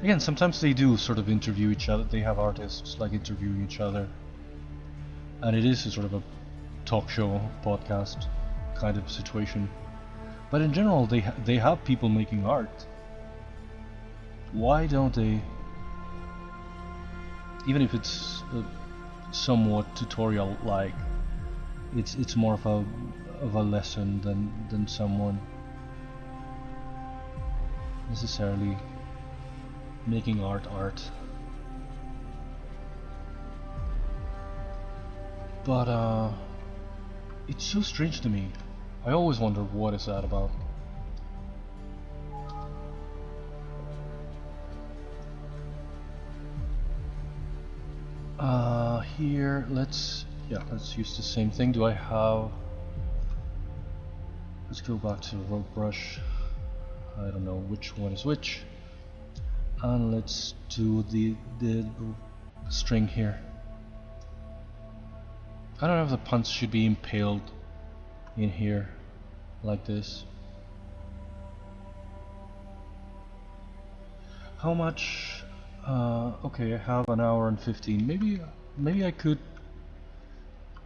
Again, sometimes they do sort of interview each other. They have artists like interviewing each other, and it is a sort of a talk show podcast kind of situation. But in general, they have people making art. Why don't they? Even if it's somewhat tutorial-like, it's more of a lesson than someone necessarily making art. But it's so strange to me. I always wonder what is that about. Here let's use the same thing. Do I have? Let's go back to rope brush. I don't know which one is which. And let's do the string here. I don't know if the punch should be impaled in here like this. How much? Okay, I have an hour and 15. Maybe I could.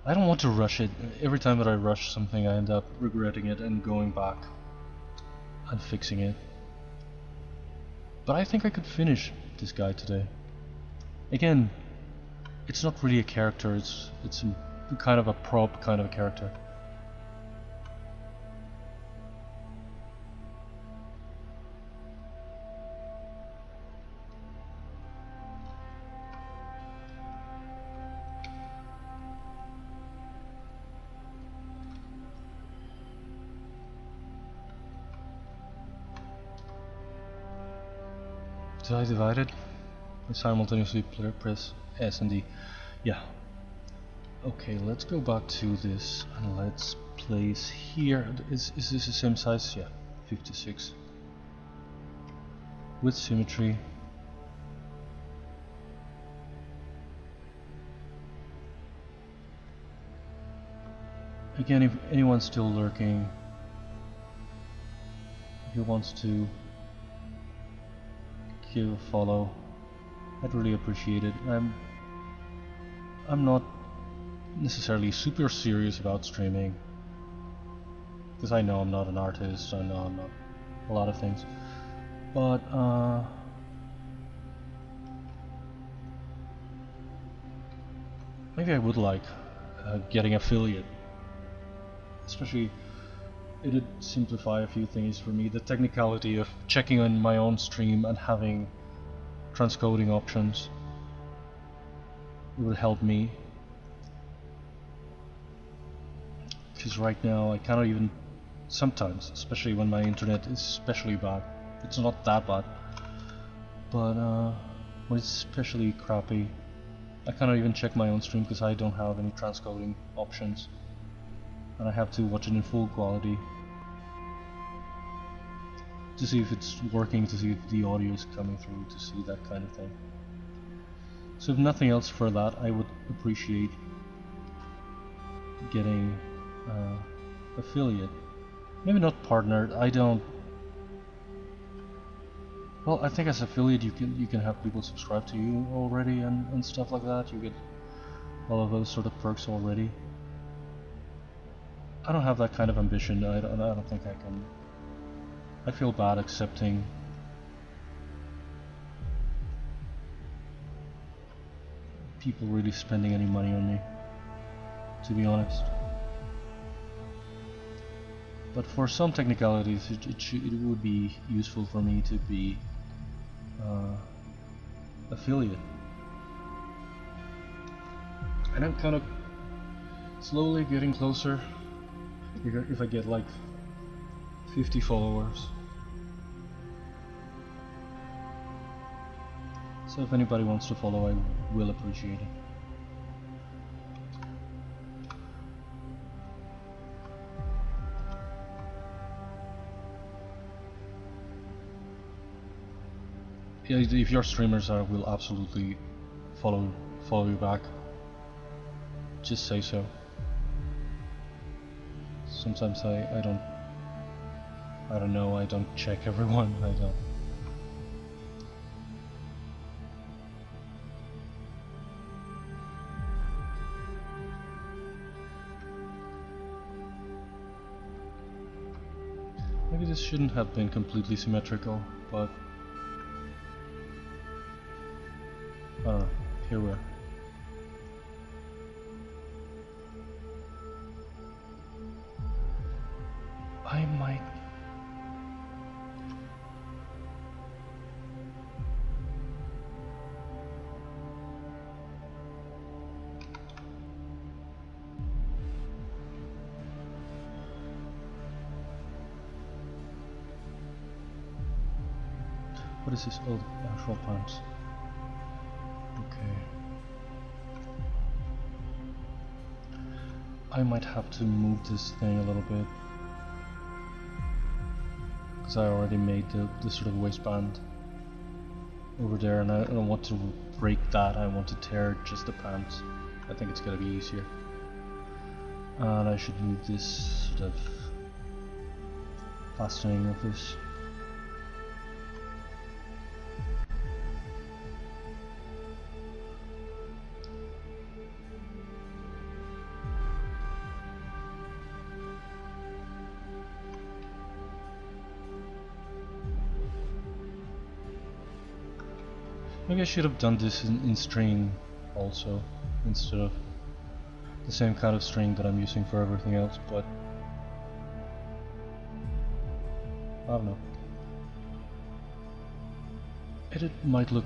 I don't want to rush it. Every time that I rush something, I end up regretting it and going back and fixing it. But I think I could finish this guy today. Again, it's not really a character. It's a kind of a prop kind of a character. Did I divide it? I simultaneously press S and D. Yeah. Okay, let's go back to this and let's place here. Is this the same size? Yeah, 56. With symmetry. Again, if anyone's still lurking, if he wants to give a follow, I'd really appreciate it. I'm not necessarily super serious about streaming, because I know I'm not an artist, I know I'm not a lot of things, but maybe I would like getting affiliate, especially it'd simplify a few things for me. The technicality of checking on my own stream and having transcoding options would help me, because right now I cannot even, sometimes, especially when my internet is especially bad. It's not that bad, but when it's especially crappy, I cannot even check my own stream because I don't have any transcoding options. And I have to watch it in full quality to see if it's working, to see if the audio is coming through, to see that kind of thing. So if nothing else for that, I would appreciate getting affiliate. Maybe not partnered. I don't. Well, I think as affiliate you can have people subscribe to you already and stuff like that. You get all of those sort of perks already. I don't have that kind of ambition. I don't think I can. I feel bad accepting people really spending any money on me, to be honest. But for some technicalities, it would be useful for me to be affiliate. And I'm kind of slowly getting closer. If I get like 50 followers. So if anybody wants to follow, I will appreciate it. Yeah, if your streamers I will absolutely follow you back. Just say so. Sometimes I don't know, I don't check everyone, I don't. Maybe this shouldn't have been completely symmetrical, but I don't know, here we are. I might... What is this? Oh, the actual plants. Okay. I might have to move this thing a little bit, because I already made the sort of waistband over there, and I don't want to break that. I want to tear just the pants. I think it's gonna be easier. And I should move this sort of fastening of this. Maybe I should have done this in string also, instead of the same kind of string that I'm using for everything else, but I don't know. It might look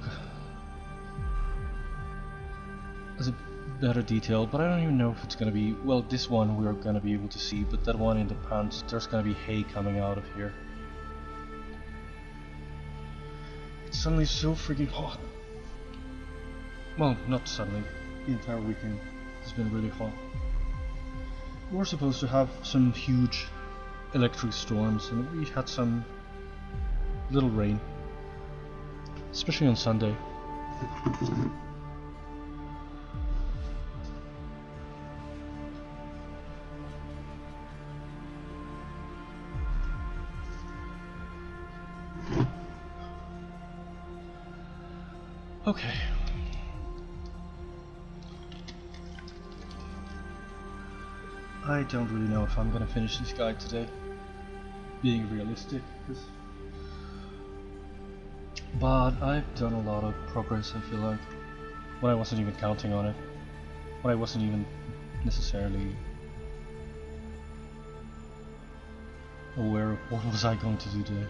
as a better detail, but I don't even know if it's gonna be... Well, this one we're gonna be able to see, but that one in the pants, there's gonna be hay coming out of here. It's suddenly so freaking hot. Well, not suddenly. The entire weekend has been really hot. We were supposed to have some huge electric storms, and we had some little rain, especially on Sunday. Okay. I don't really know if I'm gonna finish this guide today, being realistic, but I've done a lot of progress, I feel like, when I wasn't even counting on it, when I wasn't even necessarily aware of what was I going to do today.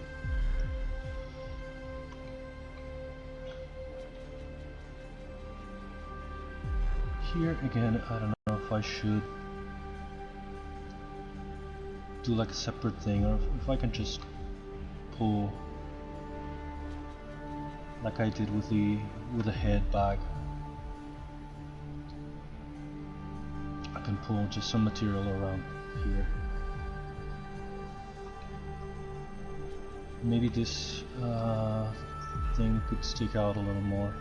Here again, I don't know if I should do like a separate thing, or if I can just pull like I did with the head bag. I can pull just some material around here. Maybe this thing could stick out a little more.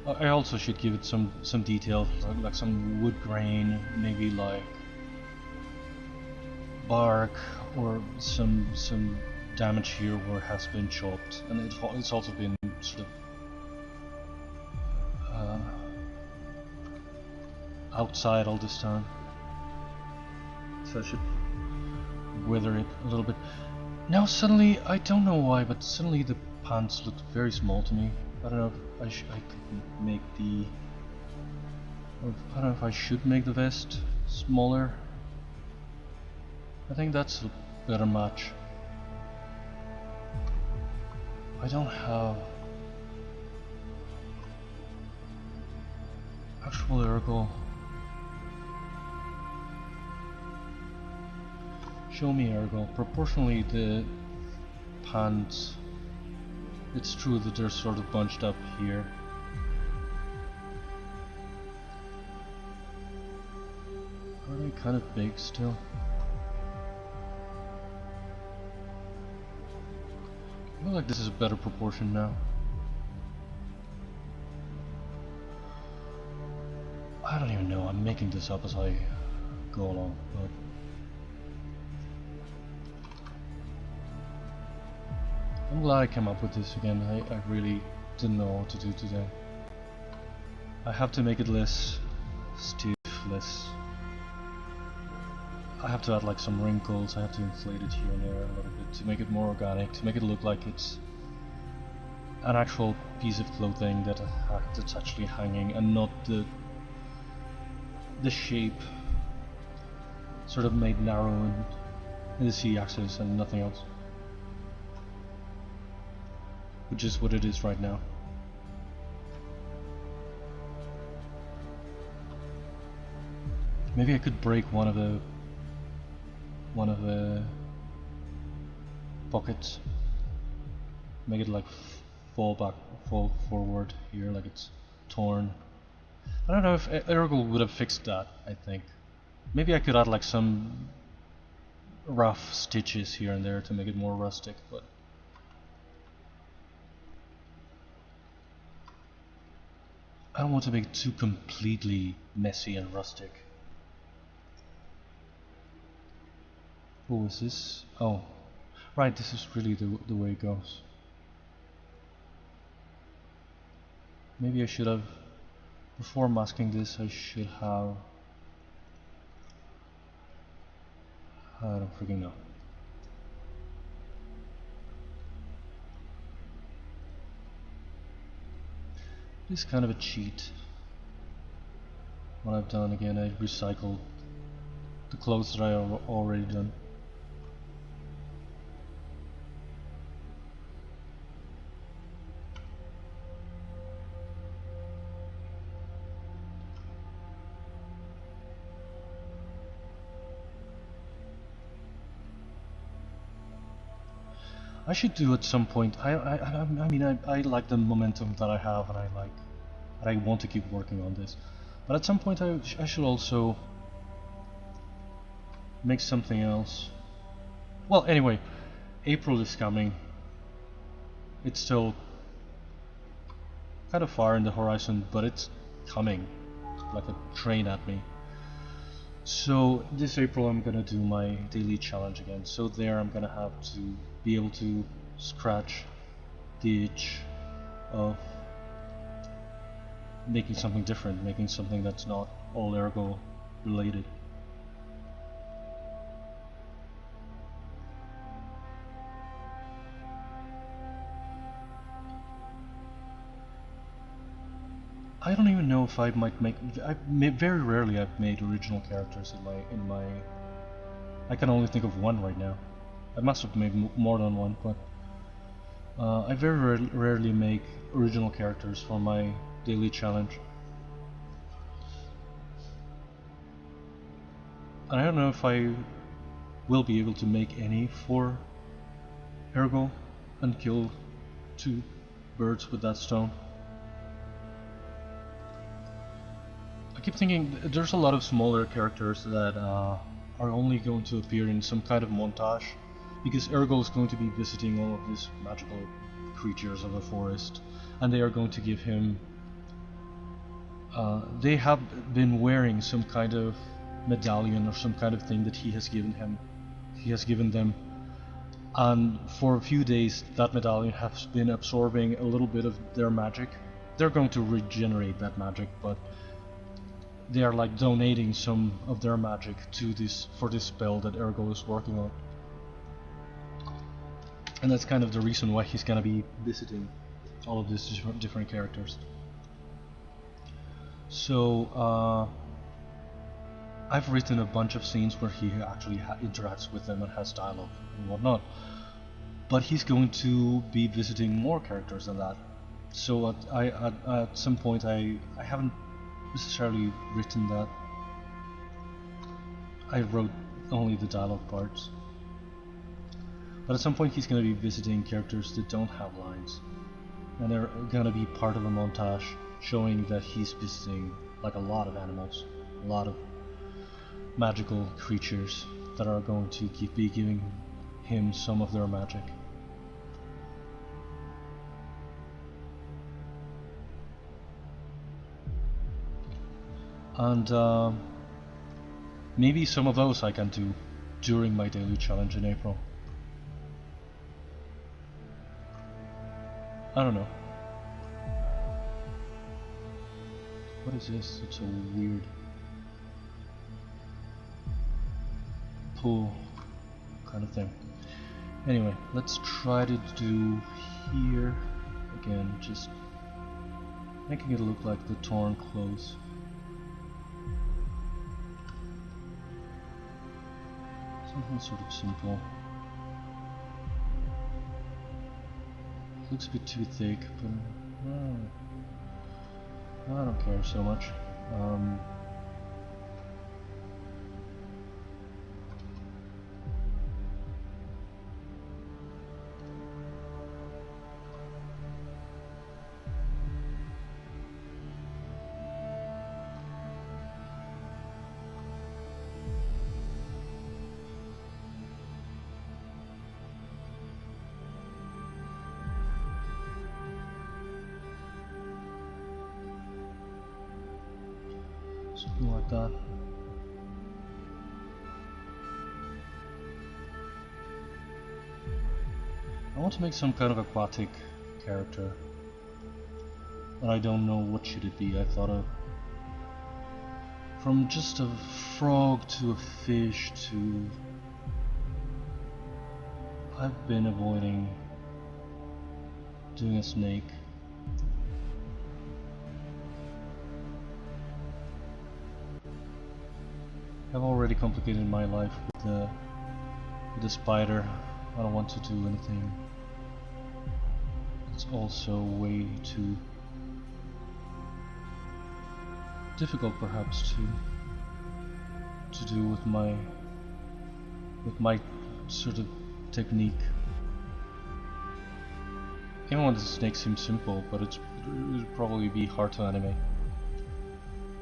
I also should give it some detail, like some wood grain, maybe like bark, or some damage here where it has been chopped, and it's also been sort of outside all this time, so I should weather it a little bit. Now suddenly, I don't know why, but suddenly the pants look very small to me. I don't know if I could make the... I don't know if I should make the vest smaller. I think that's a better match. I don't have actual Ergol. Show me Ergol. Proportionally, the pants, it's true that they're sort of bunched up here. Are they kind of big still? I feel like this is a better proportion now. I don't even know, I'm making this up as I go along, but I'm glad I came up with this again. I really didn't know what to do today. I have to make it less stiff, less I have to add like some wrinkles, I have to inflate it here and there a little bit to make it more organic, to make it look like it's an actual piece of clothing that's actually hanging and not the shape sort of made narrow in the Z-axis and nothing else, which is what it is right now. Maybe I could break one of the pockets, make it like fall forward here, like it's torn. I don't know if Ergol would have fixed that. I think maybe I could add like some rough stitches here and there to make it more rustic, but I don't want to make it too completely messy and rustic. Oh, is this? Oh, right, this is really the way it goes. Maybe I should have, before masking this, I should have, I don't freaking know. This is kind of a cheat. What I've done again, I recycled the clothes that I have already done. I should do at some point. I mean, I like the momentum that I have, and I want to keep working on this. But at some point, I should also make something else. Well, anyway, April is coming. It's still kind of far in the horizon, but it's coming like a train at me. So this April I'm gonna do my daily challenge again. So there I'm gonna have to be able to scratch the itch of making something different, making something that's not all Ergol related. I don't even know if I might make. Very rarely I've made original characters in my. I can only think of one right now. I must have made more than one, but I very rarely make original characters for my daily challenge. And I don't know if I will be able to make any for Ergol and kill 2 birds with that stone. I keep thinking there's a lot of smaller characters that are only going to appear in some kind of montage, because Ergol is going to be visiting all of these magical creatures of the forest, and they are going to give him. They have been wearing some kind of medallion or some kind of thing that he has given him. He has given them, and for a few days that medallion has been absorbing a little bit of their magic. They're going to regenerate that magic, but they are like donating some of their magic to this for this spell that Ergol is working on. And that's kind of the reason why he's gonna be visiting all of these different characters. So I've written a bunch of scenes where he actually interacts with them and has dialogue and whatnot, but he's going to be visiting more characters than that. So at some point I haven't necessarily written that. I wrote only the dialogue parts. But at some point he's going to be visiting characters that don't have lines, and they're going to be part of a montage showing that he's visiting like a lot of animals, a lot of magical creatures that are going to be giving him some of their magic. And maybe some of those I can do during my daily challenge in April. I don't know. What is this? It's so weird. pull kind of thing. Anyway, let's try to do here again, just making it look like the torn clothes. Something sort of simple. Looks a bit too thick, but I don't care so much. Something like that. I want to make some kind of aquatic character, but I don't know what should it be. I thought of from just a frog to a fish to... I've been avoiding doing a snake. I've already complicated my life with the spider. I don't want to do anything. It's also way too difficult, perhaps, to do with my sort of technique. Even when the snake seems simple, but it would probably be hard to animate.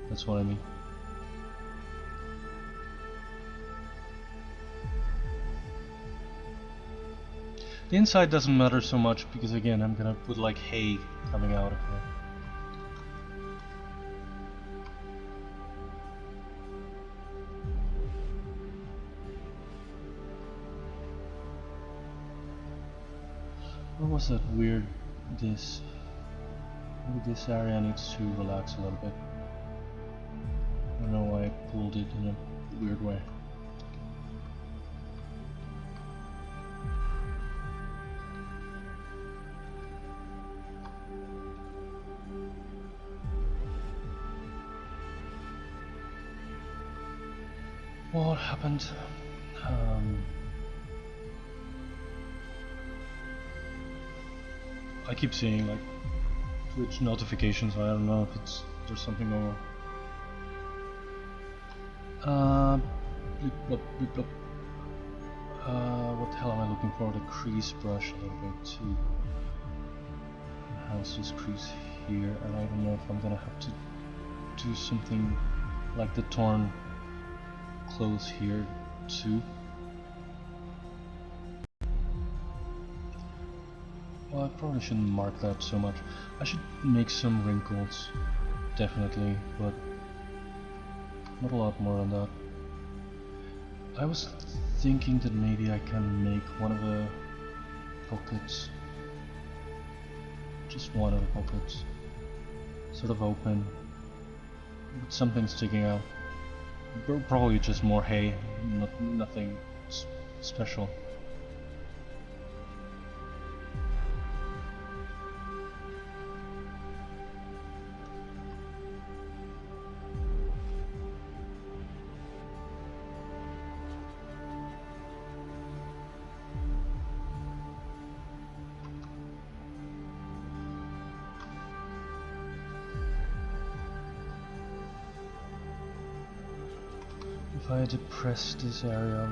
That's what I mean. The inside doesn't matter so much because, again, I'm gonna put like hay coming out of here. What was that weird this? Maybe this area needs to relax a little bit. I don't know why I pulled it in a weird way. What happened? I keep seeing like Twitch notifications. I don't know if there's something going on. Bleep blop, bleep blop. What the hell am I looking for? The crease brush a little bit to enhance this crease here, and I don't know if I'm gonna have to do something like the torn clothes here too. Well, I probably shouldn't mark that so much. I should make some wrinkles, definitely, but not a lot more on that. I was thinking that maybe I can make one of the pockets, just one of the pockets, sort of open, with something sticking out. Probably just more hay, nothing special. If I depress this area a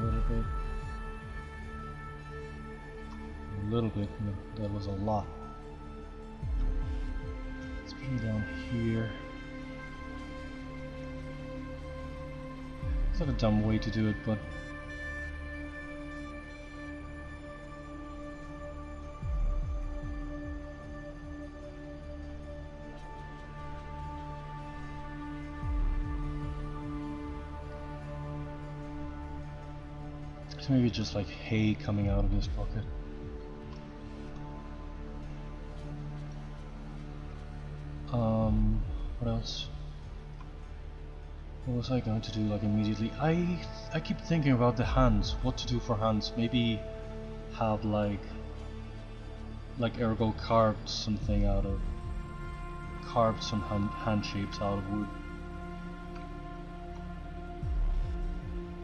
little bit, no, that was a lot. Especially down here. It's not a dumb way to do it, but maybe just like hay coming out of this pocket. What else? What was I going to do like immediately? I keep thinking about the hands, what to do for hands. Maybe have like Ergol carved some hand shapes out of wood.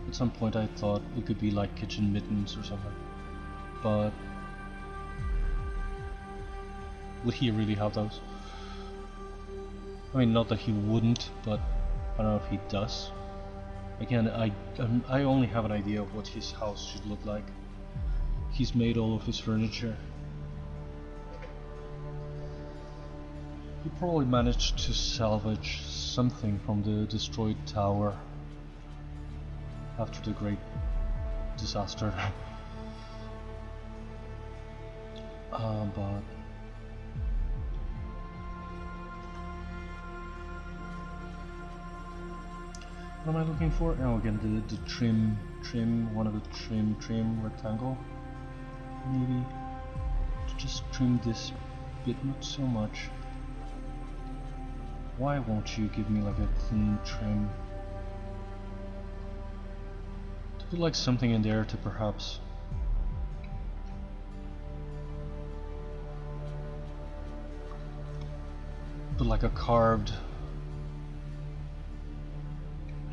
At some point I thought it could be like kitchen mittens or something, but would he really have those? I mean, not that he wouldn't, but I don't know if he does. Again, I only have an idea of what his house should look like. He's made all of his furniture. He probably managed to salvage something from the destroyed tower after the great disaster. But what am I looking for? Oh, again, the trim, one of the trim rectangle. Maybe to just trim this bit, not so much. Why won't you give me like a clean trim? To put like something in there to perhaps put like a carved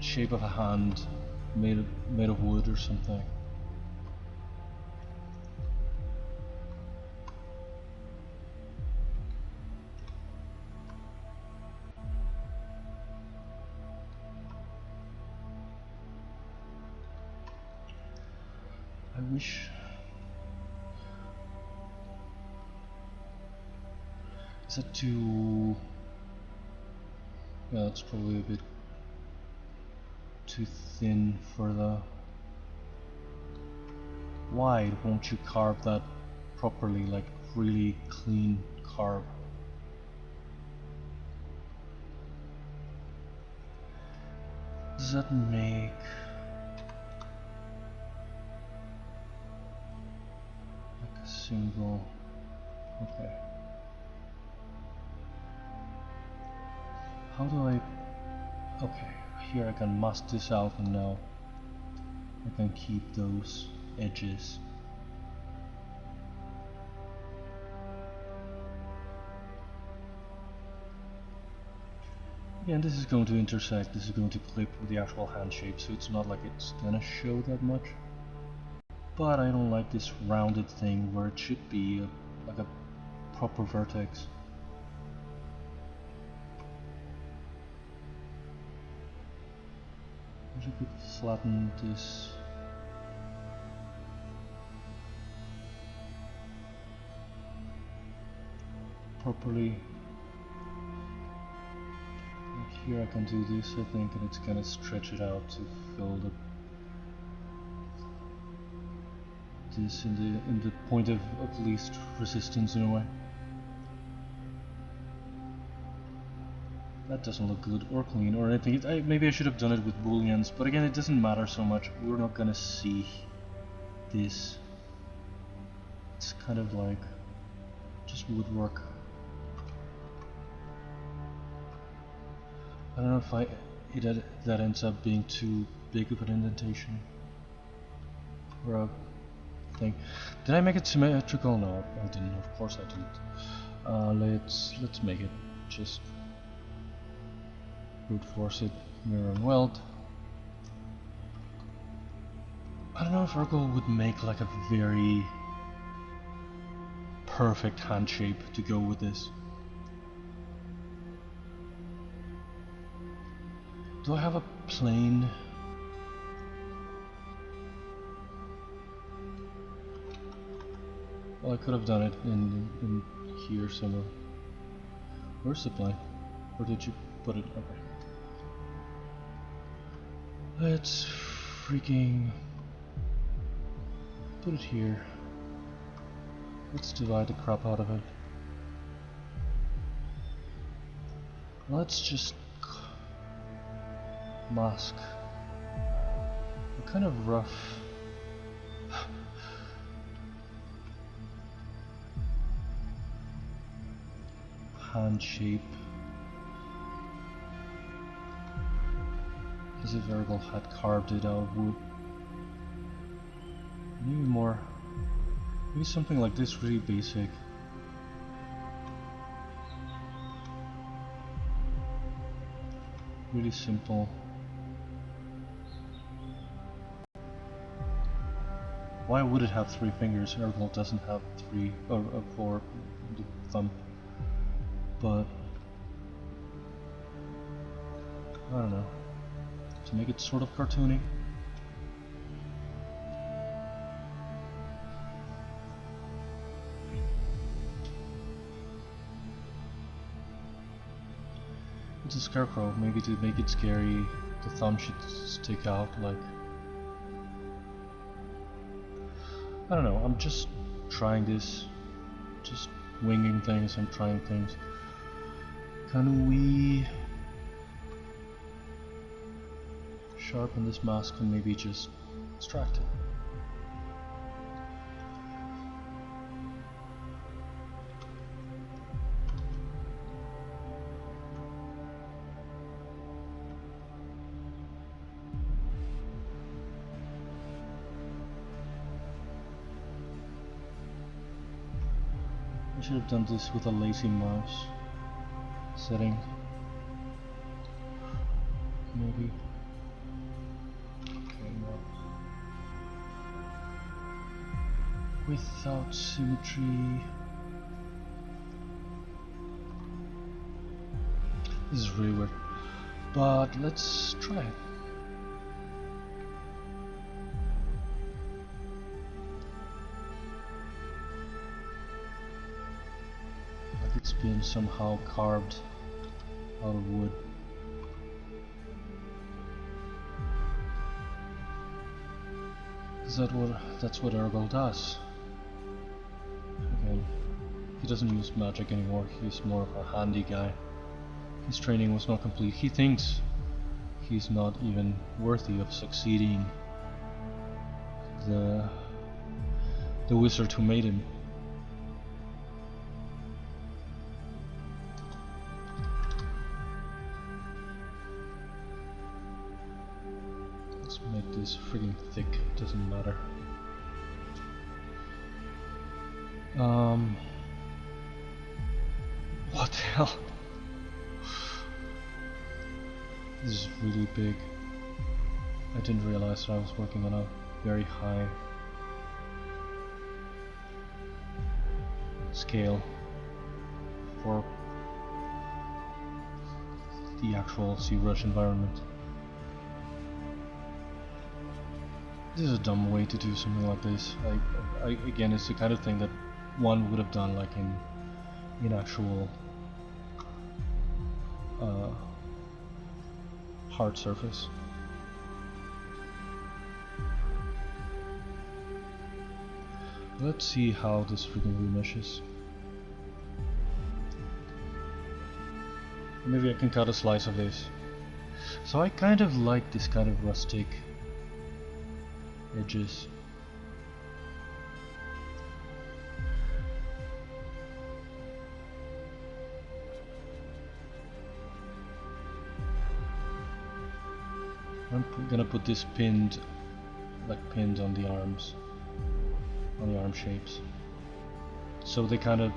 shape of a hand made of wood or something. I wish. Is that too? Yeah, it's probably a bit too thin for the. Why won't you carve that properly, like really clean carve? Does that make like a single? Okay. How do I? Okay, here I can mask this out, and now I can keep those edges. Again, this is going to intersect, this is going to clip with the actual hand shape, so it's not like it's gonna show that much. But I don't like this rounded thing where it should be like a proper vertex. I could flatten this. Properly. Like here I can do this, I think, and it's gonna stretch it out to fill this in the point of least resistance in a way. That doesn't look good or clean or anything. Maybe I should have done it with booleans, but again, it doesn't matter so much. We're not gonna see this. It's kind of like just woodwork. I don't know if that ends up being too big of an indentation or a thing. Did I make it symmetrical? No, I didn't. Of course I didn't. Let's make it just brute force it, mirror and weld. I don't know if Ergol would make like a very perfect hand shape to go with this. Do I have a plane? Well, I could have done it in here somewhere. Where's the plane? Where did you put it? Okay. Let's freaking put it here. Let's divide the crap out of it. Let's just mask a kind of rough hand shape. as if Ergol had carved it out of wood. Maybe more. Maybe something like this, really basic. Really simple. Why would it have 3 fingers? Ergol doesn't have 3 or 4 the thumb. But I don't know. To make it sort of cartoony. It's a scarecrow, maybe to make it scary, the thumb should stick out like... I don't know, I'm just trying this, just winging things and trying things. Can we sharpen this mask and maybe just extract it? I should have done this with a lazy mouse setting. Maybe. Okay, no. Without symmetry. This is really weird. But let's try it. It's been somehow carved out of wood. That's what Ergol does. Again, he doesn't use magic anymore, he's more of a handy guy. His training was not complete. He thinks he's not even worthy of succeeding the wizard who made him. Make this friggin' thick, doesn't matter. What the hell? This is really big. I didn't realize that I was working on a very high scale for the actual ZBrush environment. This is a dumb way to do something like this. Again, it's the kind of thing that one would have done like in actual hard surface. Let's see how this freaking remeshes. Maybe I can cut a slice of this. So I kind of like this kind of rustic edges. I'm gonna put this pinned on the arms, on the arm shapes, so they kind of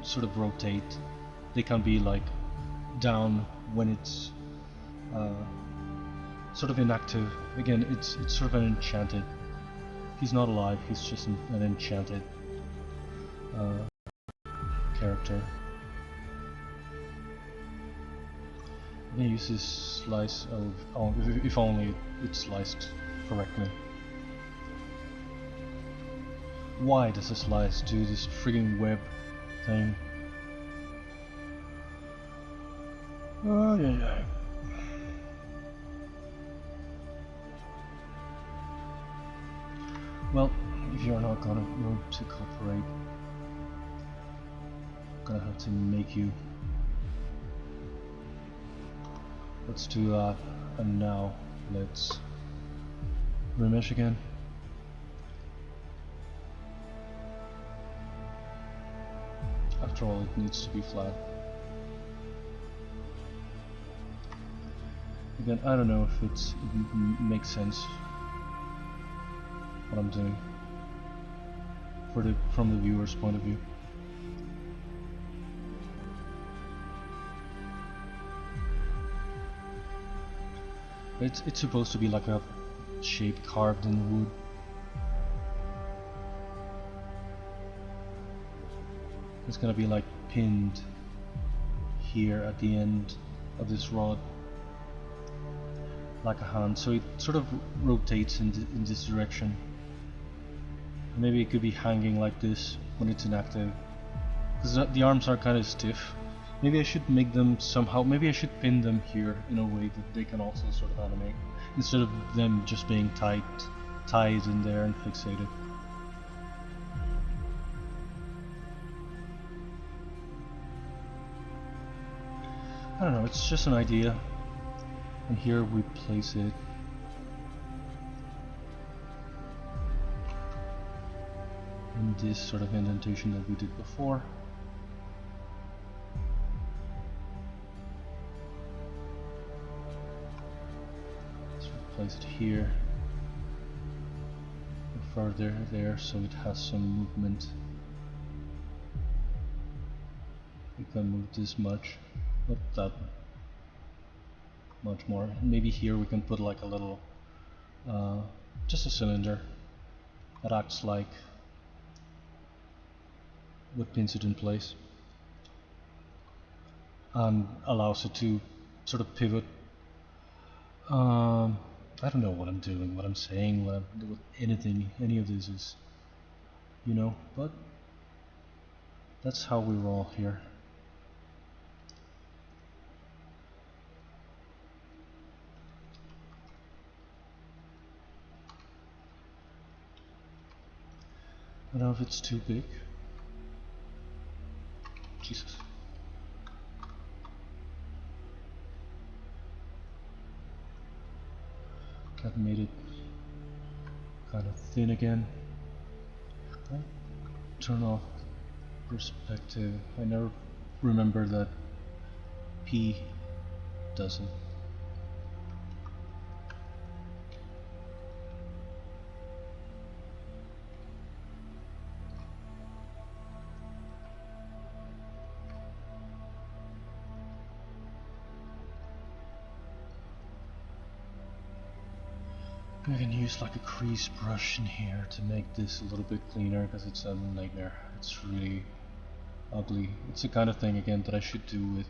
sort of rotate. They can be like down when it's sort of inactive. Again, it's sort of an enchanted. He's not alive, he's just an enchanted character. I'm gonna use this slice of, if only it's sliced correctly. Why does a slice do this frigging web thing? Oh yeah. Well, if you're not gonna want to cooperate, I'm gonna have to make you. Let's do that, and now let's remesh again. After all, it needs to be flat. Again, I don't know if makes sense what I'm doing from the viewer's point of view. It's supposed to be like a shape carved in the wood. It's gonna be like pinned here at the end of this rod, like a hand, so it sort of rotates in this direction. Maybe it could be hanging like this when it's inactive, because the arms are kind of stiff. Maybe I should make them somehow, maybe I should pin them here in a way that they can also sort of animate, instead of them just being tied in there and fixated. I don't know, it's just an idea. And here we place it in this sort of indentation that we did before. Let's place it here and further there so it has some movement. We can move this much, not that much more. Maybe here we can put like a little, just a cylinder that acts like what pins it in place and allows it to sort of pivot. I don't know what I'm doing, what I'm saying, what any of this is, you know, but that's how we roll here. I don't know if it's too big. Jesus. That made it kind of thin again. I'll turn off perspective. I never remember that P does it. I can use like a crease brush in here to make this a little bit cleaner, because it's a nightmare. It's really ugly. It's the kind of thing again that I should do with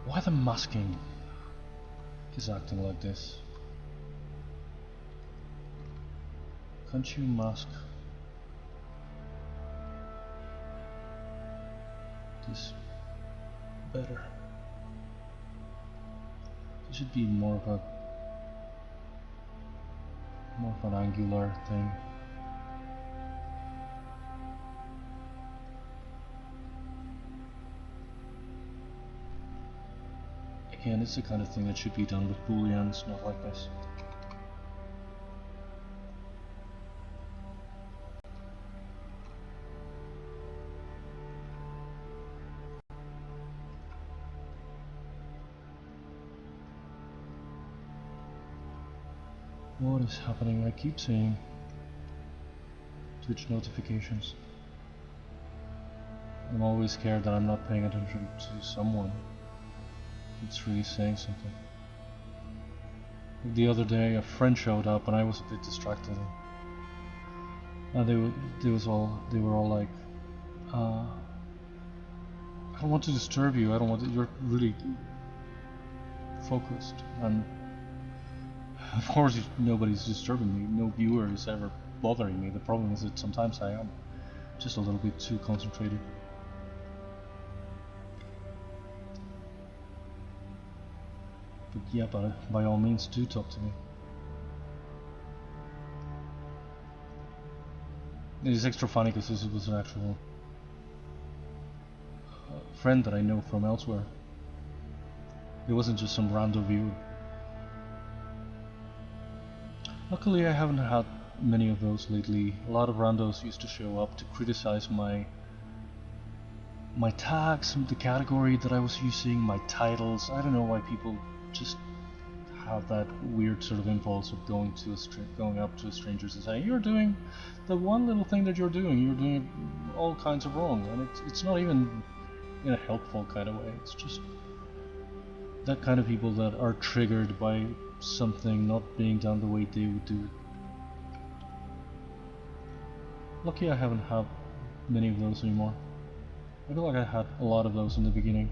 why the masking is acting like this. Can't you mask this better? It should be more of an angular thing. Again, it's the kind of thing that should be done with booleans, not like this. What is happening? I keep saying Twitch notifications. I'm always scared that I'm not paying attention to someone. It's really saying something. Like the other day, a friend showed up and I was a bit distracted. And they were all like, I don't want to disturb you. I don't want to, you're really focused. And of course, nobody's disturbing me. No viewer is ever bothering me. The problem is that sometimes I am just a little bit too concentrated. But yeah, by all means, do talk to me. It is extra funny because this was an actual friend that I know from elsewhere. It wasn't just some random viewer. Luckily, I haven't had many of those lately. A lot of randos used to show up to criticize my my tags, the category that I was using, my titles. I don't know why people just have that weird sort of impulse of going up to strangers and saying, you're doing the one little thing that you're doing it all kinds of wrong, and it's not even in a helpful kind of way. It's just that kind of people that are triggered by something not being done the way they would do it. Lucky I haven't had many of those anymore. I feel like I had a lot of those in the beginning.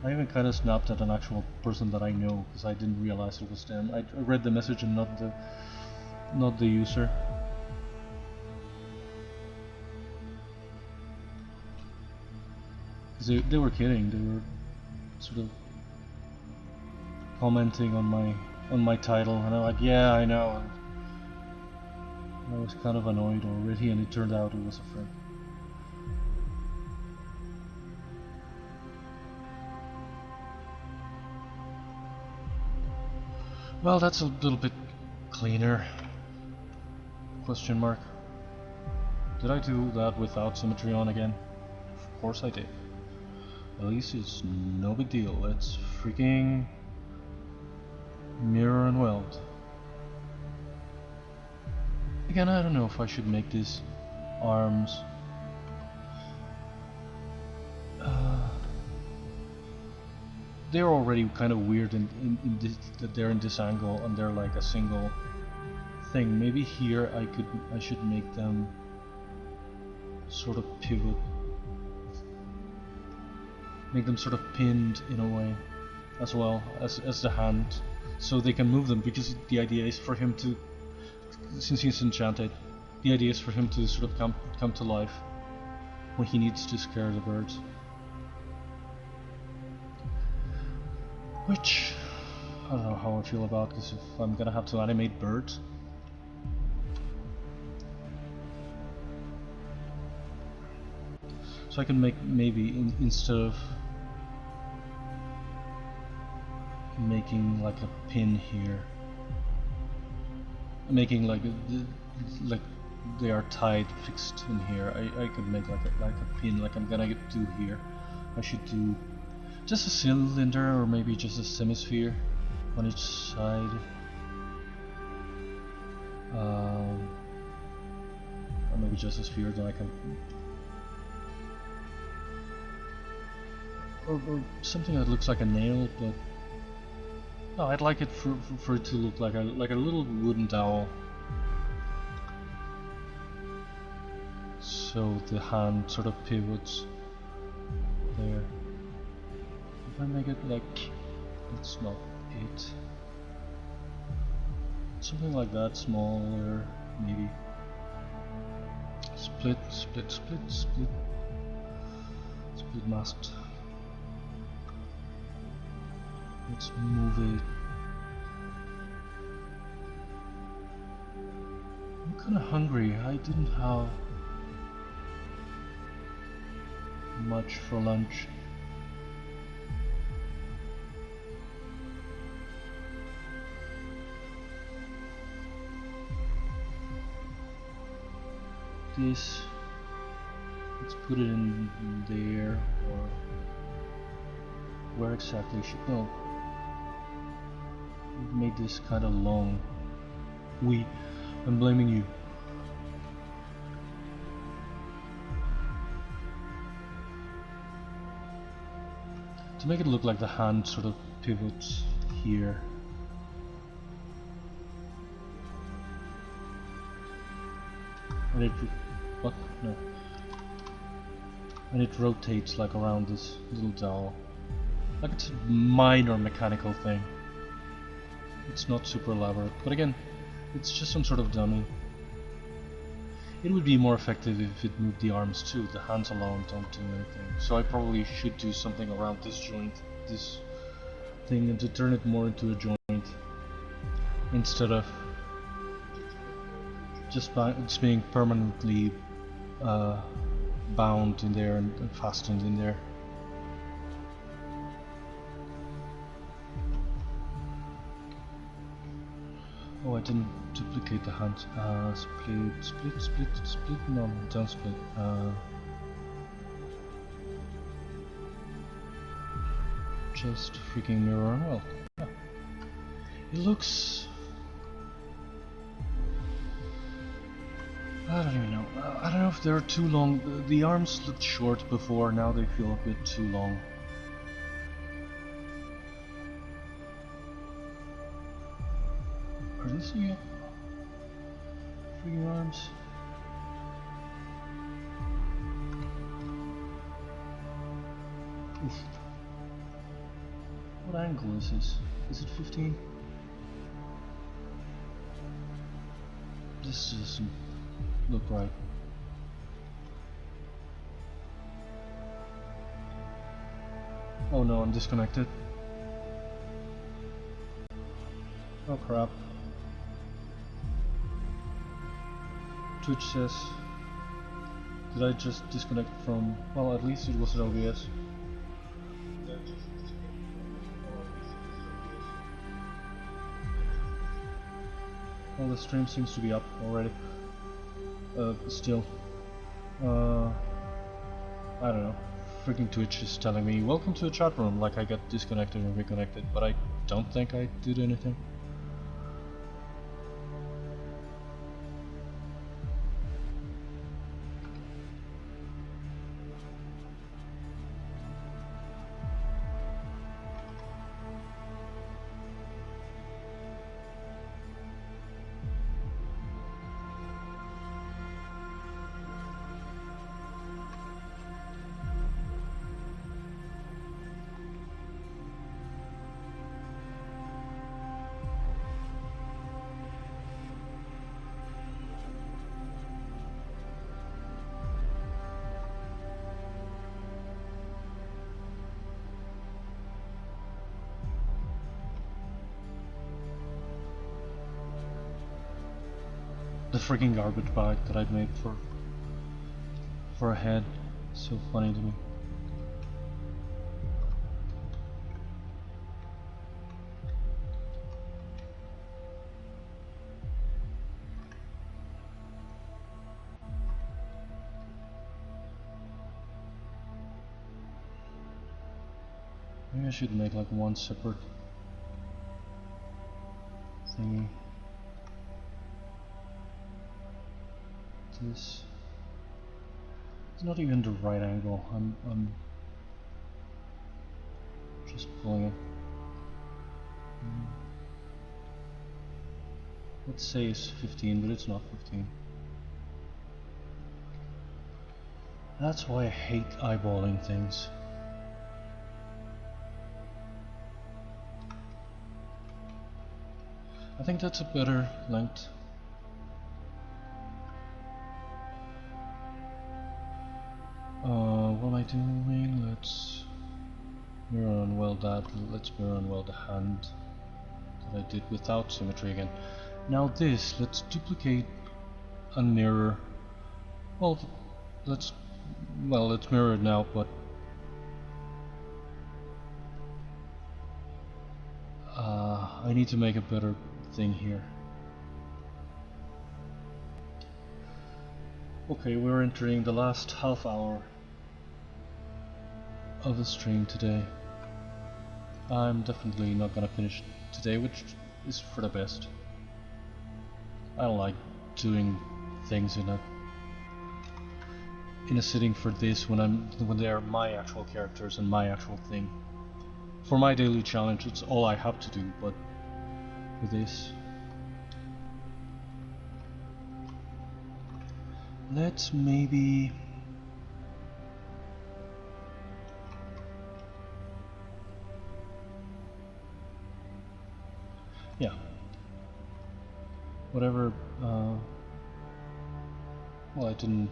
I even kind of snapped at an actual person that I know because I didn't realize it was them. I read the message and not the user. Because they were kidding. They were sort of commenting on my title, and I'm like, yeah, I know. And I was kind of annoyed already, and it turned out it was a friend. Well, that's a little bit cleaner. Question mark. Did I do that without symmetry on again? Of course I did. At least it's no big deal. Let's freaking mirror and weld. Again, I don't know if I should make these arms they're already kind of weird in this, that they're in this angle and they're like a single thing. Maybe here I should make them sort of pivot, make them sort of pinned in a way as well as the hand, so they can move them, because the idea is for him to, since he's enchanted, the idea is for him to sort of come to life when he needs to scare the birds. Which I don't know how I feel about, because if I'm gonna have to animate birds, so I can make, maybe instead of making like a pin here, making like like they are tied, fixed in here, I could make like a pin, like I'm gonna do here. I should do just a cylinder, or maybe just a semisphere on each side. Or maybe just a sphere that I can, or something that looks like a nail, but no, I'd like it for it to look like a little wooden dowel. So the hand sort of pivots there. If I make it like, it's not it, something like that, smaller, maybe. Split masked. Let's move it. I'm kinda hungry. I didn't have much for lunch. This, let's put it in there, or where exactly should, no, we've made this kind of long. I'm blaming you. To make it look like the hand sort of pivots here. And what? No. And it rotates like around this little dowel. Like it's a minor mechanical thing. It's not super elaborate, but again, it's just some sort of dummy. It would be more effective if it moved the arms too. The hands alone don't do anything. So I probably should do something around this joint, this thing, and to turn it more into a joint instead of just it's being permanently bound in there and fastened in there. Oh, I didn't duplicate the hand. Split. No, don't split. Just freaking mirror. Well, yeah. It looks. I don't even know. I don't know if they're too long. The arms looked short before. Now they feel a bit too long. Are these the freaking arms? Oof. What angle is this? Is it 15? This doesn't look right. Oh no, I'm disconnected. Oh crap. Twitch says, did I just disconnect from, well, at least it was an OBS. Well, the stream seems to be up already. Still. I don't know. Freaking Twitch is telling me, welcome to the chat room, like I got disconnected and reconnected, but I don't think I did anything. The freaking garbage bag that I'd made for a head. So funny to me. Maybe I should make like one separate thingy. This. It's not even the right angle. I'm just pulling it. Let's say it's 15, but it's not 15. That's why I hate eyeballing things. I think that's a better length. What am I doing? Let's mirror and weld that. Let's mirror and weld the hand that I did without symmetry again. Now this, let's duplicate and mirror. Well, let's mirror it now, but I need to make a better thing here. Okay, we're entering the last half hour of the stream today. I'm definitely not gonna finish today, which is for the best. I don't like doing things in a sitting for this when they are my actual characters and my actual thing. For my daily challenge, it's all I have to do, but for this, let's maybe whatever. Well, I didn't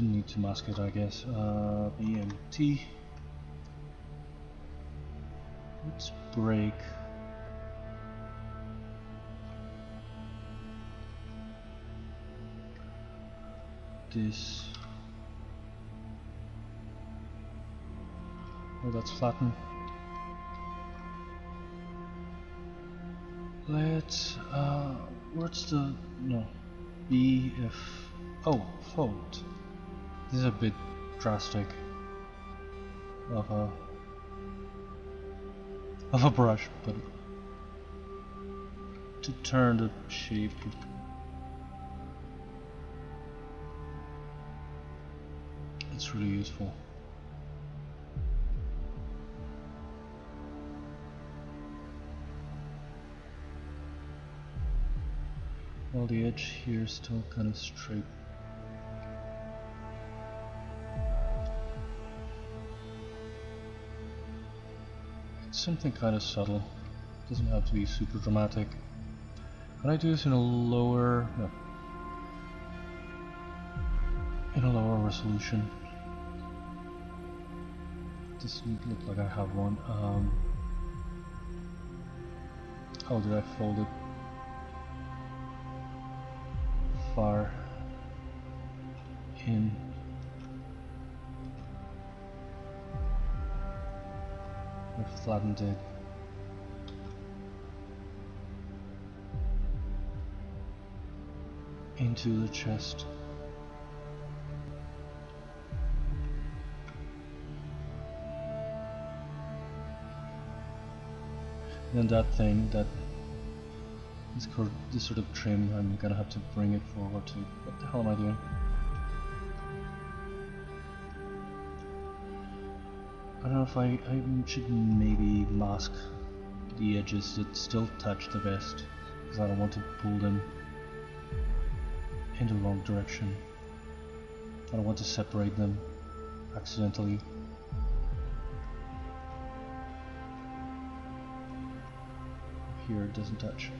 need to mask it, I guess. BMT. Let's break this. Oh, that's flattened. Let's, where's the, no, B, F, oh, fold. This is a bit drastic of a brush, but to turn the shape, it's really useful. While the edge here is still kind of straight. It's something kind of subtle. Doesn't have to be super dramatic. When I do this in a lower, no, in a lower resolution, it doesn't look like I have one. How did I fold it? Far in. I flattened it. Into the chest. Then that thing, this sort of trim, I'm gonna have to bring it forward to. What the hell am I doing? I don't know if I should maybe mask the edges that still touch the vest, because I don't want to pull them in the wrong direction. I don't want to separate them accidentally. Here it doesn't touch.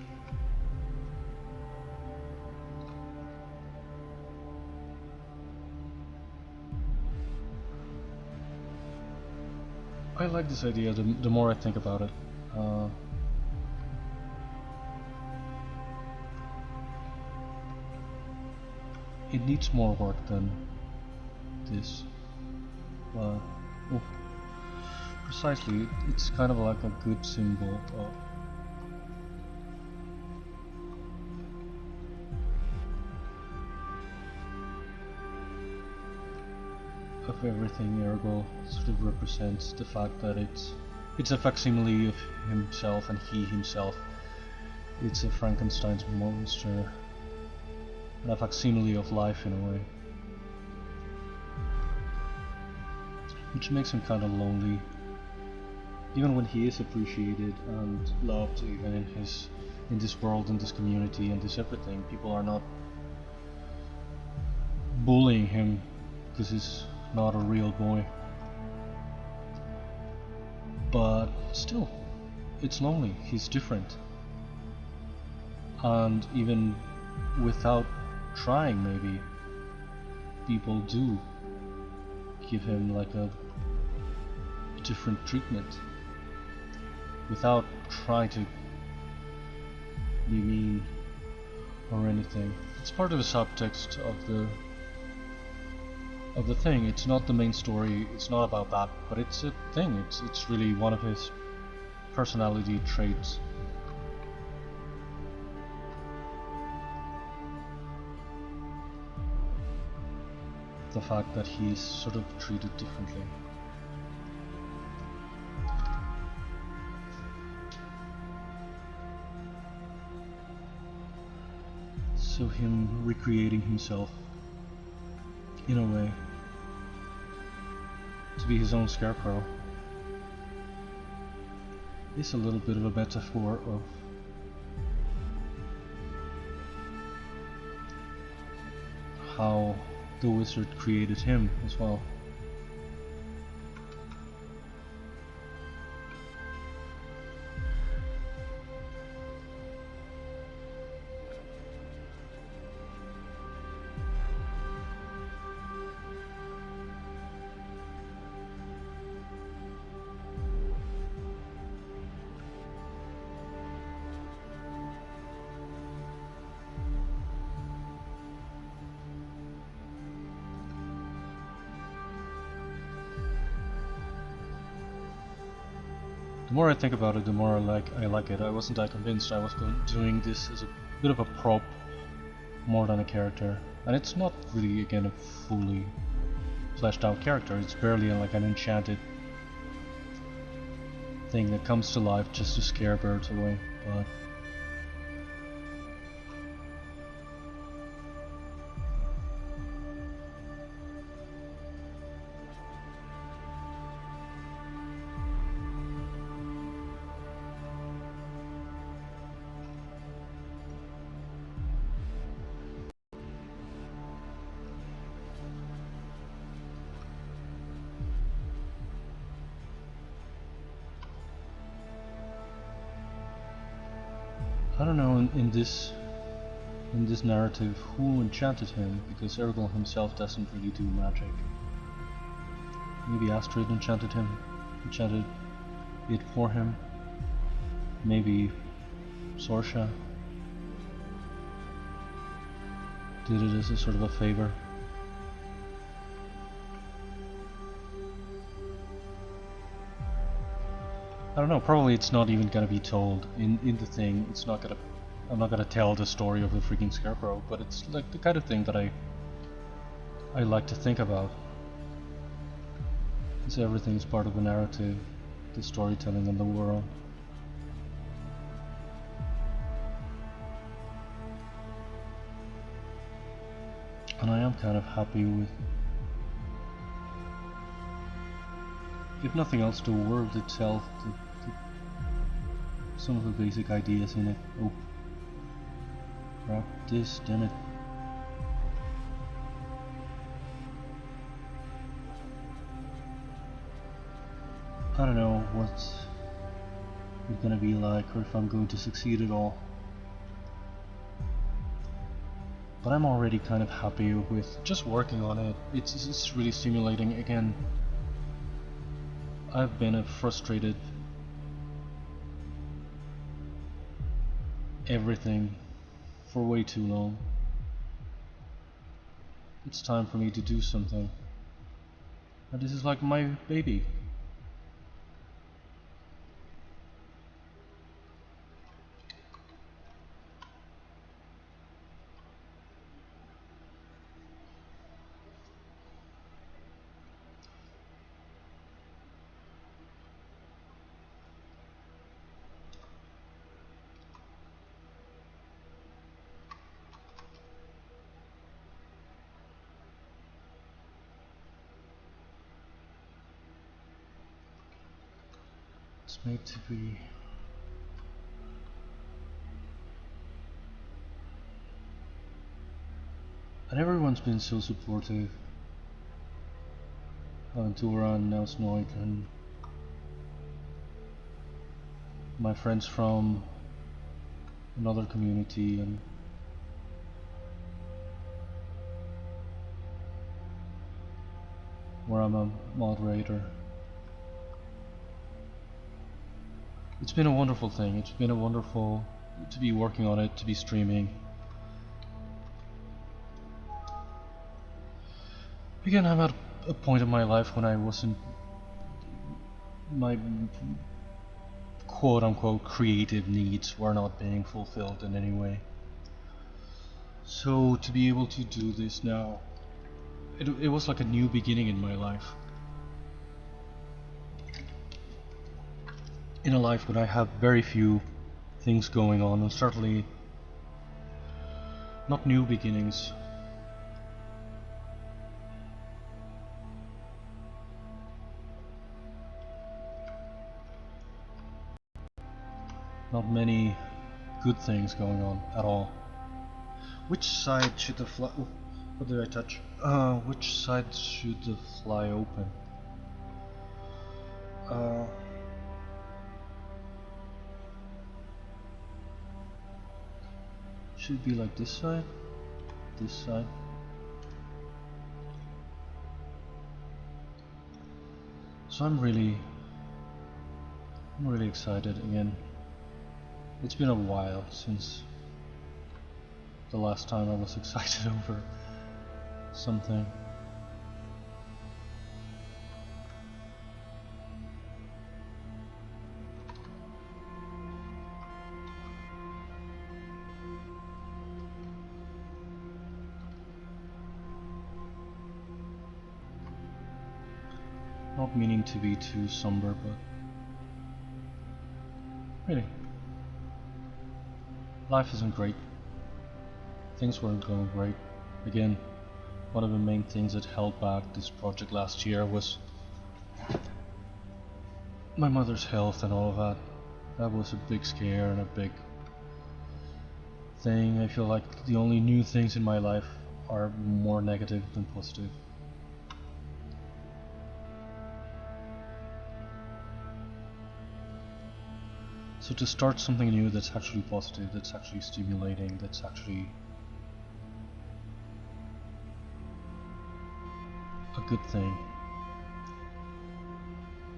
I like this idea the more I think about it. It needs more work than this, but oh, precisely, it's kind of like a good symbol of everything. Ergol sort of represents the fact that it's a facsimile of himself, and he himself, it's a Frankenstein's monster, and a facsimile of life in a way, which makes him kind of lonely, even when he is appreciated and loved, even in this world, in this community, and this everything. People are not bullying him because he's not a real boy, but still, it's lonely. He's different, and even without trying, maybe people do give him like a different treatment without trying to be mean or anything. It's part of the subtext of the thing. It's not the main story, it's not about that, but it's a thing. It's really one of his personality traits. The fact that he's sort of treated differently. So him recreating himself in a way to be his own scarecrow is a little bit of a metaphor of how the wizard created him as well. The more I think about it, the more I like it. I wasn't that convinced. I was doing this as a bit of a prop more than a character. And it's not really, again, a fully fleshed out character. It's barely like an enchanted thing that comes to life just to scare birds away. But I don't know, in this narrative, who enchanted him, because Ergol himself doesn't really do magic. Maybe Astrid enchanted it for him. Maybe Sorsha did it as a sort of a favor. I don't know, probably it's not even gonna be told in the thing. I'm not gonna tell the story of the freaking scarecrow, but it's like the kind of thing that I like to think about. Because everything is part of the narrative, the storytelling and the world. And I am kind of happy with, if nothing else, the world itself, some of the basic ideas in it. Oh, crap, this, damn it. I don't know what it's gonna be like, or if I'm going to succeed at all. But I'm already kind of happy with just working on it. It's really stimulating. Again, I've been a frustrated everything for way too long. It's time for me to do something. And this is like my baby. It's made to be. And everyone's been so supportive. Aventura and now Snoik and my friends from another community and where I'm a moderator. It's been a wonderful thing. It's been a wonderful to be working on it, to be streaming. Again, I'm at a point in my life when I wasn't, my quote-unquote creative needs were not being fulfilled in any way. So to be able to do this now, it was like a new beginning in my life. In a life when I have very few things going on, and certainly not new beginnings. Not many good things going on at all. Which side should the fly... Oh, what did I touch? Which side should the fly open? Should be like this side? This side? So I'm really excited again. It's been a while since the last time I was excited over something. Not meaning to be too somber, but really, life isn't great. Things weren't going great. Again, one of the main things that held back this project last year was my mother's health and all of that. That was a big scare and a big thing. I feel like the only new things in my life are more negative than positive. So to start something new that's actually positive, that's actually stimulating, that's actually a good thing,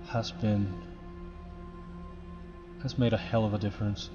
has made a hell of a difference.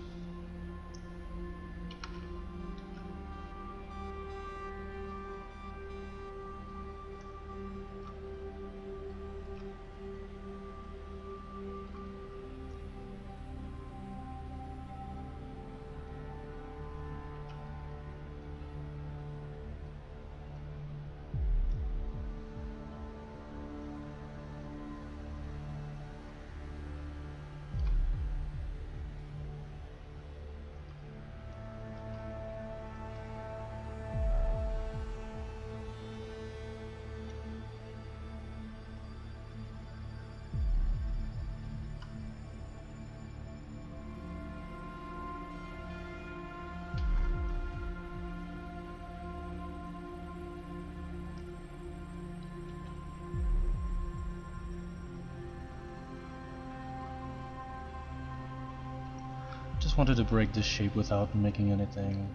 Just wanted to break this shape without making anything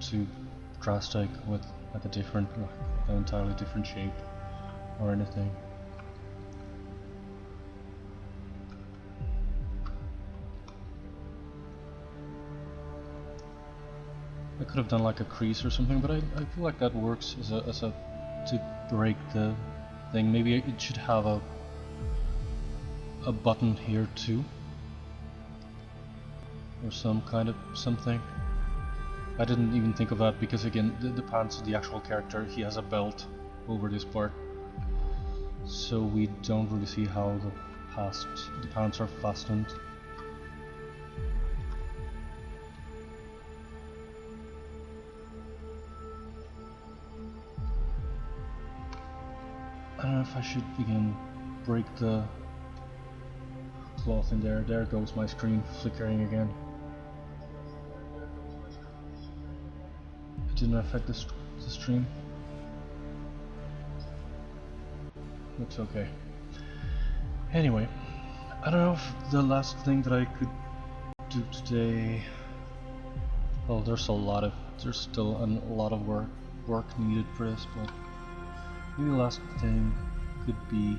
too drastic with like an entirely different shape or anything. I could have done like a crease or something, but I feel like that works as a to break the thing. Maybe it should have a button here too, or some kind of something. I didn't even think of that because again, the pants of the actual character, he has a belt over this part, so we don't really see how the pants are fastened. I don't know if I should again break the cloth in there. There goes my screen flickering again. It didn't affect the stream. Looks okay. Anyway, I don't know if the last thing that I could do today. Well, there's still a lot of work needed for this, but maybe the last thing could be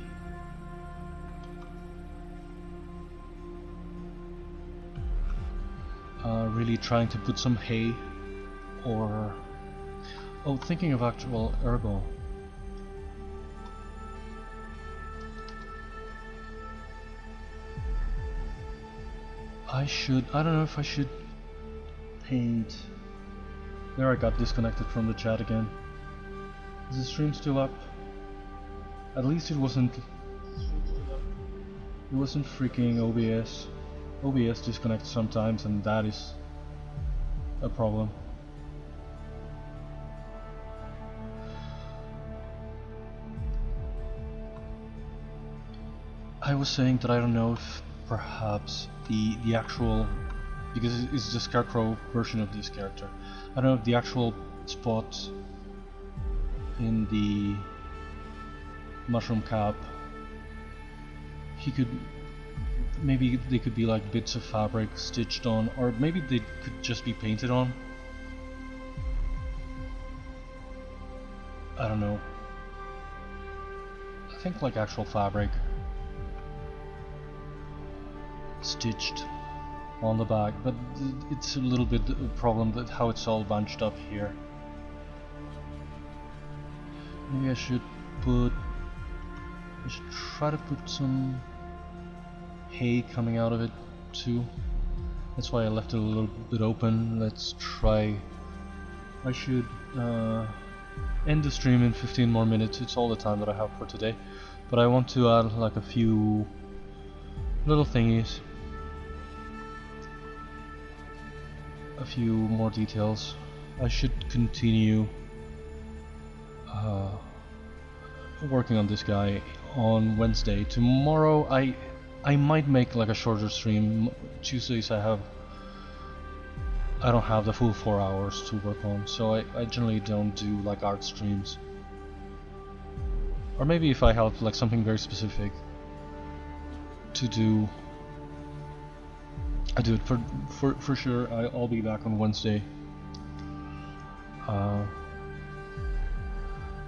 really trying to put some hay or thinking of actual Ergol. I don't know if I should paint. There, I got disconnected from the chat again. Is the stream still up? At least it wasn't freaking OBS. OBS disconnects sometimes, and that is a problem. I was saying that I don't know if perhaps the actual, because it's the scarecrow version of this character, I don't know if the actual spot in the mushroom cap, maybe they could be like bits of fabric stitched on, or maybe they could just be painted on. I don't know. I think like actual fabric stitched on the back, but it's a little bit a problem that how it's all bunched up here. Maybe I should try to put some hay coming out of it too. That's why I left it a little bit open. Let's try. I should end the stream in 15 more minutes. It's all the time that I have for today, but I want to add like a few little thingies, a few more details. I should continue working on this guy on Wednesday. Tomorrow I might make like a shorter stream. Tuesdays I don't have the full 4 hours to work on, so I generally don't do like art streams. Or maybe if I have like something very specific to do, I do it for sure. I'll be back on Wednesday.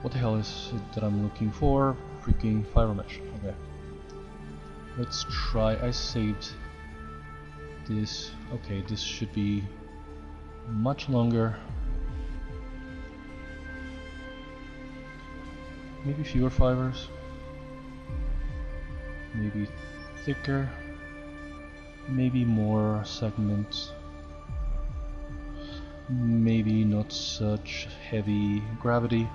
What the hell is it that I'm looking for? Freaking fiber mesh. Okay. Let's try. I saved this. Okay, this should be much longer. Maybe fewer fibers. Maybe thicker. Maybe more segments. Maybe not such heavy gravity.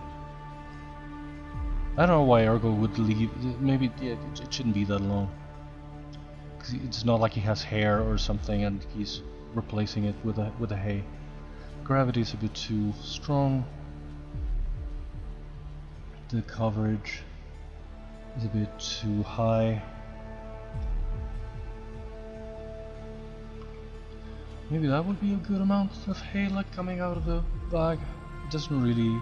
I don't know why Ergol would leave. Maybe yeah, it shouldn't be that long. Cause it's not like he has hair or something and he's replacing it with a hay. Gravity is a bit too strong. The coverage is a bit too high. Maybe that would be a good amount of hay like coming out of the bag. It doesn't really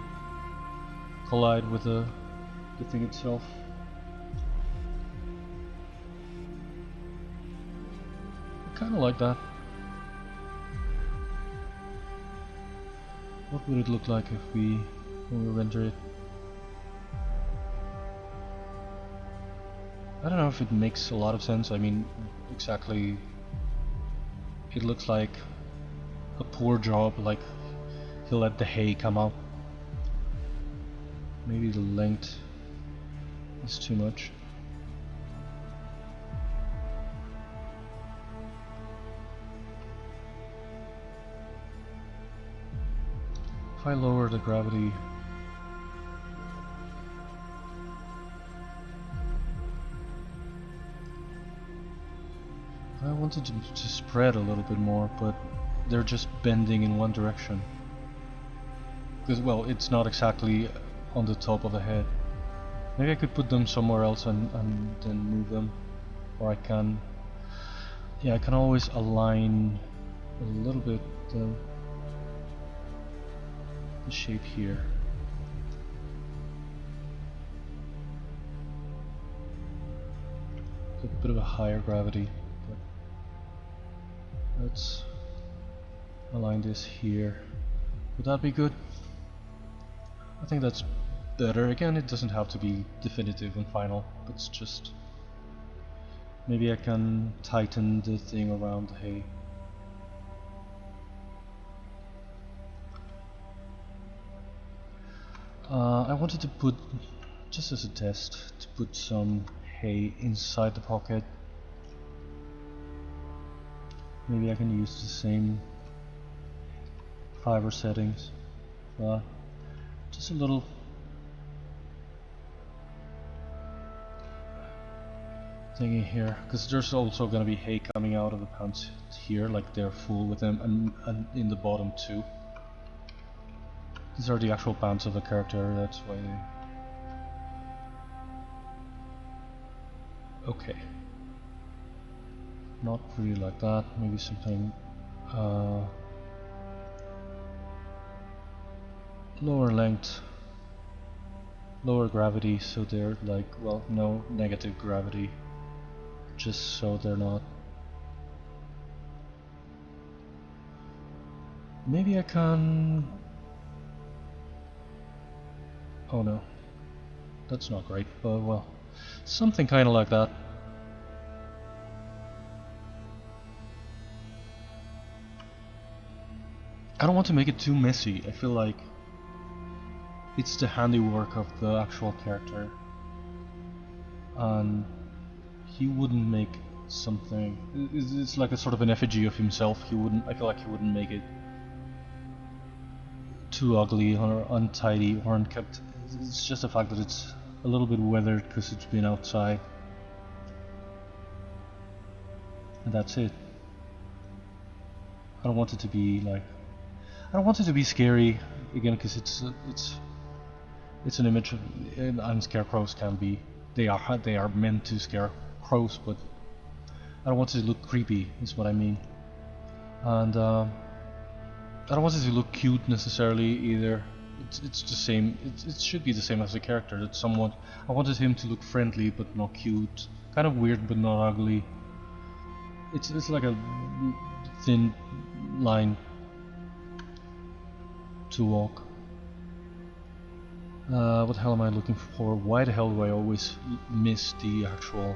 collide with the thing itself. I kinda like that. What would it look like if when we render it? I don't know if it makes a lot of sense. I mean, exactly, it looks like a poor job, like he'll let the hay come out. Maybe the length is too much. If I lower the gravity, I wanted to spread a little bit more, but they're just bending in one direction. Because, well, it's not exactly on the top of the head. Maybe I could put them somewhere else and then move them. Or I can... yeah, I can always align a little bit the shape here. A bit of a higher gravity. Let's align this here. Would that be good? I think that's better. Again, it doesn't have to be definitive and final. It's just... maybe I can tighten the thing around the hay. I wanted to put, just as a test, to put some hay inside the pocket. Maybe I can use the same fiber settings. Just a little thingy here, because there's also going to be hay coming out of the pants here, like they're full with them, and in the bottom too. These are the actual pants of the character, that's why they... okay. Not really like that, maybe something lower length, lower gravity, so they're like, well, no negative gravity, just so they're not... maybe I can... oh no, that's not great, but well, something kinda like that. I don't want to make it too messy. I feel like it's the handiwork of the actual character, and he wouldn't make something... it's like a sort of an effigy of himself. He wouldn't... I feel like he wouldn't make it too ugly or untidy or unkept. It's just the fact that it's a little bit weathered because it's been outside. And that's it. I don't want it to be like, I don't want it to be scary again, because it's an image of, and scarecrows can be, they are meant to scare crows, but I don't want it to look creepy is what I mean. And I don't want it to look cute necessarily either. It's the same, it should be the same as the character. That somewhat, I wanted him to look friendly but not cute, kind of weird but not ugly. It's like a thin line to walk. What the hell am I looking for? Why the hell do I always miss the actual...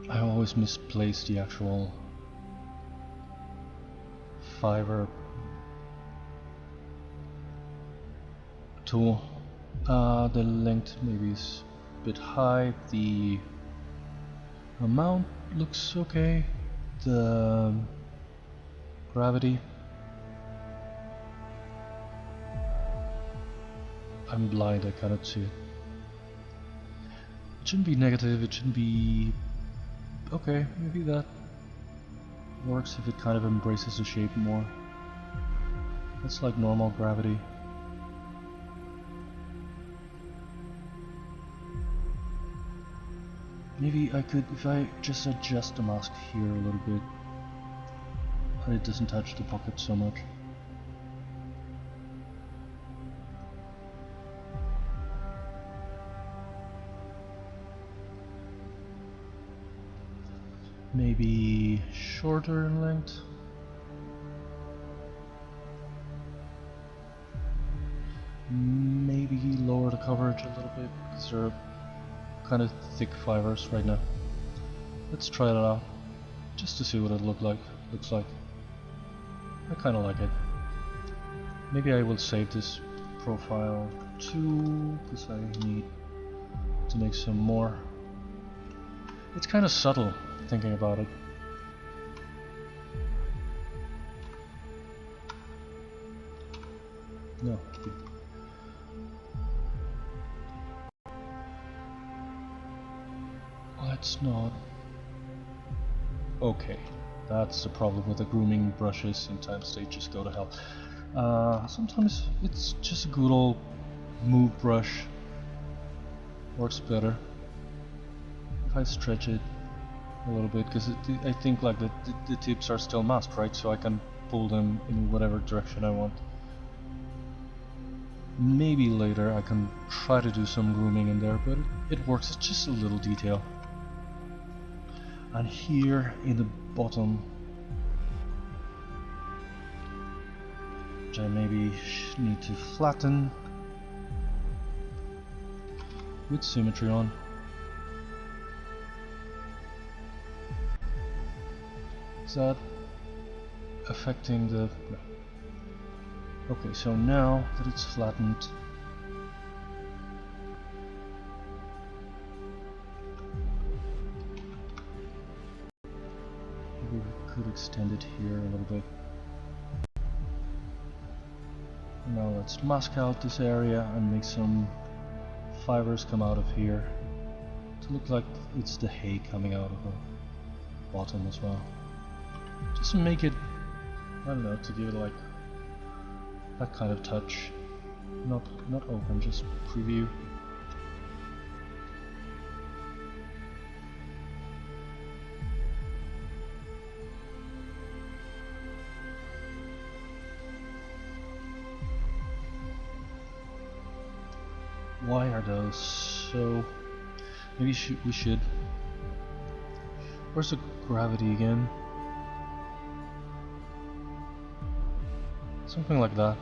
I always misplace the actual fiber tool. The length maybe is a bit high, the amount looks okay, the gravity, I'm blind, I cannot see it. It shouldn't be negative, it shouldn't be... okay, maybe that works if it kind of embraces the shape more. That's like normal gravity. Maybe I could, if I just adjust the mask here a little bit, and it doesn't touch the pocket so much. Maybe shorter in length. Maybe lower the coverage a little bit, because they're kind of thick fibers right now. Let's try that out, just to see what it looks like. I kind of like it. Maybe I will save this profile too, because I need to make some more. It's kind of subtle, thinking about it. No. Let's not. Okay, that's the problem with the grooming brushes. Sometimes they just go to hell. Sometimes it's just a good old move brush. Works better if I stretch it a little bit, because I think like the tips are still masked, right? So I can pull them in whatever direction I want. Maybe later I can try to do some grooming in there, but it works. It's just a little detail. And here in the bottom, which I maybe need to flatten with symmetry on. Is that affecting the... no. Okay, so now that it's flattened, maybe we could extend it here a little bit. Now let's mask out this area and make some fibers come out of here to look like it's the hay coming out of the bottom as well. Just to make it, I don't know, to give it like that kind of touch. Not open, just preview. Why are those so... maybe we should... Where's the gravity again? Something like that.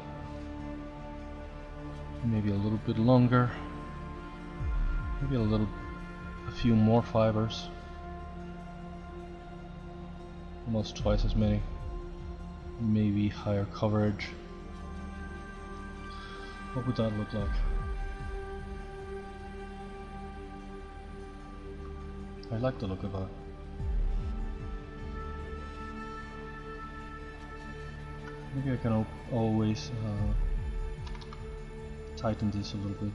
Maybe a little bit longer. Maybe a few more fibers. Almost twice as many. Maybe higher coverage. What would that look like? I like the look of that. maybe I can always tighten this a little bit.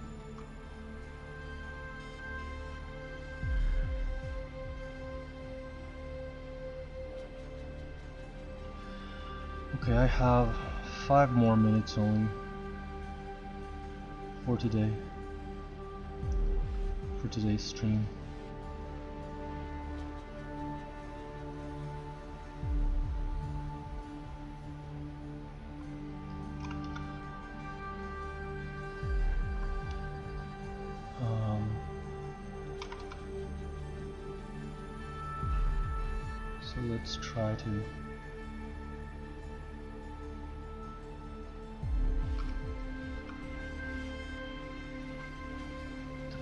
Okay, I have 5 more minutes only for today, for today's stream. So let's try to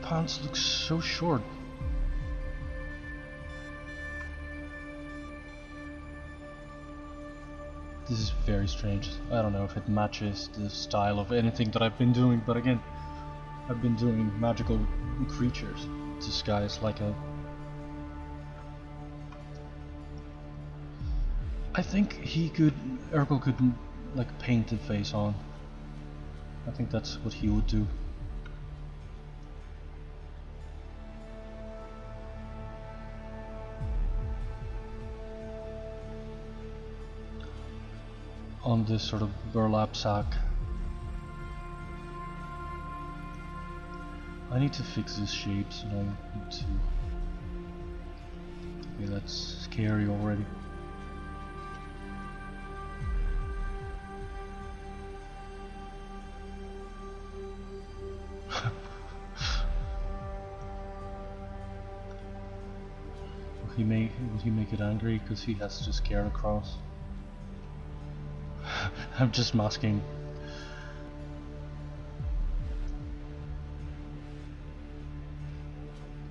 pants look so short. This is very strange. I don't know if it matches the style of anything that I've been doing, but again, I've been doing magical creatures. This guy is like a... I think Ergol could like paint the face on. I think that's what he would do. On this sort of burlap sack. I need to fix this shape, so I need to... Okay, that's scary already. Will he make it angry because he has to scare across? I'm just masking.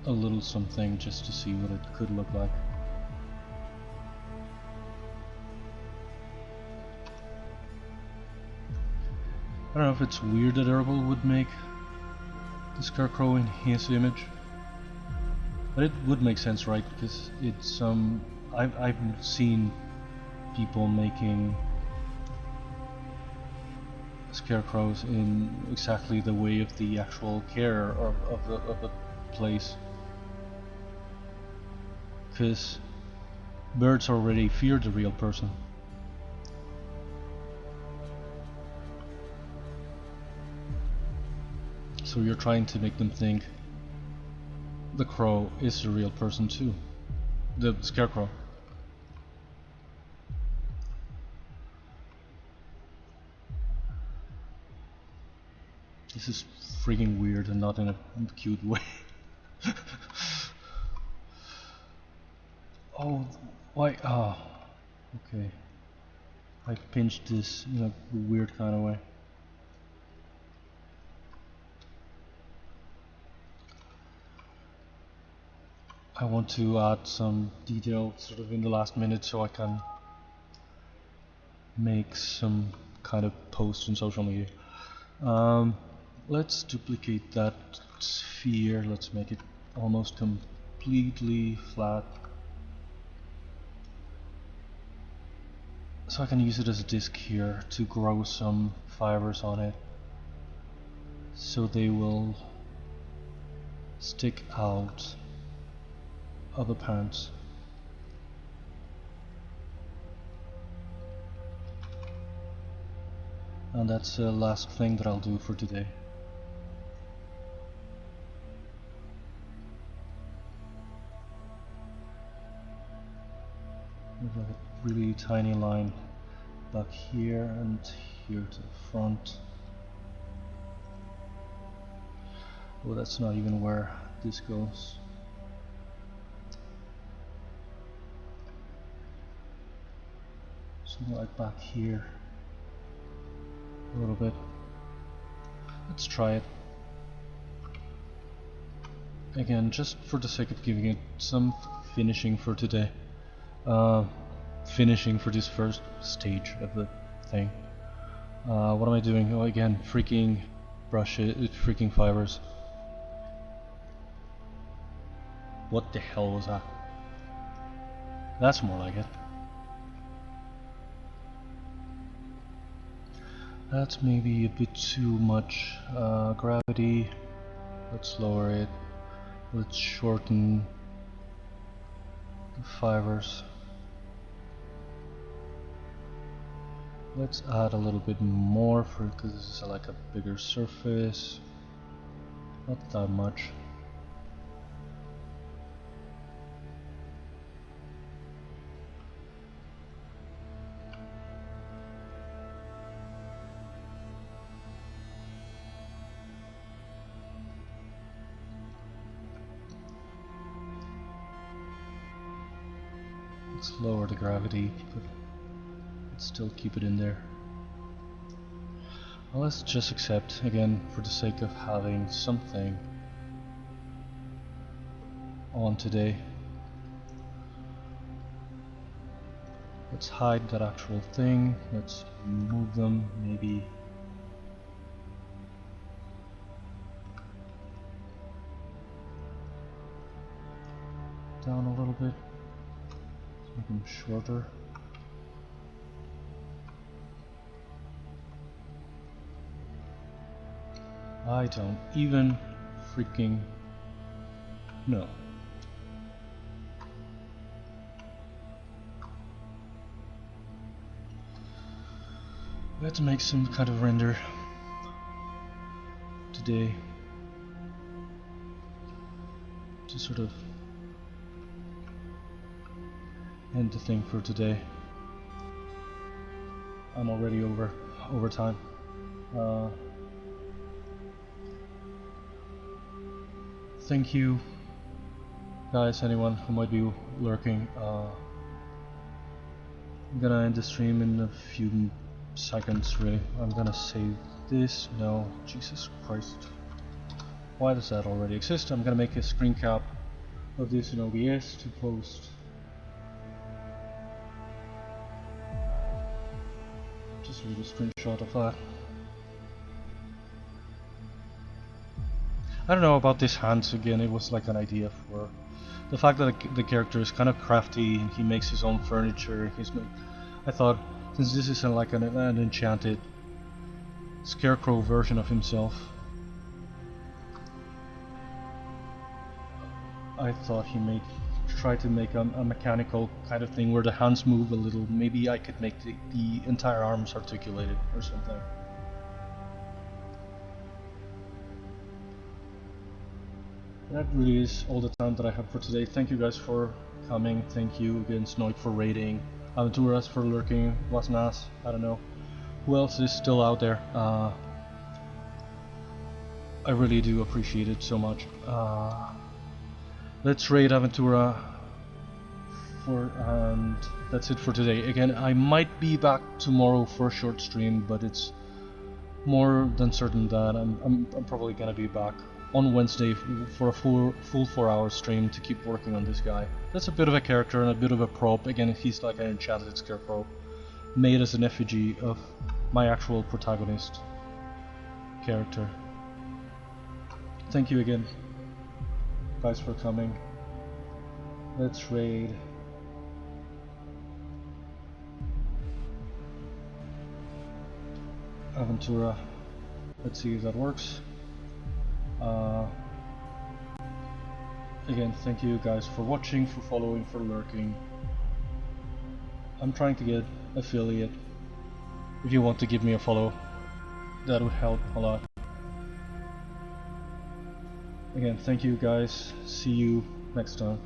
A little something just to see what it could look like. I don't know if it's weird that Ergol would make the scarecrow in his image, but it would make sense, right? Because it's I've seen people making scarecrows in exactly the way of the actual care of the place, because birds already fear the real person. So you're trying to make them think the crow is the real person too, the scarecrow. This is freaking weird and not in a cute way. Oh, why? Ah, okay. I pinched this in a weird kind of way. I want to add some detail sort of in the last minute so I can make some kind of post on social media. Let's duplicate that sphere. Let's make it almost completely flat, so I can use it as a disc here to grow some fibers on it, so they will stick out of the pants. And that's the last thing that I'll do for today. With a really tiny line back here and here to the front. Oh, that's not even where this goes. Something like back here. A little bit. Let's try it. Again, just for the sake of giving it some finishing for today. Finishing for this first stage of the thing. What am I doing? Oh, again, freaking freaking fibers. What the hell was that? That's more like it. That's maybe a bit too much gravity. Let's lower it. Let's shorten the fibers. Let's add a little bit more for because this is like a bigger surface. Not that much. Let's lower the gravity, but let's still keep it in there. Well, let's just accept, again, for the sake of having something on today. Let's hide that actual thing. Let's move them, maybe. Down a little bit. Make them shorter. I don't even freaking know. Let's make some kind of render today to sort of end the thing for today. I'm already over time. Thank you guys, anyone who might be lurking. I'm gonna end the stream in a few seconds really. I'm gonna save this. No, Jesus Christ. Why does that already exist? I'm gonna make a screen cap of this in OBS to post. Just a little screenshot of that. I don't know about this hands again, it was like an idea for the fact that the character is kind of crafty and he makes his own furniture. I thought, since this is like an enchanted scarecrow version of himself, I thought he may try to make a mechanical kind of thing where the hands move a little. Maybe I could make the entire arms articulated or something. That really is all the time that I have for today. Thank you guys for coming. Thank you again, Snoik, for raiding. Aventuras for lurking. Wasnas, I don't know. Who else is still out there? I really do appreciate it so much. Let's raid Aventura and that's it for today. Again, I might be back tomorrow for a short stream, but it's more than certain that I'm probably gonna be back on Wednesday for a full 4-hour stream to keep working on this guy. That's a bit of a character and a bit of a prop. Again, he's like an enchanted scarecrow made as an effigy of my actual protagonist character. Thank you again guys for coming. Let's raid Aventura. Let's see if that works. Again, thank you guys for watching, for following, for lurking. I'm trying to get affiliate. If you want to give me a follow, that would help a lot. Again, thank you guys. See you next time.